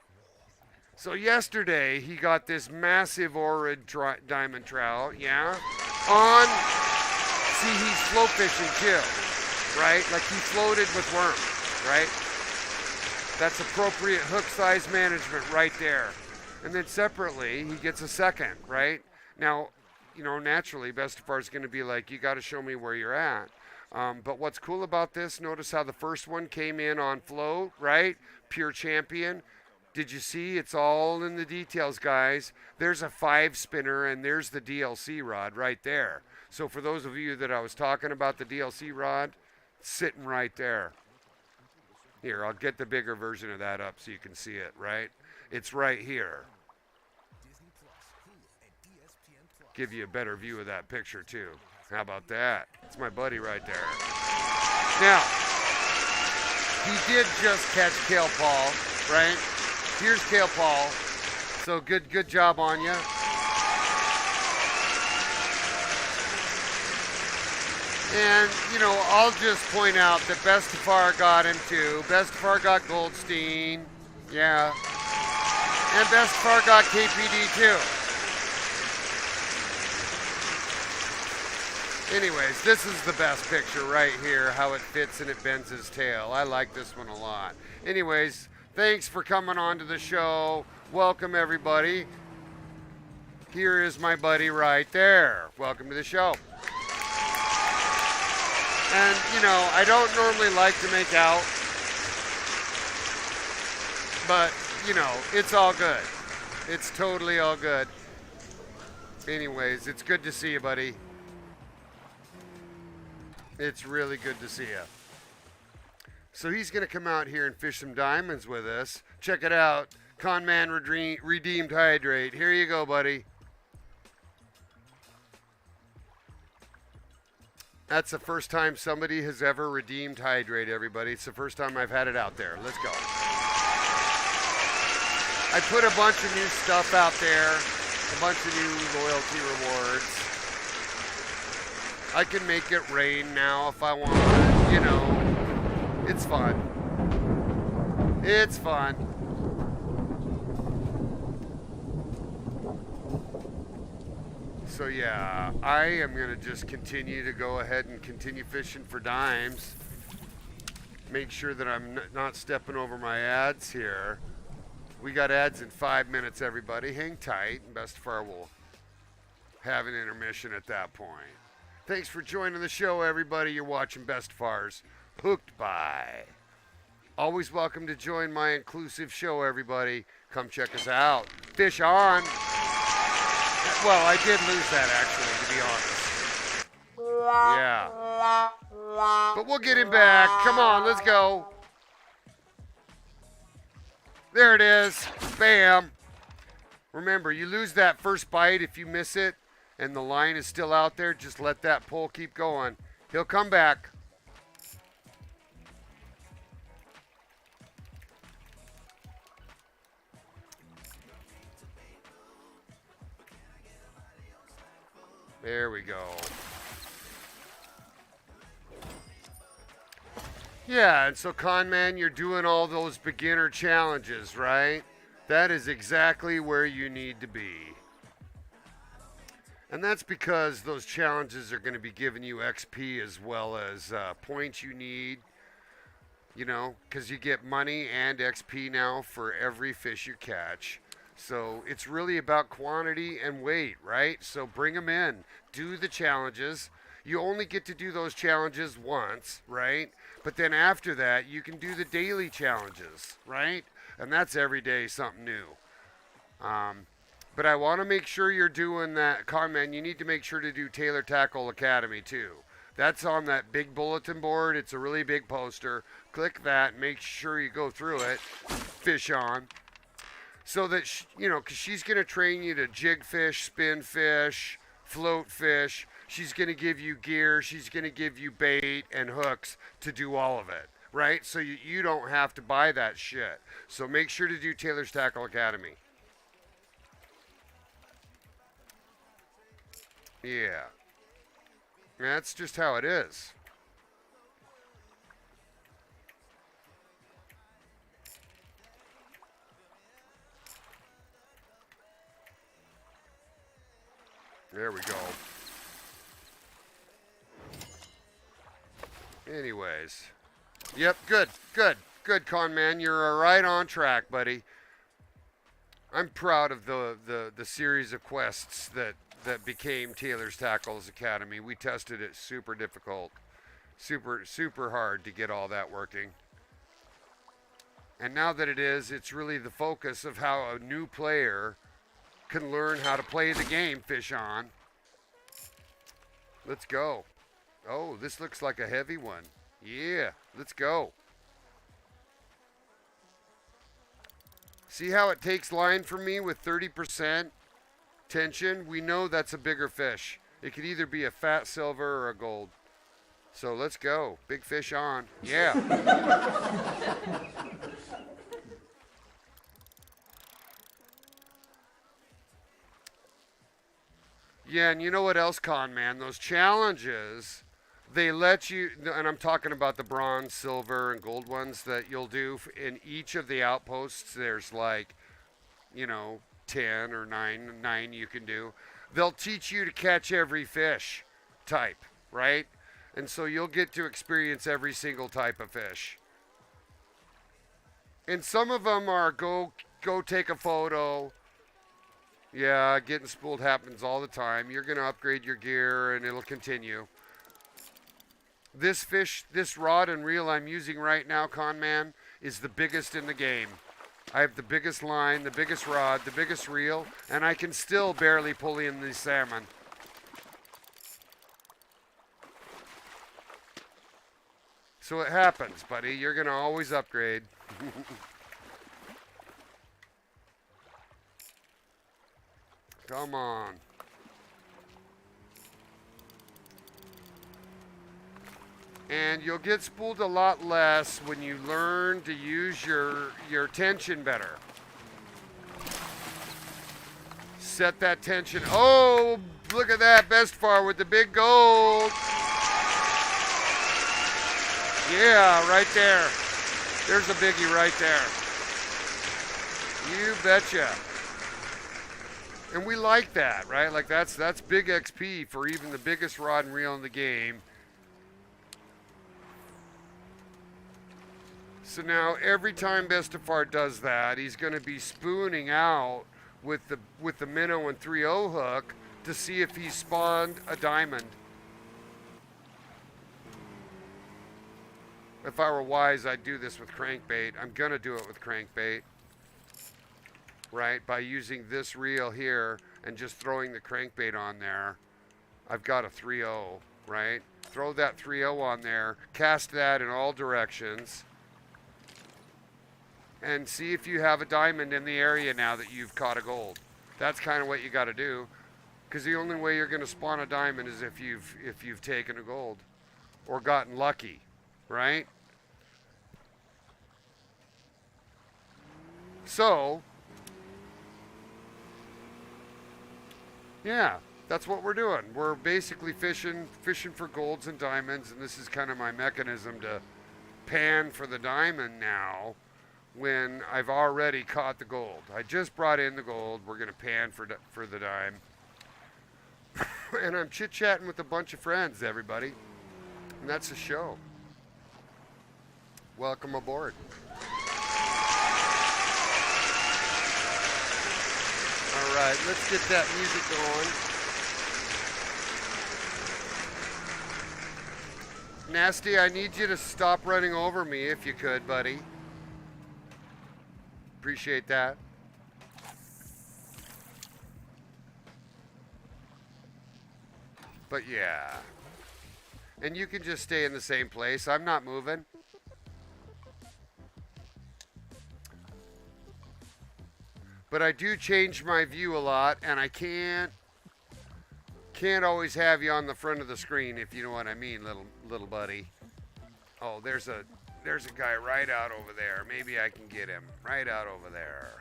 So yesterday he got this massive orid diamond trout, yeah, on. See, he's float fishing too, right? Like he floated with worms, right? That's appropriate hook size management right there. And then separately, he gets a second, right? Now, you know, naturally, Bestefar is going to be like, you got to show me where you're at. But what's cool about this, notice how the first one came in on float, right? Pure champion. Did you see? It's all in the details, guys. There's a 5-spinner, and there's the DLC rod right there. So for those of you that I was talking about, the DLC rod, sitting right there. Here, I'll get the bigger version of that up so you can see it, right? It's right here. Give you a better view of that picture too. How about that? It's my buddy right there. Now, he did just catch Kale Paul, right? Here's Kale Paul. So good job on you. And, you know, I'll just point out that Bestefar got him too. Bestefar got Goldstein. Yeah. And Bestefar got KPD too. Anyways, this is the best picture right here, how it fits and it bends his tail. I like this one a lot. Anyways, thanks for coming on to the show. Welcome, everybody. Here is my buddy right there. Welcome to the show. And, you know, I don't normally like to make out, but, you know, it's all good. It's totally all good. Anyways, it's good to see you, buddy. It's really good to see you. So he's going to come out here and fish some diamonds with us. Check it out. Conman Redeemed Hydrate. Here you go, buddy. That's the first time somebody has ever redeemed Hydrate, everybody. It's the first time I've had it out there. Let's go. I put a bunch of new stuff out there, a bunch of new loyalty rewards. I can make it rain now if I want. You know, it's fun. It's fun. So yeah, I am going to just continue to go ahead and continue fishing for dimes. Make sure that I'm not stepping over my ads here. We got ads in 5 minutes, everybody. Hang tight. imBestefar will have an intermission at that point. Thanks for joining the show, everybody. You're watching imBestefar's Hooked By. Always welcome to join my inclusive show, everybody. Come check us out. Fish on. Well, I did lose that, actually, to be honest. Yeah. But we'll get him back. Come on, let's go. There it is. Bam. Remember, you lose that first bite if you miss it and the line is still out there. Just let that pull keep going. He'll come back. There we go. Yeah, and so Conman, you're doing all those beginner challenges, right? That is exactly where you need to be. And that's because those challenges are going to be giving you XP as well as points you need, you know, because you get money and XP now for every fish you catch. So it's really about quantity and weight, right? So bring them in. Do the challenges. You only get to do those challenges once, right? But then after that, you can do the daily challenges, right? And that's every day something new. But I want to make sure you're doing that. Conman, you need to make sure to do Taylor Tackle Academy too. That's on that big bulletin board. It's a really big poster. Click that. Make sure you go through it. Fish on. So that, you know, because she's going to train you to jig fish, spin fish, float fish. She's going to give you gear. She's going to give you bait and hooks to do all of it, right? So you don't have to buy that shit. So make sure to do Taylor's Tackle Academy. Yeah. That's just how it is. There we go. Anyways. Yep, good, Conman. You're right on track, buddy. I'm proud of the series of quests that became Taylor's Tackles Academy. We tested it super difficult. Super hard to get all that working. And now that it is, it's really the focus of how a new player can learn how to play the game, fish on. Let's go. Oh, this looks like a heavy one. Yeah, let's go. See how it takes line for me with 30% tension? We know that's a bigger fish. It could either be a fat silver or a gold. So let's go. Big fish on. Yeah. Yeah, and you know what else, Conman? Those challenges, they let you, and I'm talking about the bronze, silver, and gold ones that you'll do in each of the outposts. There's like, you know, 10 or 9 you can do. They'll teach you to catch every fish type, right? And so you'll get to experience every single type of fish. And some of them are go take a photo, Yeah, getting spooled happens all the time. You're going to upgrade your gear and it'll continue. This fish, this rod and reel I'm using right now, Conman, is the biggest in the game. I have the biggest line, the biggest rod, the biggest reel, and I can still barely pull in these salmon. So it happens, buddy. You're going to always upgrade. Come on. And you'll get spooled a lot less when you learn to use your tension better. Set that tension. Oh, look at that. Bestefar with the big gold. Yeah, right there. There's a biggie right there. You betcha. And we like that, right? Like that's big XP for even the biggest rod and reel in the game. So now every time Bestefar does that, he's going to be spooning out with the minnow and 3/0 hook to see if he spawned a diamond. If I were wise, I'd do this with crankbait. I'm going to do it with crankbait, right? By using this reel here and just throwing the crankbait on there. I've got a 3/0, right? Throw that 3/0 on there, cast that in all directions, and see if you have a diamond in the area now that you've caught a gold. That's kind of what you got to do, because the only way you're going to spawn a diamond is if you've taken a gold or gotten lucky, right? So, yeah, that's what we're doing. We're basically fishing for golds and diamonds, and this is kind of my mechanism to pan for the diamond now when I've already caught the gold. I just brought in the gold. We're going to pan for the dime. And I'm chit-chatting with a bunch of friends, everybody. And that's the show. Welcome aboard. All right, let's get that music going. Nasty, I need you to stop running over me if you could, buddy. Appreciate that. But yeah. And you can just stay in the same place. I'm not moving. But I do change my view a lot, and I can't always have you on the front of the screen, if you know what I mean, little buddy. Oh, there's a guy right out over there. Maybe I can get him right out over there.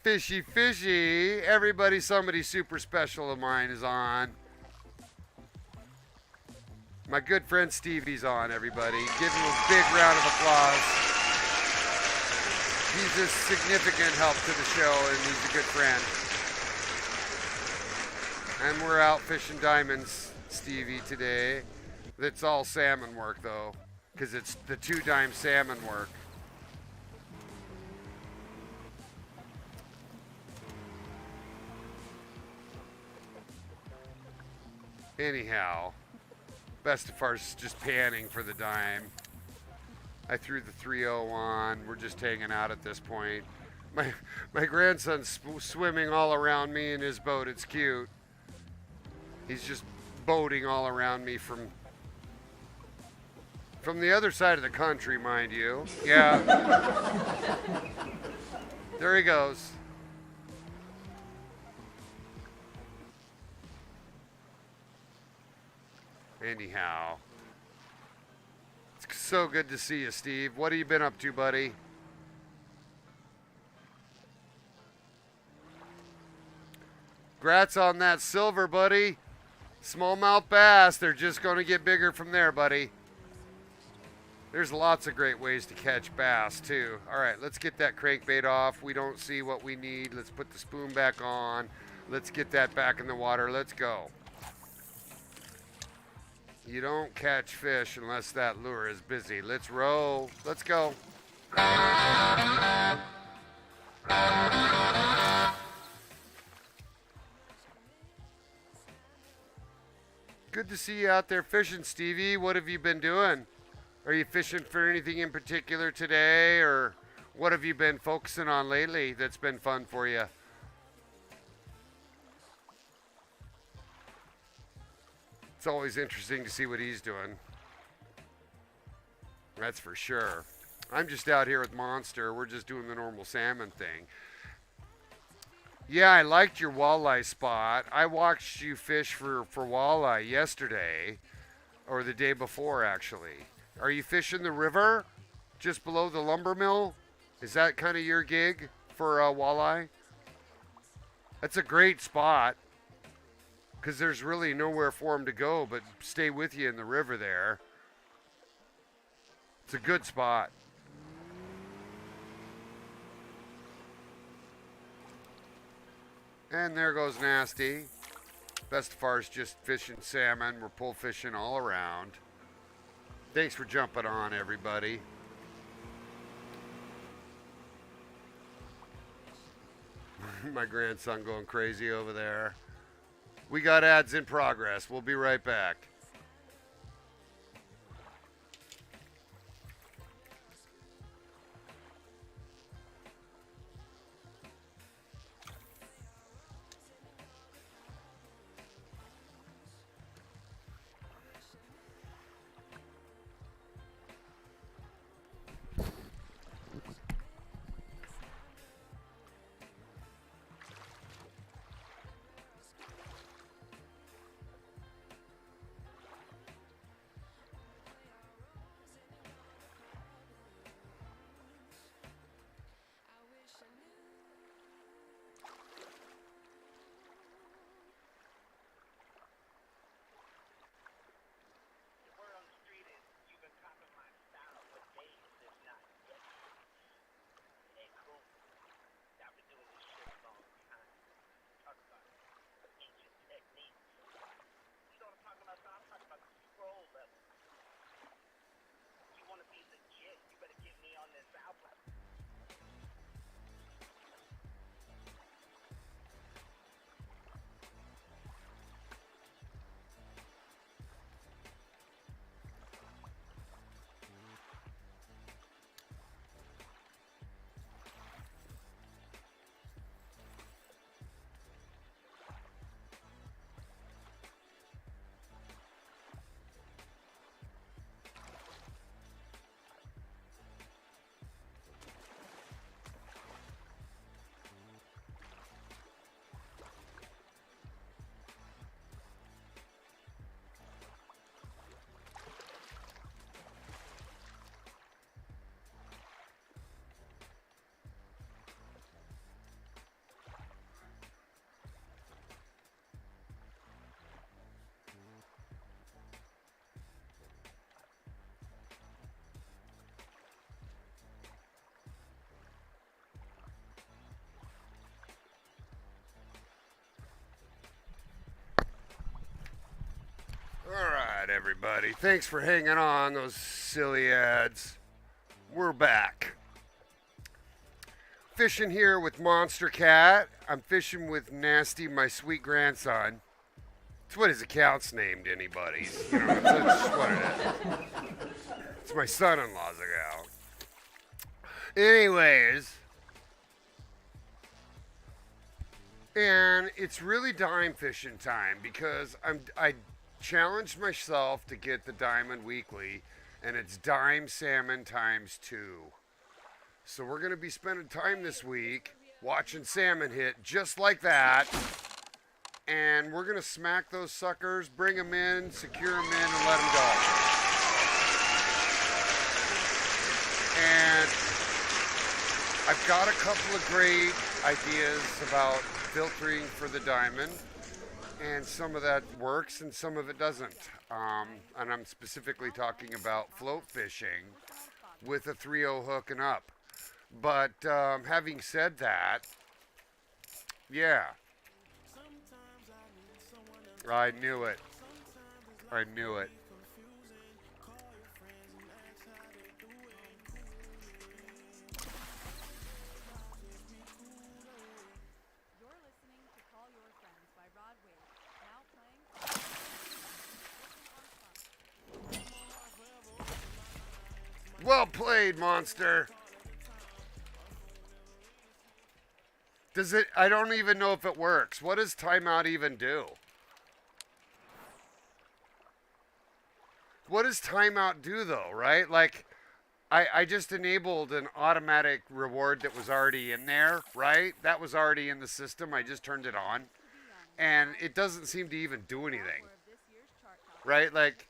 Fishy, fishy. Everybody, somebody super special of mine is on. My good friend Stevie's on, everybody. Give him a big round of applause. He's a significant help to the show, and he's a good friend. And we're out fishing diamonds, Stevie, today. It's all salmon work, though, because it's the 2-dime salmon work. Anyhow, Bestefar's just panning for the dime. I threw the 3/0 on. We're just hanging out at this point. My grandson's swimming all around me in his boat. It's cute. He's just boating all around me from the other side of the country, mind you. Yeah. There he goes. Anyhow, it's so good to see you, Steve. What have you been up to, buddy? Congrats on that silver, buddy. Smallmouth bass, they're just going to get bigger from there, buddy. There's lots of great ways to catch bass, too. All right, let's get that crankbait off. We don't see what we need. Let's put the spoon back on. Let's get that back in the water. Let's go. You don't catch fish unless that lure is busy. Let's row. Let's go. Good to see you out there fishing, Stevie. What have you been doing? Are you fishing for anything in particular today, or what have you been focusing on lately that's been fun for you? It's always interesting to see what he's doing. That's for sure. I'm just out here with Monster. We're just doing the normal salmon thing. Yeah, I liked your walleye spot. I watched you fish for walleye yesterday, or the day before, actually. Are you fishing the river just below the lumber mill? Is that kind of your gig for walleye? That's a great spot because there's really nowhere for them to go but stay with you in the river there. It's a good spot. And there goes Nasty. Bestefar's just fishing salmon. We're pull fishing all around. Thanks for jumping on, everybody. My grandson going crazy over there. We got ads in progress. We'll be right back. All right, everybody. Thanks for hanging on those silly ads. We're back. Fishing here with Monster Cat. I'm fishing with Nasty, my sweet grandson. It's what his account's named, anybody's. You know, that's what it is. It's my son-in-law's account. Anyways. And it's really dime fishing time because I challenged myself to get the Diamond Weekly, and it's dime salmon times 2. So we're going to be spending time this week watching salmon hit just like that. And we're going to smack those suckers, bring them in, secure them in, and let them go. And I've got a couple of great ideas about filtering for the diamond. And some of that works and some of it doesn't. And I'm specifically talking about float fishing with a 3-0 hook and up. But having said that, yeah. I knew it. I knew it. played, monster. Does it? I don't even know if it works. What does timeout even do? What does timeout do though, right? Like, I just enabled an automatic reward that was already in there, right? That was already in the system. I just turned it on. And it doesn't seem to even do anything. Right? Like,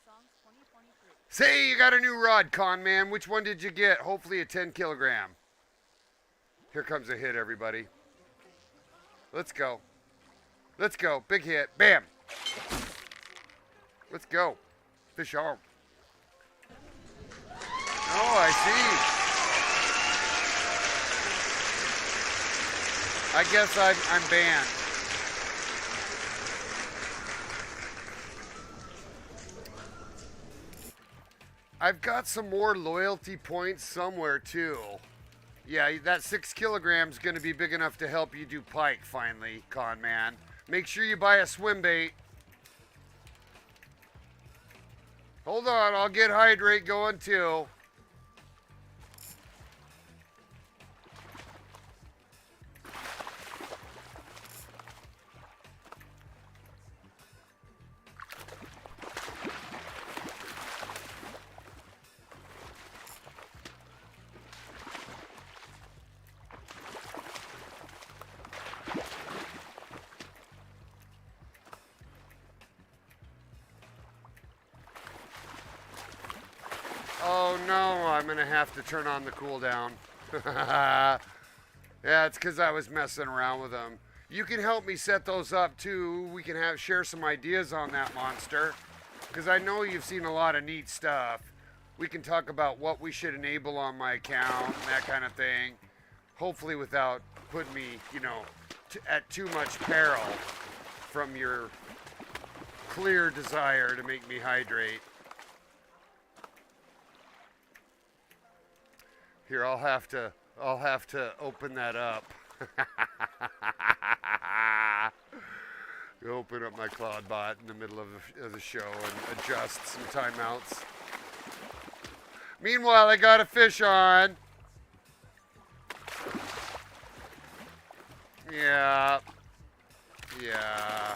say you got a new rod, con man. Which one did you get? Hopefully a 10 kilogram. Here comes a hit, everybody. Let's go. Let's go. Big hit. Bam. Let's go. Fish on. Oh, I see. I guess I'm banned. I've got some more loyalty points somewhere too. Yeah, that 6 kilograms going to be big enough to help you do pike finally, con man. Make sure you buy a swim bait. Hold on, I'll get hydrate going too. Oh no, I'm gonna have to turn on the cooldown. Yeah, it's because I was messing around with them. You can help me set those up too. We can share some ideas on that, monster. Because I know you've seen a lot of neat stuff. We can talk about what we should enable on my account and that kind of thing. Hopefully without putting me, at too much peril from your clear desire to make me hydrate. Here, I'll have to open that up. Open up my CloudBot in the middle of the show and adjust some timeouts. Meanwhile, I got a fish on. Yeah. Yeah.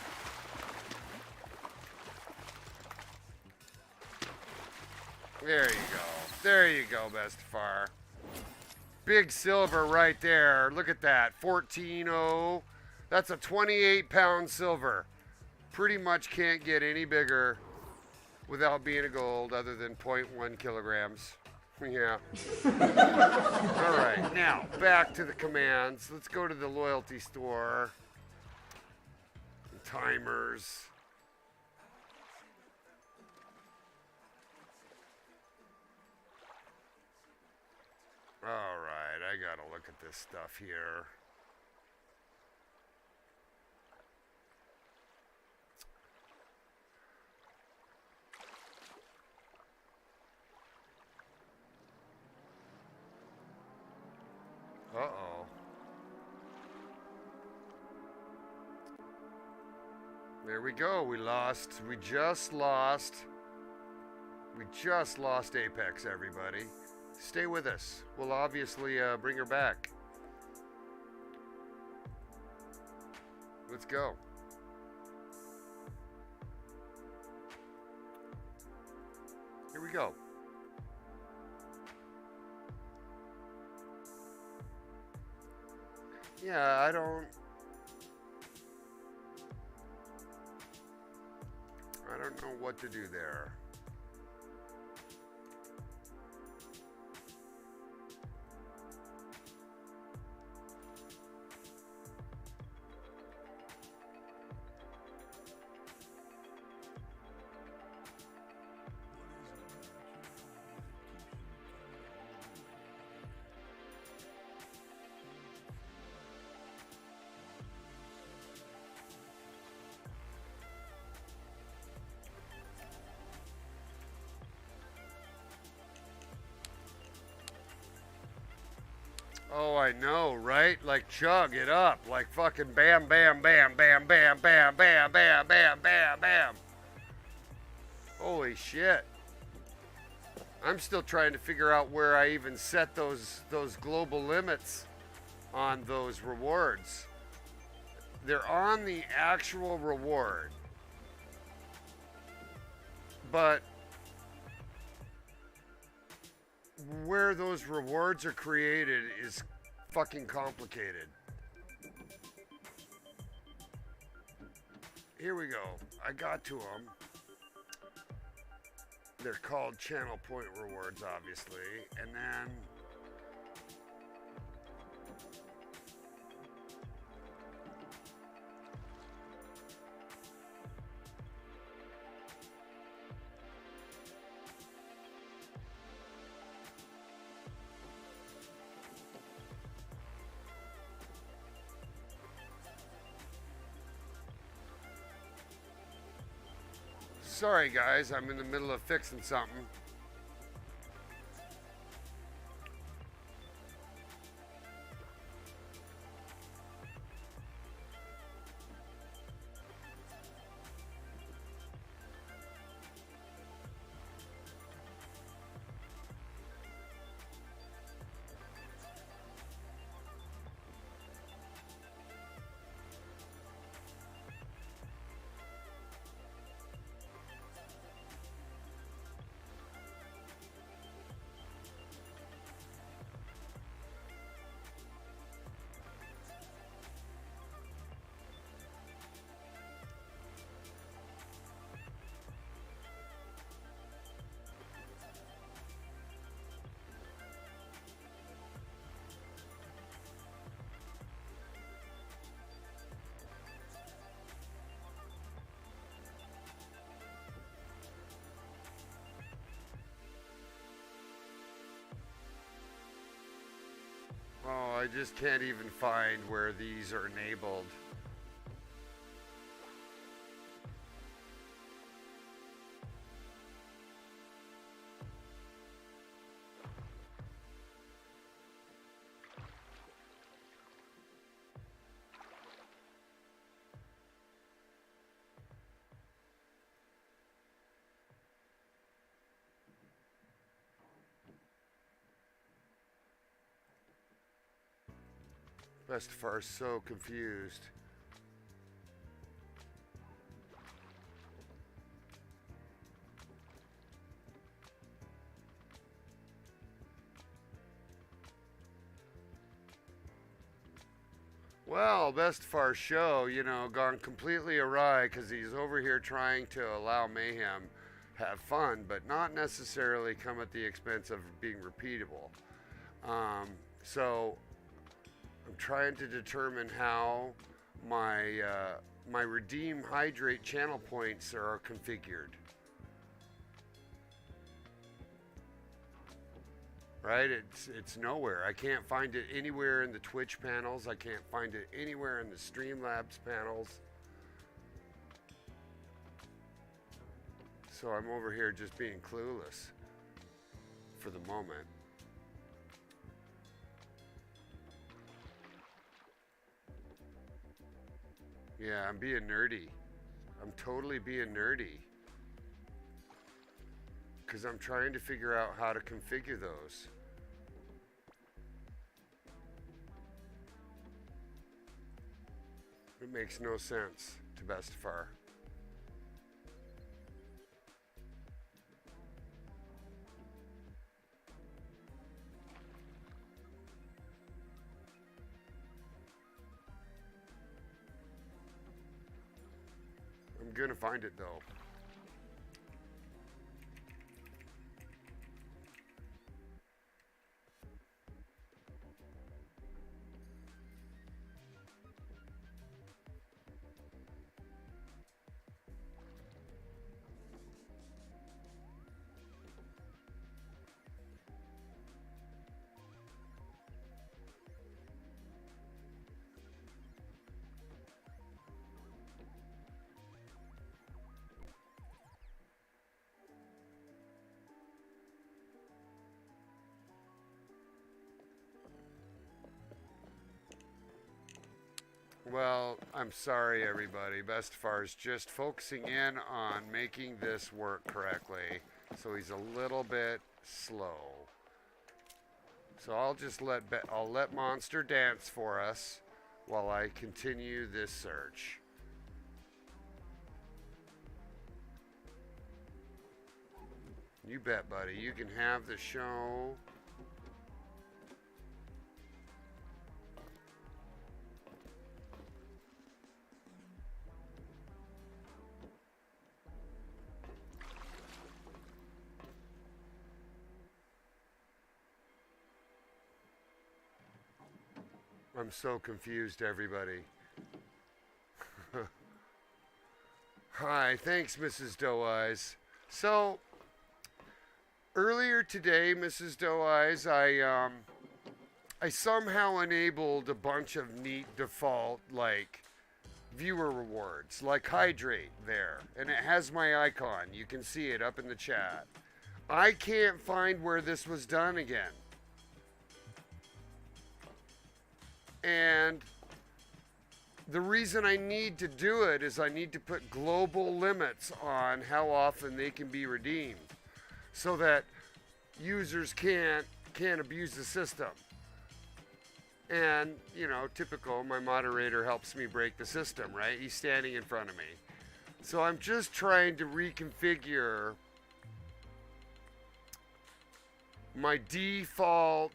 There you go. There you go, Bestefar. Big silver right there. Look at that. 14.0. That's a 28-pound silver. Pretty much can't get any bigger without being a gold other than 0.1 kilograms. Yeah. All right. Now, back to the commands. Let's go to the loyalty store. Timers. All right, I gotta look at this stuff here. Uh-oh. There we go. We just lost Apex, everybody. Stay with us. We'll obviously bring her back. Let's go. Here we go. Yeah, I don't know what to do there. Oh, I know, right? Like chug it up. Like fucking bam, bam, bam, bam, bam, bam, bam, bam, bam, bam, bam. Holy shit. I'm still trying to figure out where I even set those global limits on those rewards. They're on the actual reward, but where those rewards are created is fucking complicated. Here we go. I got to them. They're called channel point rewards, obviously. And then sorry guys, I'm in the middle of fixing something. Oh, I just can't even find where these are enabled. Bestefar is so confused. Well, Bestefar's show, gone completely awry because he's over here trying to allow Mayhem have fun, but not necessarily come at the expense of being repeatable. So I'm trying to determine how my redeem hydrate channel points are configured. Right? It's nowhere. I can't find it anywhere in the Twitch panels. I can't find it anywhere in the Streamlabs panels. So I'm over here just being clueless for the moment. Yeah, I'm being nerdy. I'm totally being nerdy. Because I'm trying to figure out how to configure those. It makes no sense to Bestefar. I'm gonna find it though. Well, I'm sorry, everybody. Bestefar's just focusing in on making this work correctly. So he's a little bit slow. So I'll let Monster dance for us while I continue this search. You bet, buddy. You can have the show. I'm so confused, everybody. Hi, thanks, Mrs. Doe Eyes. So, earlier today, Mrs. Doe Eyes, I somehow enabled a bunch of neat default, like, viewer rewards, like Hydrate there. And it has my icon. You can see it up in the chat. I can't find where this was done again. And the reason I need to do it is I need to put global limits on how often they can be redeemed so that users can't abuse the system. And, you know, typical, my moderator helps me break the system, right? He's standing in front of me. So I'm just trying to reconfigure my default,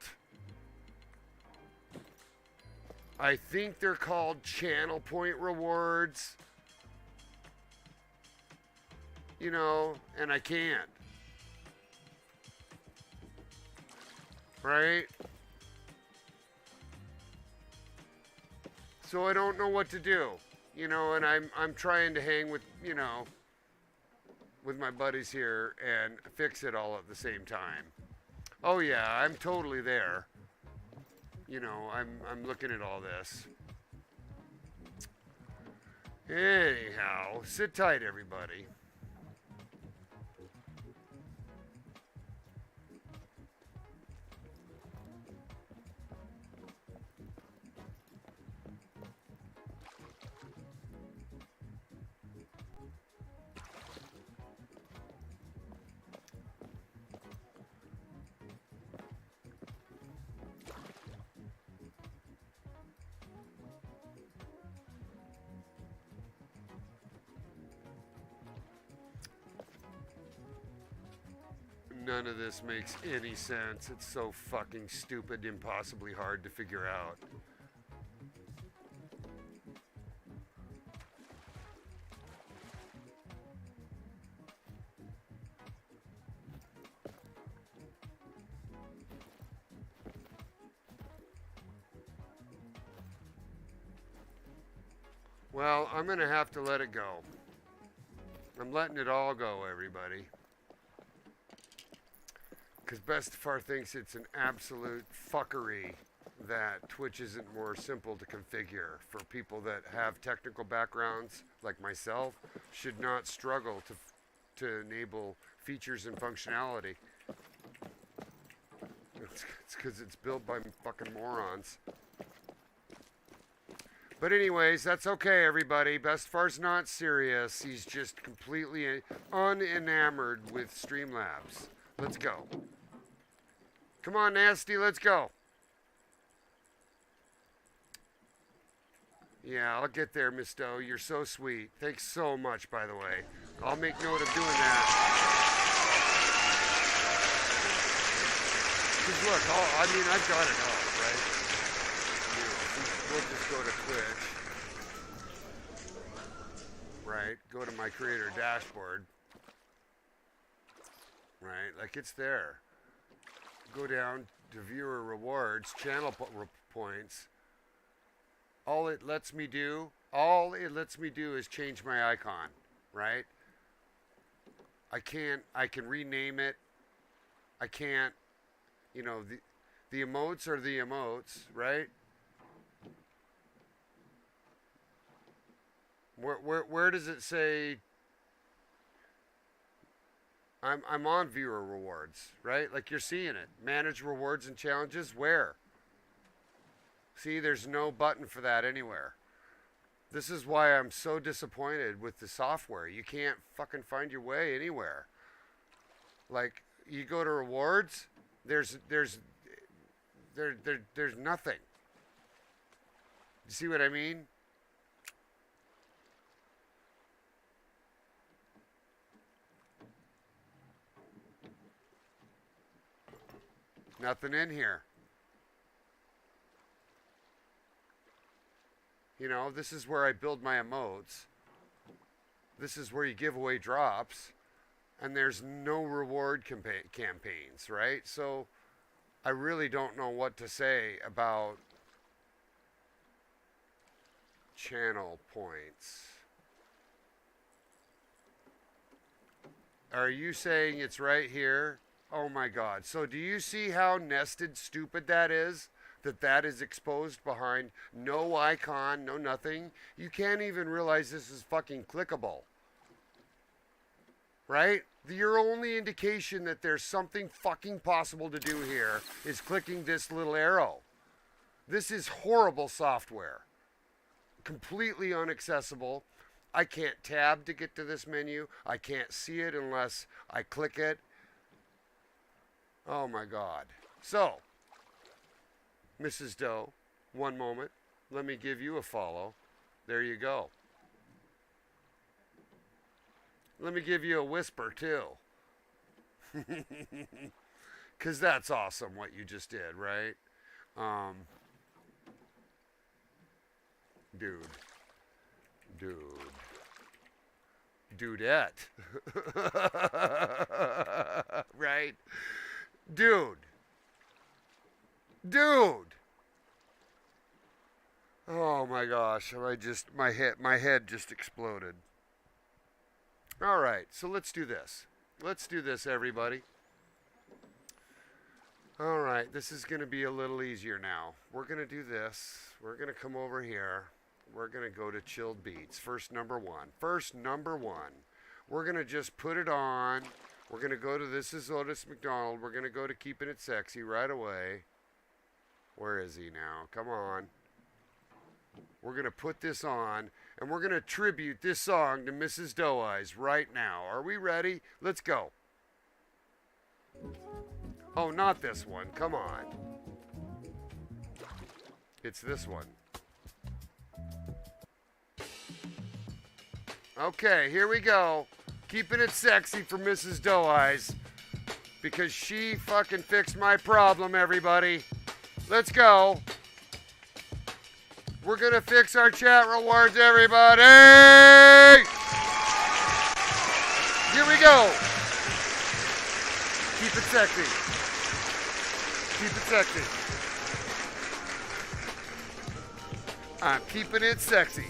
I think they're called channel point rewards, you know, and I can't. Right? So I don't know what to do, you know, and I'm trying to hang with, you know, with my buddies here and fix it all at the same time. Oh yeah, I'm totally there. You know, I'm looking at all this. Anyhow, sit tight, everybody. None of this makes any sense. It's so fucking stupid, impossibly hard to figure out. Well, I'm gonna have to let it go. I'm letting it all go, everybody. Because Bestefar thinks it's an absolute fuckery that Twitch isn't more simple to configure for people that have technical backgrounds like myself. Should not struggle to enable features and functionality. It's because it's built by fucking morons. But anyways, that's okay, everybody. Bestefar's not serious. He's just completely unenamored with Streamlabs. Let's go. Come on, Nasty, let's go. Yeah, I'll get there, Miss Doe. You're so sweet. Thanks so much, by the way. I'll make note of doing that. Because look, I mean, I've got it all, right? You know, we'll just go to Twitch. Right? Go to my creator dashboard. Right? Like, it's there. Go down to viewer rewards, channel points. All it lets me do is change my icon, right? I can rename it. I can't, you know, the emotes are the emotes, right? Where does it say I'm on viewer rewards, right? Like you're seeing it. Manage rewards and challenges. Where? See, there's no button for that anywhere. This is why I'm so disappointed with the software. You can't fucking find your way anywhere. Like, you go to rewards, there's nothing. You see what I mean? Nothing in here. You know, this is where I build my emotes. This is where you give away drops. And there's no reward campaigns, right? So I really don't know what to say about channel points. Are you saying it's right here? Oh my God. So do you see how nested stupid that is? That is exposed behind no icon, no nothing. You can't even realize this is fucking clickable. Right? Your only indication that there's something fucking possible to do here is clicking this little arrow. This is horrible software. Completely inaccessible. I can't tab to get to this menu. I can't see it unless I click it. Oh my God. So, Mrs. Doe, one moment. Let me give you a follow. There you go. Let me give you a whisper, too. Because that's awesome what you just did, right? Dudette. Right? Dude. Oh my gosh, my head just exploded. All right, so let's do this. Let's do this, everybody. All right, this is going to be a little easier now. We're going to do this. We're going to come over here. We're going to go to chilled beats. First number one. We're going to just put it on. We're going to go to This Is Otis McDonald. We're going to go to Keeping It Sexy right away. Where is he now? Come on. We're going to put this on, and we're going to tribute this song to Mrs. Doe Eyes right now. Are we ready? Let's go. Oh, not this one. Come on. It's this one. Okay, here we go. Keeping it sexy for Mrs. Doe Eyes. Because she fucking fixed my problem, everybody. Let's go. We're going to fix our chat rewards, everybody. Here we go. Keep it sexy. Keep it sexy. I'm keeping it sexy.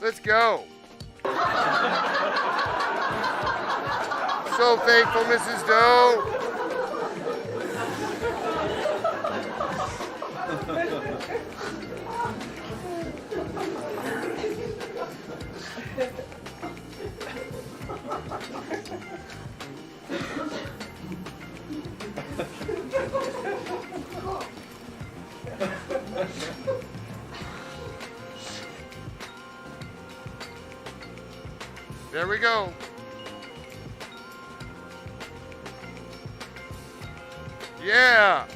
Let's go. So thankful, Mrs. Doe. There we go. Yeah.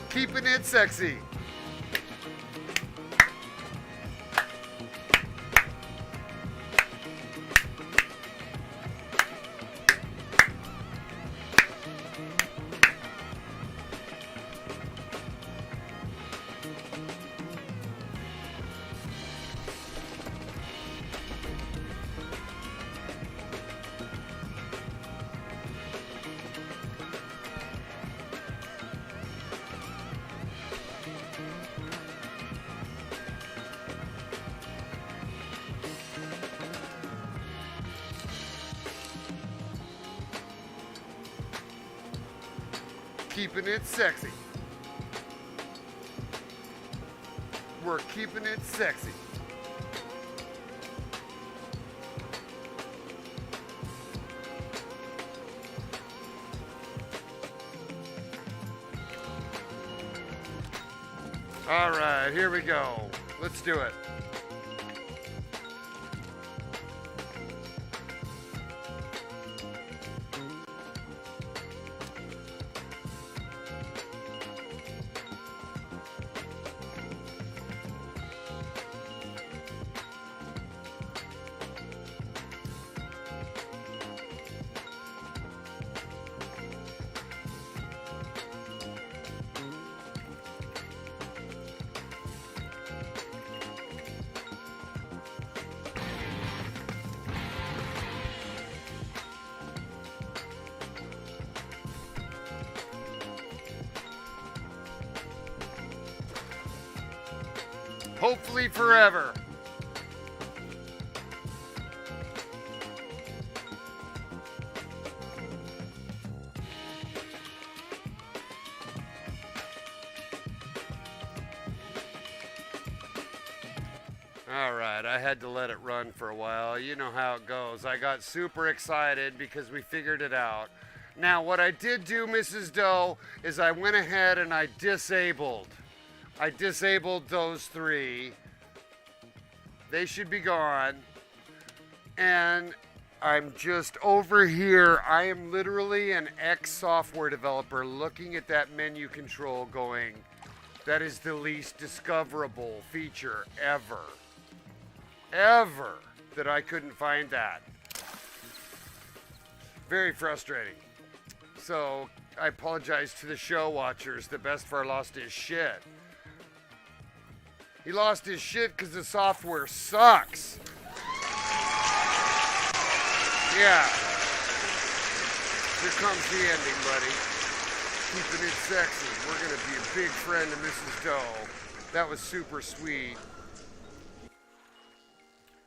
Keeping it sexy. Keeping it sexy. We're keeping it sexy. All right, here we go. Let's do it. Hopefully forever. All right, I had to let it run for a while. You know how it goes. I got super excited because we figured it out. Now, what I did do, Mrs. Doe, is I went ahead and I disabled those 3. They should be gone. And I'm just over here. I am literally an ex-software developer looking at that menu control going, that is the least discoverable feature ever that I couldn't find that. Very frustrating. So I apologize to the show watchers that Bestefar lost his shit. He lost his shit because the software sucks. Yeah. Here comes the ending, buddy. Keeping it sexy. We're going to be a big friend of Mrs. Doe. That was super sweet.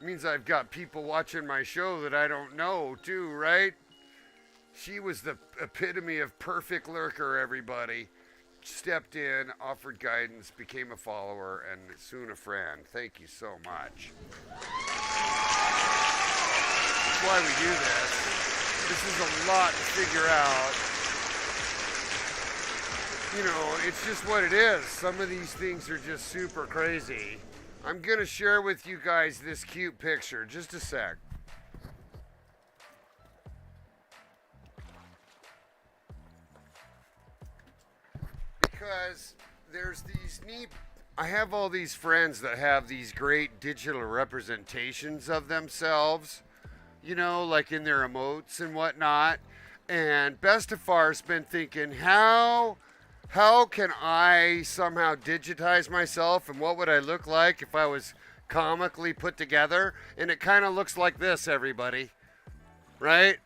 Means I've got people watching my show that I don't know too, right? She was the epitome of perfect lurker, everybody. Stepped in, offered guidance, became a follower, and soon a friend. Thank you so much. That's why we do this. This is a lot to figure out. You know, it's just what it is. Some of these things are just super crazy. I'm going to share with you guys this cute picture. Just a sec. Because there's these neat... I have all these friends that have these great digital representations of themselves. You know, like in their emotes and whatnot. And Bestefar's been thinking, how can I somehow digitize myself, and what would I look like if I was comically put together? And it kind of looks like this, everybody. Right?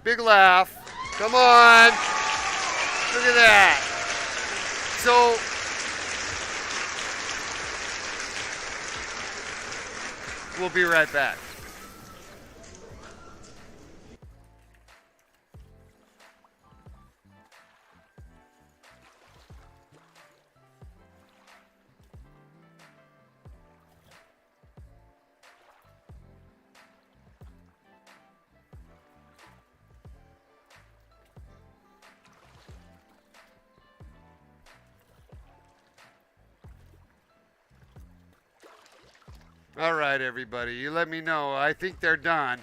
Big laugh. Come on. Look at that. So, we'll be right back. All right, everybody, you let me know. I think they're done.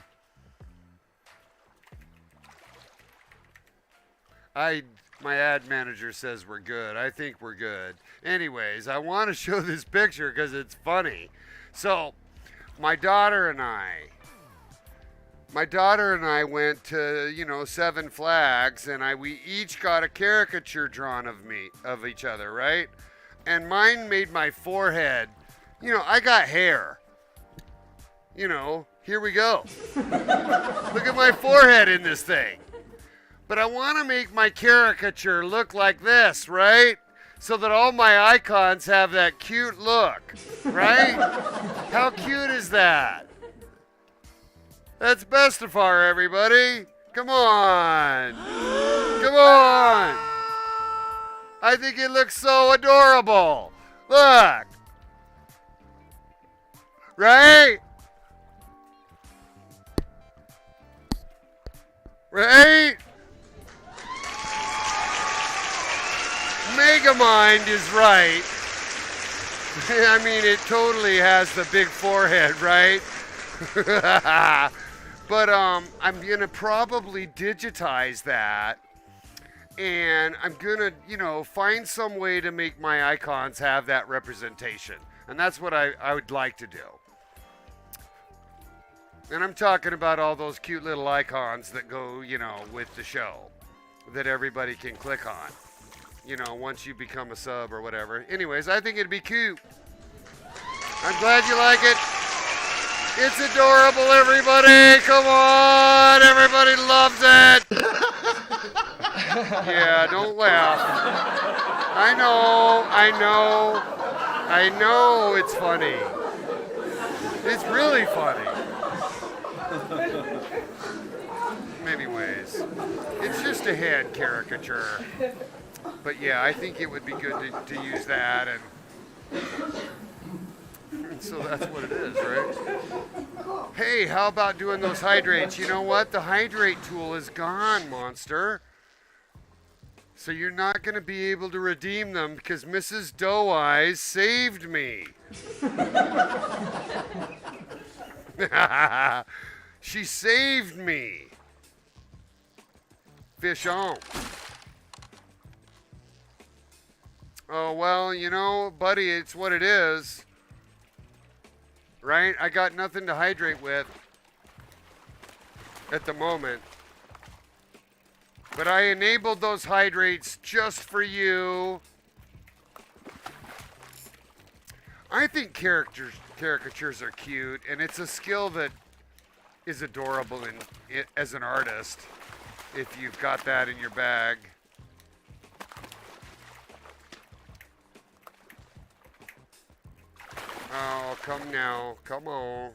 My ad manager says we're good. I think we're good. Anyways, I want to show this picture because it's funny. So, my daughter and I went to, 7 Flags, and we each got a caricature drawn of each other, right? And mine made my forehead. I got hair. Here we go. Look at my forehead in this thing. But I want to make my caricature look like this, right? So that all my icons have that cute look, right? How cute is that? That's Bestefar, everybody. Come on. Come on. I think it looks so adorable. Look. Right? Right? Megamind is right. I mean, it totally has the big forehead, right? But I'm going to probably digitize that. And I'm going to, find some way to make my icons have that representation. And that's what I would like to do. And I'm talking about all those cute little icons that go, with the show that everybody can click on, once you become a sub or whatever. Anyways, I think it'd be cute. I'm glad you like it. It's adorable, everybody. Come on. Everybody loves it. Yeah, don't laugh. I know. I know it's funny. It's really funny. In many ways. It's just a head caricature. But yeah, I think it would be good to use that, and so that's what it is, right? Hey, how about doing those hydrates? You know what? The hydrate tool is gone, monster. So you're not going to be able to redeem them because Mrs. Doe Eyes saved me. She saved me. Fish on. Oh, well, you know, buddy, it's what it is. Right? I got nothing to hydrate with at the moment. But I enabled those hydrates just for you. I think caricatures are cute, and it's a skill that is adorable as an artist if you've got that in your bag. Oh, come now. Come on.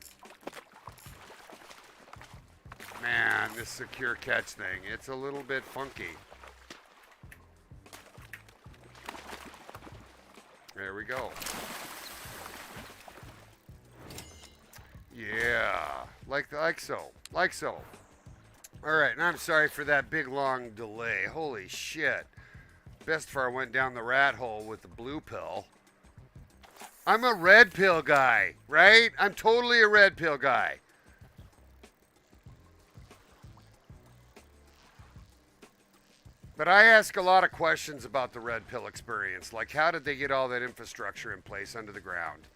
Man, this secure catch thing, it's a little bit funky. There we go. Yeah, like so. Like so. All right, and I'm sorry for that big long delay. Holy shit. Bestefar went down the rat hole with the blue pill. I'm a red pill guy, right? I'm totally a red pill guy. But I ask a lot of questions about the red pill experience, like how did they get all that infrastructure in place under the ground?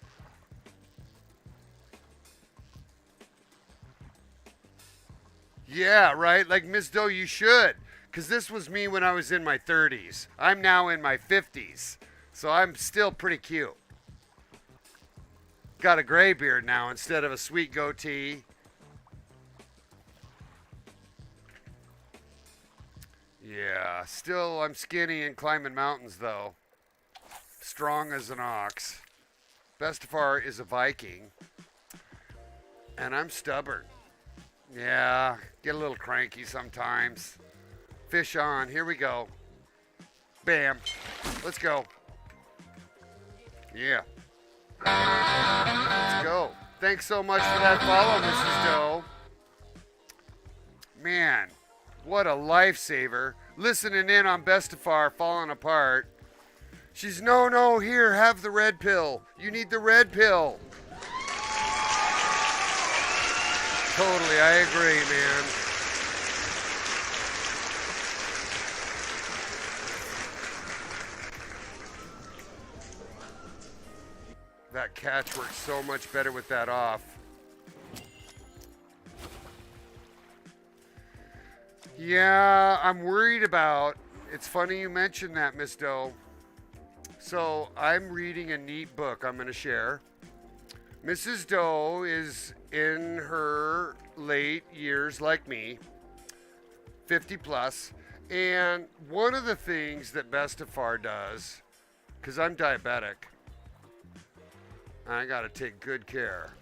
Yeah, right? Like, Miss Doe, you should. Because this was me when I was in my 30s. I'm now in my 50s. So I'm still pretty cute. Got a gray beard now instead of a sweet goatee. Yeah, still I'm skinny and climbing mountains though. Strong as an ox. Bestefar is a Viking. And I'm stubborn. Yeah, get a little cranky sometimes. Fish on, here we go. Bam, let's go. Yeah. Let's go. Thanks so much for that follow, Mrs. Doe. Man, what a lifesaver. Listening in on Bestefar falling apart. She's, no, here, have the red pill. You need the red pill. Totally, I agree, man. That catch works so much better with that off. Yeah, I'm worried about. It's funny you mentioned that, Miss Doe. So I'm reading a neat book I'm going to share. Mrs. Doe is in her late years like me, 50 plus. And one of the things that Bestefar does, because I'm diabetic, I got to take good care.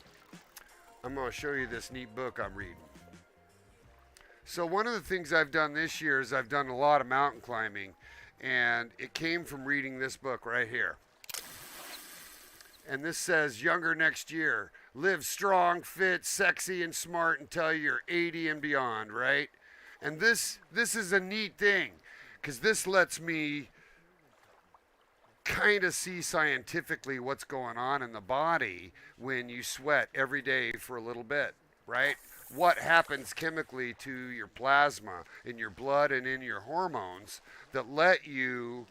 I'm going to show you this neat book I'm reading. So one of the things I've done this year is I've done a lot of mountain climbing, and it came from reading this book right here. And this says, younger next year, live strong, fit, sexy, and smart until you're 80 and beyond, right? And this is a neat thing, because this lets me kind of see scientifically what's going on in the body when you sweat every day for a little bit, right? What happens chemically to your plasma, in your blood, and in your hormones that let you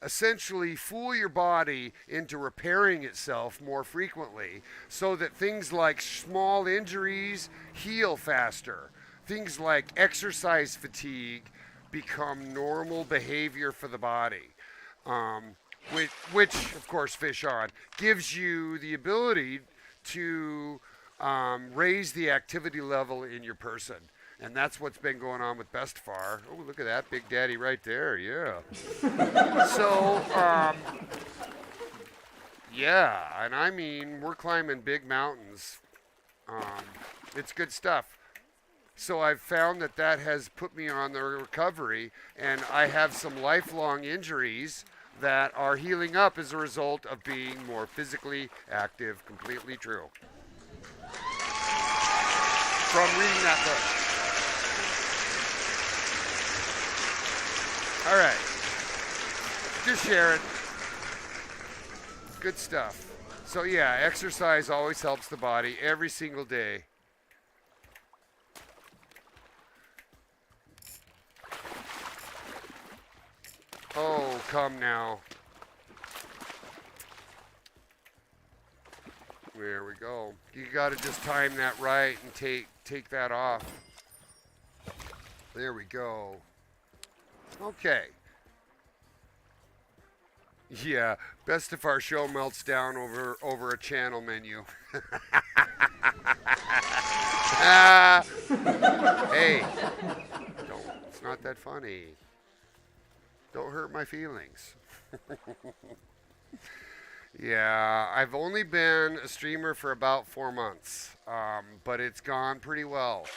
essentially fool your body into repairing itself more frequently so that things like small injuries heal faster. Things like exercise fatigue become normal behavior for the body, which of course, fish on, gives you the ability to raise the activity level in your person. And that's what's been going on with Bestefar. Oh, look at that Big Daddy right there. Yeah. So, Yeah, and I mean, we're climbing big mountains. Um, it's good stuff. So I've found that that has put me on the recovery, and I have some lifelong injuries that are healing up as a result of being more physically active. Completely true. From reading that book. All right, just share it. Good stuff. So yeah, exercise always helps the body every single day. Oh, come now. There we go. You got to just time that right and take that off. There we go. Okay. Yeah, best if our show melts down over a channel menu. Hey, don't. It's not that funny. Don't hurt my feelings. Yeah, I've only been a streamer for about 4 months, but it's gone pretty well.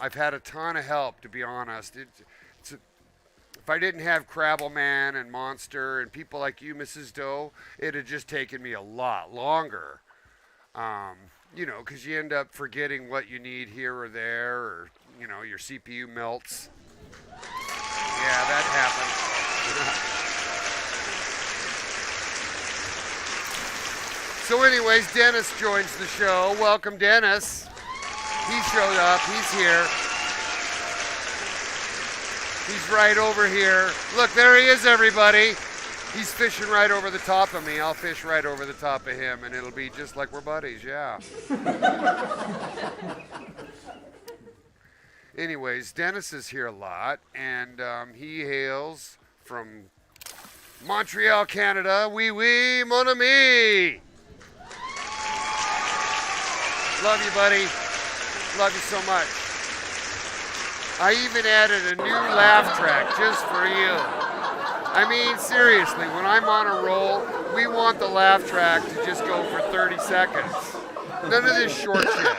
I've had a ton of help, to be honest. If I didn't have Crabble Man and Monster and people like you, Mrs. Doe, it'd have just taken me a lot longer. Because you end up forgetting what you need here or there, or, your CPU melts. Yeah, that happened. So anyways, Dennis joins the show. Welcome, Dennis. He showed up. He's here. He's right over here. Look, there he is, everybody. He's fishing right over the top of me. I'll fish right over the top of him, and it'll be just like we're buddies, yeah. Anyways, Dennis is here a lot, and he hails from Montreal, Canada. Oui, mon ami. Love you, buddy. Love you so much. I even added a new laugh track just for you. I mean, seriously, when I'm on a roll, we want the laugh track to just go for 30 seconds. None of this short shit.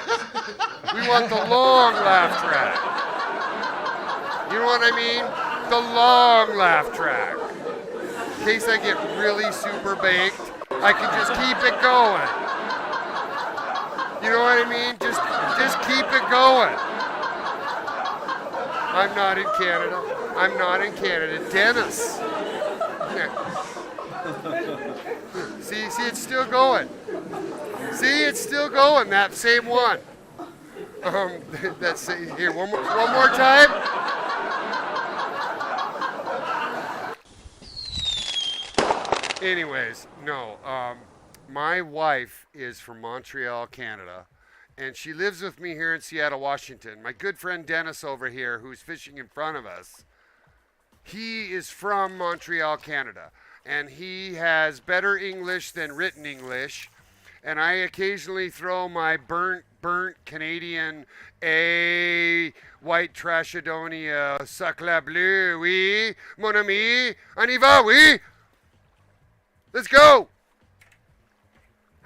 We want the long laugh track. You know what I mean? The long laugh track. In case I get really super baked, I can just keep it going. You know what I mean? Just keep it going. I'm not in Canada. I'm not in Canada. Dennis. See, it's still going. See, it's still going. That same one. That's here. One more time. Anyways, no. My wife is from Montreal, Canada, and she lives with me here in Seattle, Washington. My good friend Dennis over here, who's fishing in front of us, he is from Montreal, Canada, and he has better English than written English, and I occasionally throw my burnt Canadian white trashadonia, sacre bleu, oui, mon ami, on y va, oui, let's go.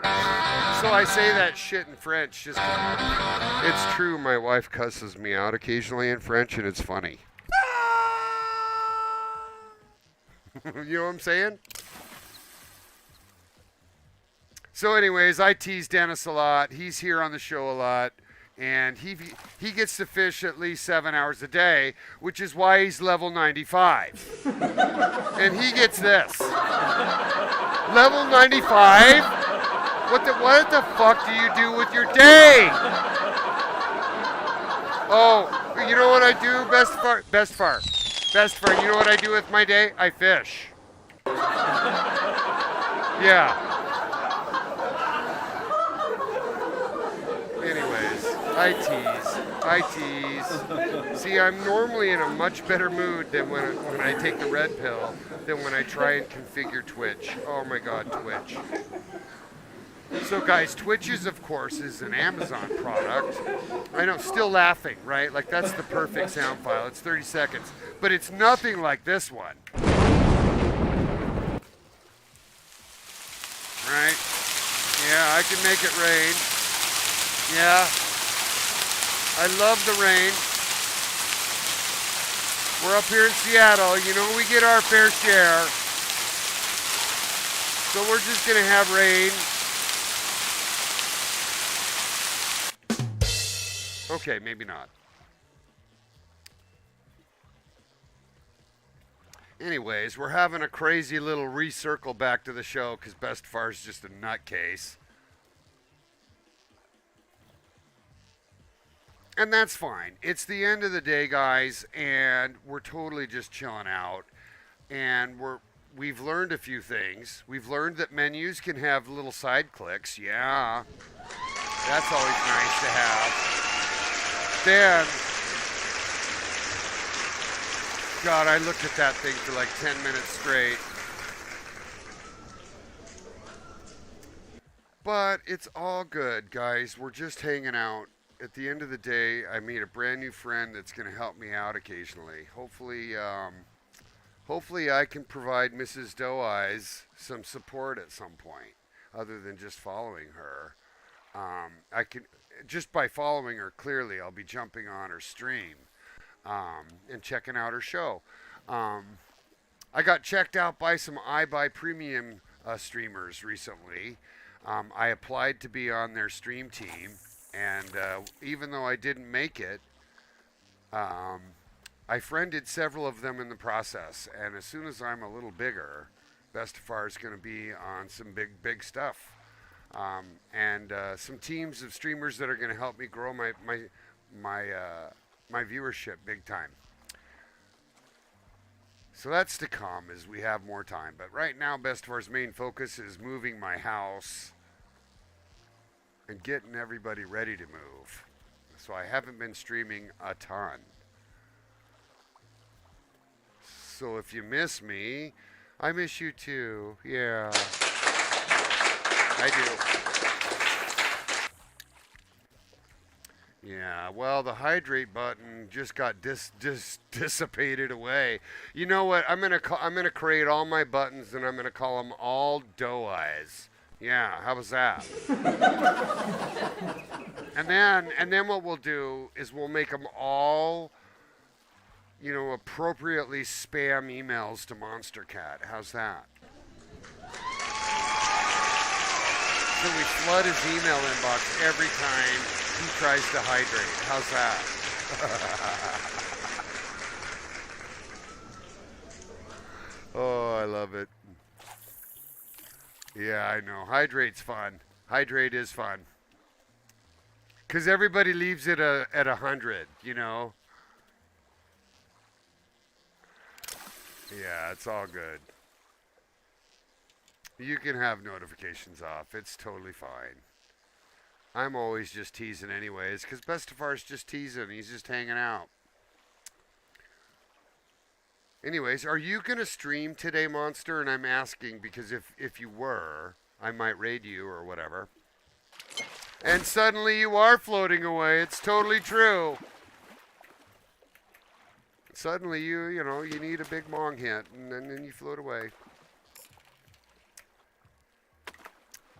So I say that shit in French. It's true, my wife cusses me out occasionally in French, and it's funny. You know what I'm saying? So anyways, I tease Dennis a lot. He's here on the show a lot. And he gets to fish at least 7 hours a day, which is why he's level 95. And he gets this. Level 95? What the fuck do you do with your day? Oh, you know what I do? Bestefar, you know what I do with my day? I fish. Yeah. Anyways, I tease. See, I'm normally in a much better mood than when I take the red pill than when I try and configure Twitch. Oh my God, Twitch. So guys, Twitches, of course, is an Amazon product. I know, still laughing, right? Like, that's the perfect sound file. It's 30 seconds. But it's nothing like this one. right? Yeah, I can make it rain. Yeah, I love the rain. We're up here in Seattle. You know, we get our fair share. So we're just going to have rain. Okay, maybe not. Anyways, we're having a crazy little recircle back to the show because Bestefar's just a nutcase. And that's fine. It's the end of the day, guys, and we're totally just chilling out. And we've learned a few things. We've learned that menus can have little side clicks. Yeah, that's always nice to have. Then, God, I looked at that thing for like 10 minutes straight. But it's all good, guys. We're just hanging out. At the end of the day, I meet a brand new friend that's going to help me out occasionally. Hopefully I can provide Mrs. Doe Eyes some support at some point, other than just following her. I can just by following her. Clearly, I'll be jumping on her stream and checking out her show. I got checked out by some iBuy Premium streamers recently. I applied to be on their stream team, and even though I didn't make it, I friended several of them in the process. And as soon as I'm a little bigger, Bestefar is going to be on some big stuff, and some teams of streamers that are going to help me grow my viewership big time. So that's to come as we have more time. But right now, Bestefar's main focus is moving my house and getting everybody ready to move. So I haven't been streaming a ton. So if you miss me, I miss you too. Yeah, I do. Yeah, well, the hydrate button just got dissipated away. You know what? I'm gonna create all my buttons and I'm gonna call them all Doe Eyes. Yeah, how was that? and then what we'll do is we'll make them all, appropriately spam emails to Monster Cat. How's that? So we flood his email inbox every time he tries to hydrate. How's that? Oh, I love it. Yeah, I know. Hydrate's fun. Hydrate is fun. Because everybody leaves it at 100, Yeah, it's all good. You can have notifications off. It's totally fine. I'm always just teasing anyways, because Bestefar's just teasing. He's just hanging out. Anyways, are you going to stream today, Monster? And I'm asking because if you were, I might raid you or whatever. And suddenly you are floating away. It's totally true. Suddenly you need a big mong hit, and then you float away.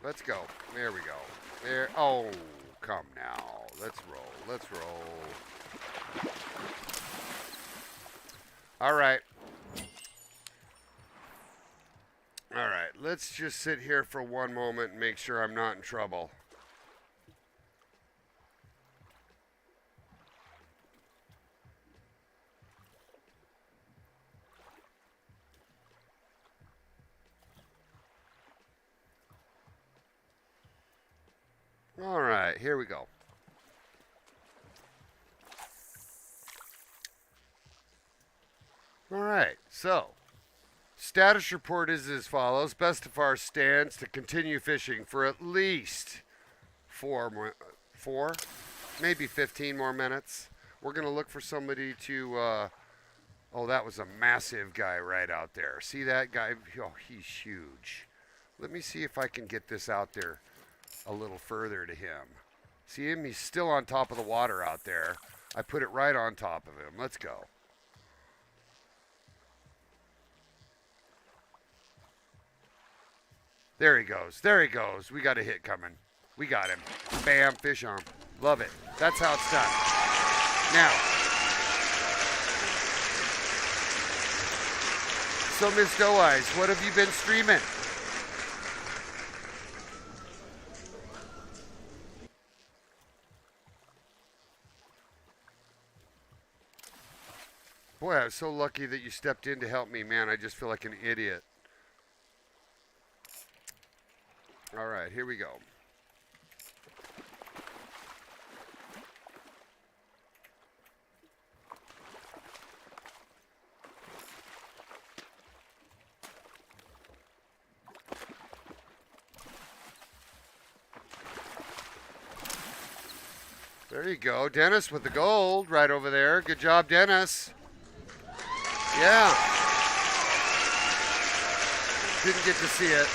Let's go. There we go. There. Oh, come now. Let's roll. Let's roll. All right. All right. Let's just sit here for one moment and make sure I'm not in trouble. All right, here we go. All right, so status report is as follows. Bestefar stands to continue fishing for at least four, maybe 15 more minutes. We're going to look for somebody to, oh, that was a massive guy right out there. See that guy? Oh, he's huge. Let me see if I can get this out there a little further to him. See him? He's still on top of the water out there. I put it right on top of him. Let's go. There he goes. There he goes. We got a hit coming. We got him. Bam, fish on. Love it. That's how it's done. Now, so Miss Doe Eyes, what have you been streaming? Boy, I was so lucky that you stepped in to help me, man. I just feel like an idiot. All right, here we go. There you go. Dennis with the gold right over there. Good job, Dennis. Yeah. Didn't get to see it.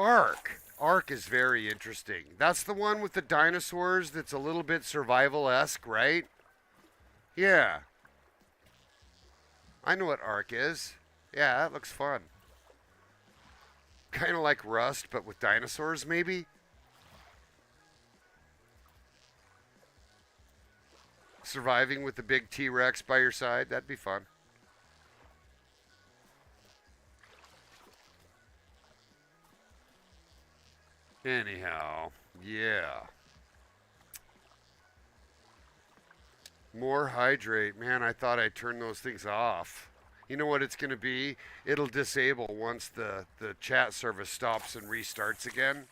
Ark. Ark is very interesting. That's the one with the dinosaurs that's a little bit survival-esque, right? Yeah. I know what Ark is. Yeah, that looks fun. Kind of like Rust, but with dinosaurs, maybe? Surviving with the big T-Rex by your side, that'd be fun. Anyhow, yeah. More hydrate. Man, I thought I'd turn those things off. You know what it's going to be? It'll disable once the chat service stops and restarts again.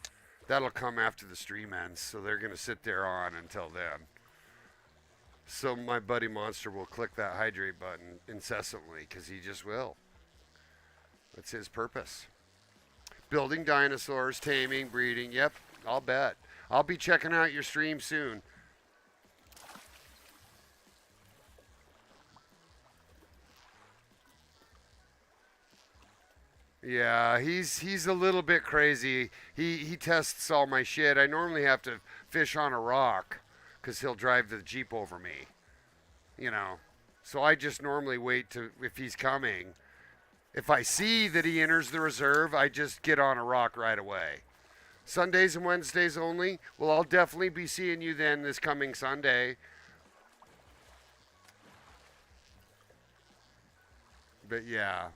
That'll come after the stream ends, so they're going to sit there on until then. So my buddy Monster will click that hydrate button incessantly, because he just will. That's his purpose. Building dinosaurs, taming, breeding. Yep, I'll bet. I'll be checking out your stream soon. Yeah, he's a little bit crazy. He tests all my shit. I normally have to fish on a rock because he'll drive the Jeep over me. You know. So I just normally wait to if he's coming. If I see that he enters the reserve, I just get on a rock right away. Sundays and Wednesdays only. Well, I'll definitely be seeing you then this coming Sunday. But yeah.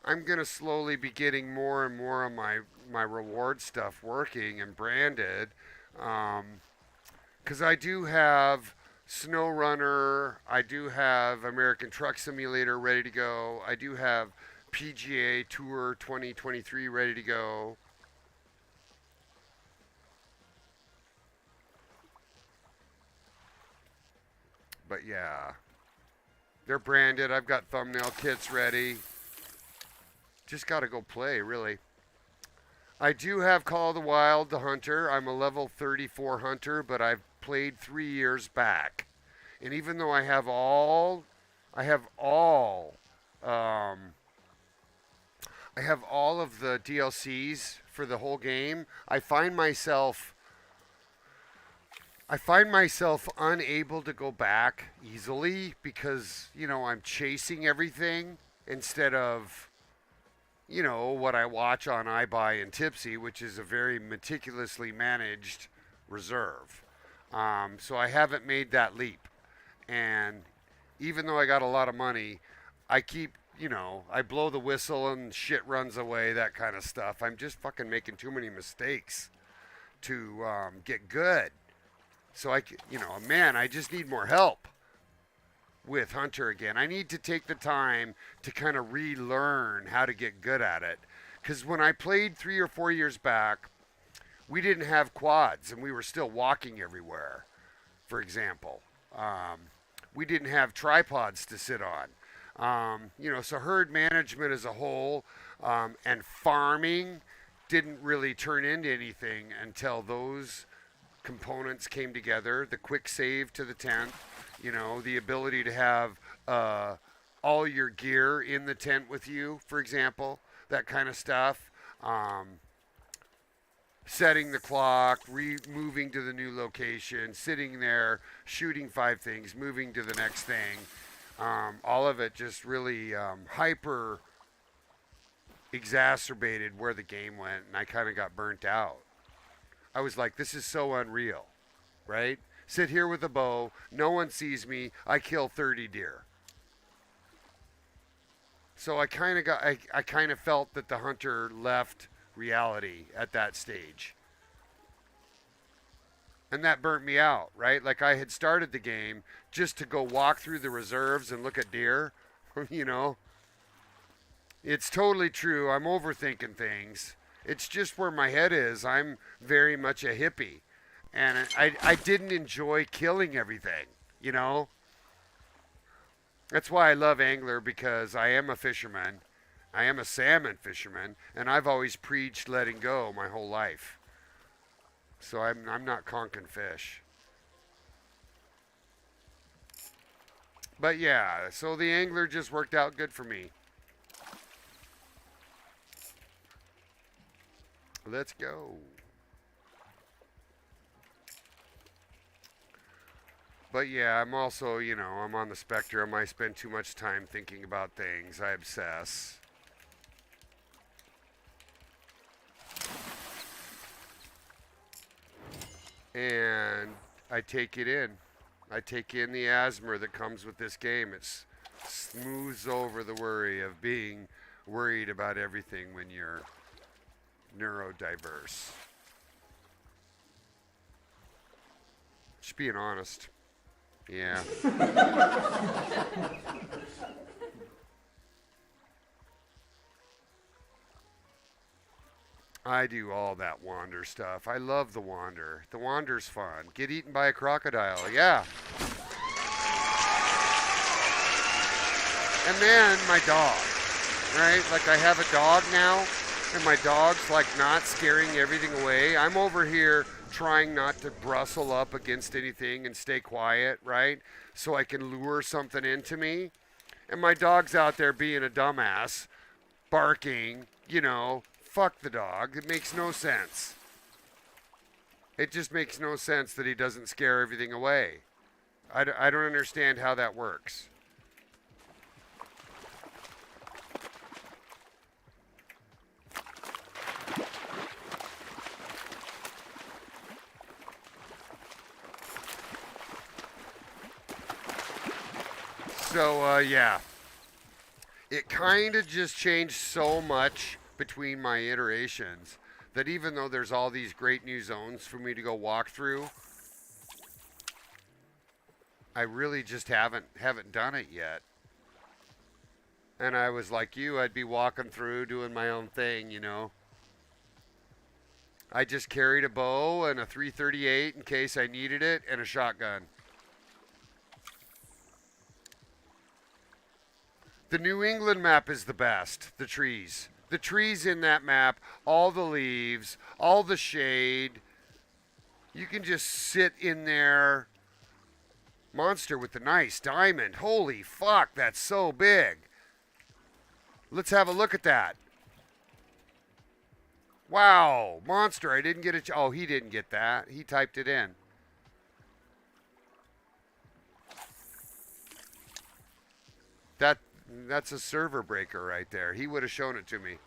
I'm going to slowly be getting more and more of my reward stuff working and branded. Because I do have Snow Runner. I do have American Truck Simulator ready to go. I do have PGA Tour 2023 ready to go. But yeah, they're branded. I've got thumbnail kits ready. Just got to go play, really. I do have Call of the Wild, the Hunter. I'm a level 34 Hunter, but I've played 3 years back. And even though I have all of the DLCs for the whole game, I find myself unable to go back easily because, I'm chasing everything instead of what I watch on iBuy and Tipsy, which is a very meticulously managed reserve. So I haven't made that leap. And even though I got a lot of money, I keep, I blow the whistle and shit runs away, that kind of stuff. I'm just fucking making too many mistakes to get good. So man, I just need more help with Hunter again. I need to take the time to kind of relearn how to get good at it. Because when I played 3 or 4 years back, we didn't have quads and we were still walking everywhere, for example. We didn't have tripods to sit on. So herd management as a whole and farming didn't really turn into anything until those components came together. The quick save to the tent, the ability to have all your gear in the tent with you, for example, that kind of stuff. setting the clock, moving to the new location, sitting there, shooting 5 things, moving to the next thing. All of it just really hyper exacerbated where the game went, and I kind of got burnt out. I was like, this is so unreal, right? Sit here with a bow, no one sees me, I kill 30 deer. So I kind of felt that the hunter left reality at that stage. And that burnt me out, right? Like I had started the game just to go walk through the reserves and look at deer, you know. It's totally true. I'm overthinking things. It's just where my head is. I'm very much a hippie. And I didn't enjoy killing everything, you know? That's why I love angler because I am a fisherman. I am a salmon fisherman, and I've always preached letting go my whole life. So I'm not conking fish. But yeah, so the angler just worked out good for me. Let's go. But yeah, I'm also, I'm on the spectrum. I spend too much time thinking about things. I obsess. And I take it in. I take in the asthma that comes with this game. It smooths over the worry of being worried about everything when you're neurodiverse. Just being honest. Yeah. I do all that wander stuff. I love the wander. The wander's fun. Get eaten by a crocodile. Yeah. And then my dog, right? Like I have a dog now, and my dog's like not scaring everything away. I'm over here trying not to bristle up against anything and stay quiet, right? So I can lure something into me. And my dog's out there being a dumbass, barking, fuck the dog. It makes no sense. It just makes no sense that he doesn't scare everything away. I don't understand how that works. So, yeah. It kind of just changed so much between my iterations that even though there's all these great new zones for me to go walk through, I really just haven't done it yet. And I was like you, I'd be walking through doing my own thing, I just carried a bow and a 338 in case I needed it and a shotgun. The New England map is the best, the trees. The trees in that map, all the leaves, all the shade. You can just sit in there. Monster with the nice diamond. Holy fuck, that's so big. Let's have a look at that. Wow, monster, I didn't get it. Oh, he didn't get that. He typed it in. That's a server breaker right there. He would have shown it to me.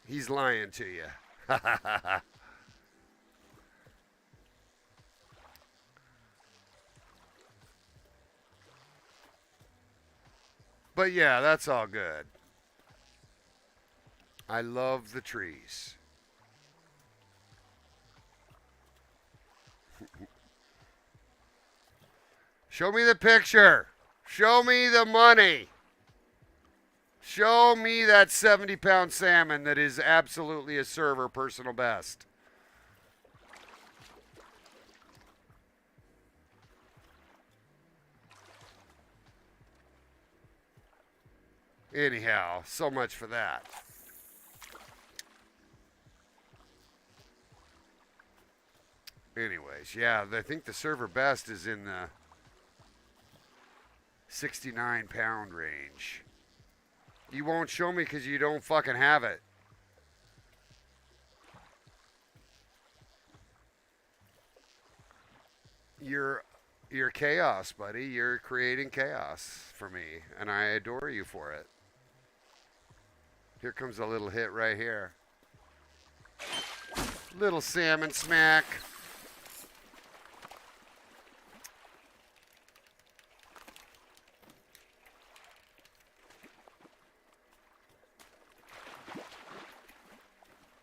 He's lying to you. But yeah, that's all good. I love the trees. Show me the picture. Show me the money. Show me that 70-pound salmon that is absolutely a server personal best. Anyhow, so much for that. Anyways, yeah, I think the server best is in the 69-pound range. You won't show me because you don't fucking have it. You're you're chaos, buddy. You're creating chaos for me, and I adore you for it. Here comes a little hit right here. Little salmon smack.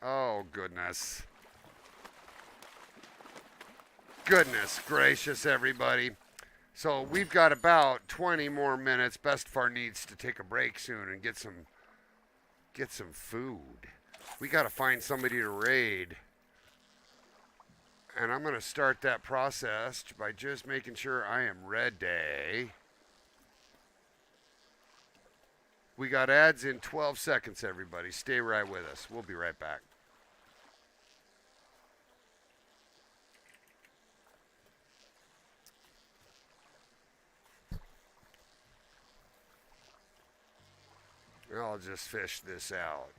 Oh, goodness. Goodness gracious, everybody. So we've got about 20 more minutes. Bestefar needs to take a break soon and get some food. We got to find somebody to raid. And I'm going to start that process by just making sure I am ready. We got ads in 12 seconds, everybody. Stay right with us. We'll be right back. I'll just fish this out.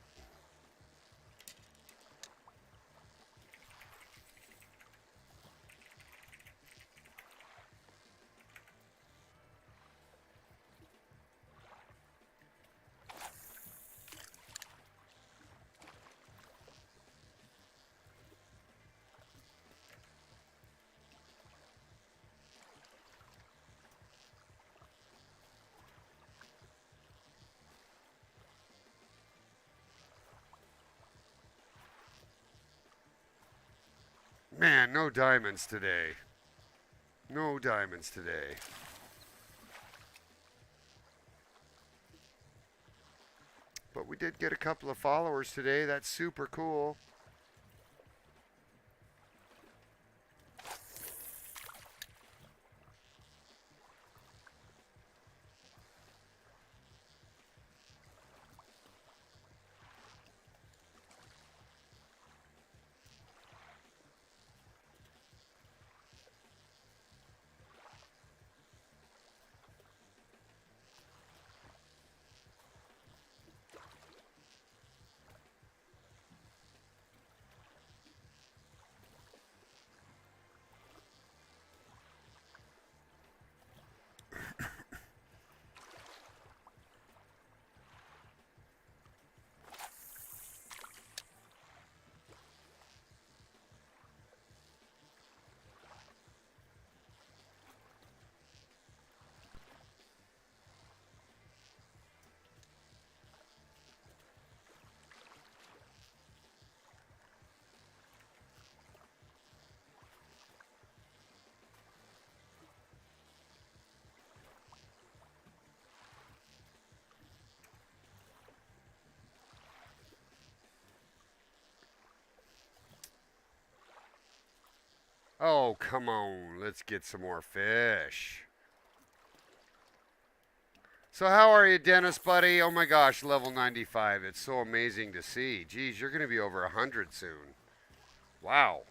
Man, no diamonds today. No diamonds today. But we did get a couple of followers today. That's super cool. Oh, come on. Let's get some more fish. So how are you, Dennis, buddy? Oh my gosh, level 95. It's so amazing to see. Geez, you're going to be over 100 soon. Wow.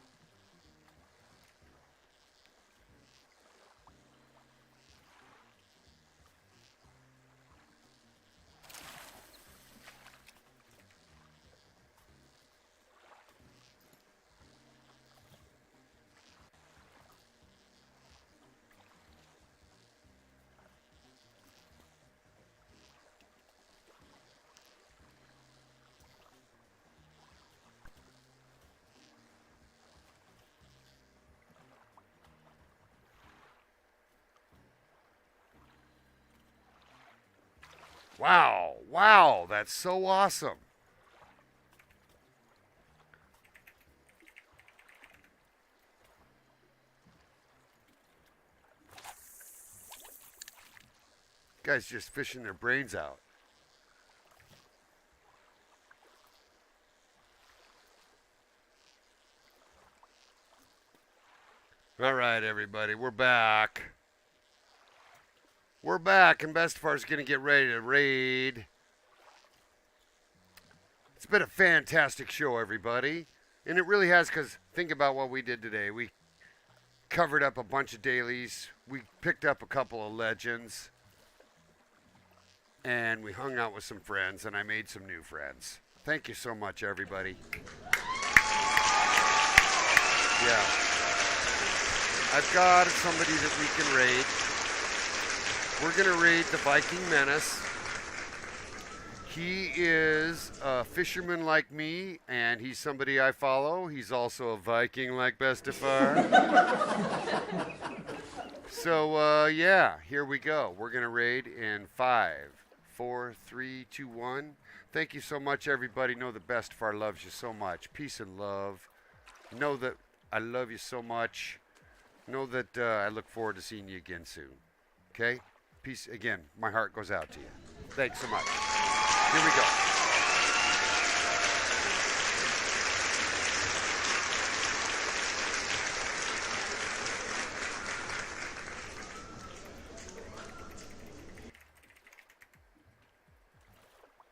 Wow. Wow. That's so awesome. Guys just fishing their brains out. All right, everybody. We're back. We're back, and Bestefar's going to get ready to raid. It's been a fantastic show, everybody. And it really has, because think about what we did today. We covered up a bunch of dailies. We picked up a couple of legends. And we hung out with some friends, and I made some new friends. Thank you so much, everybody. Yeah. I've got somebody that we can raid. We're going to raid the Viking Menace. He is a fisherman like me, and he's somebody I follow. He's also a Viking like Bestefar. So, yeah, here we go. We're going to raid in 5, 4, 3, 2, 1. Thank you so much, everybody. Know that Bestefar loves you so much. Peace and love. Know that I love you so much. Know that I look forward to seeing you again soon. Okay? Peace. Again, my heart goes out to you. Thanks so much. Here we go.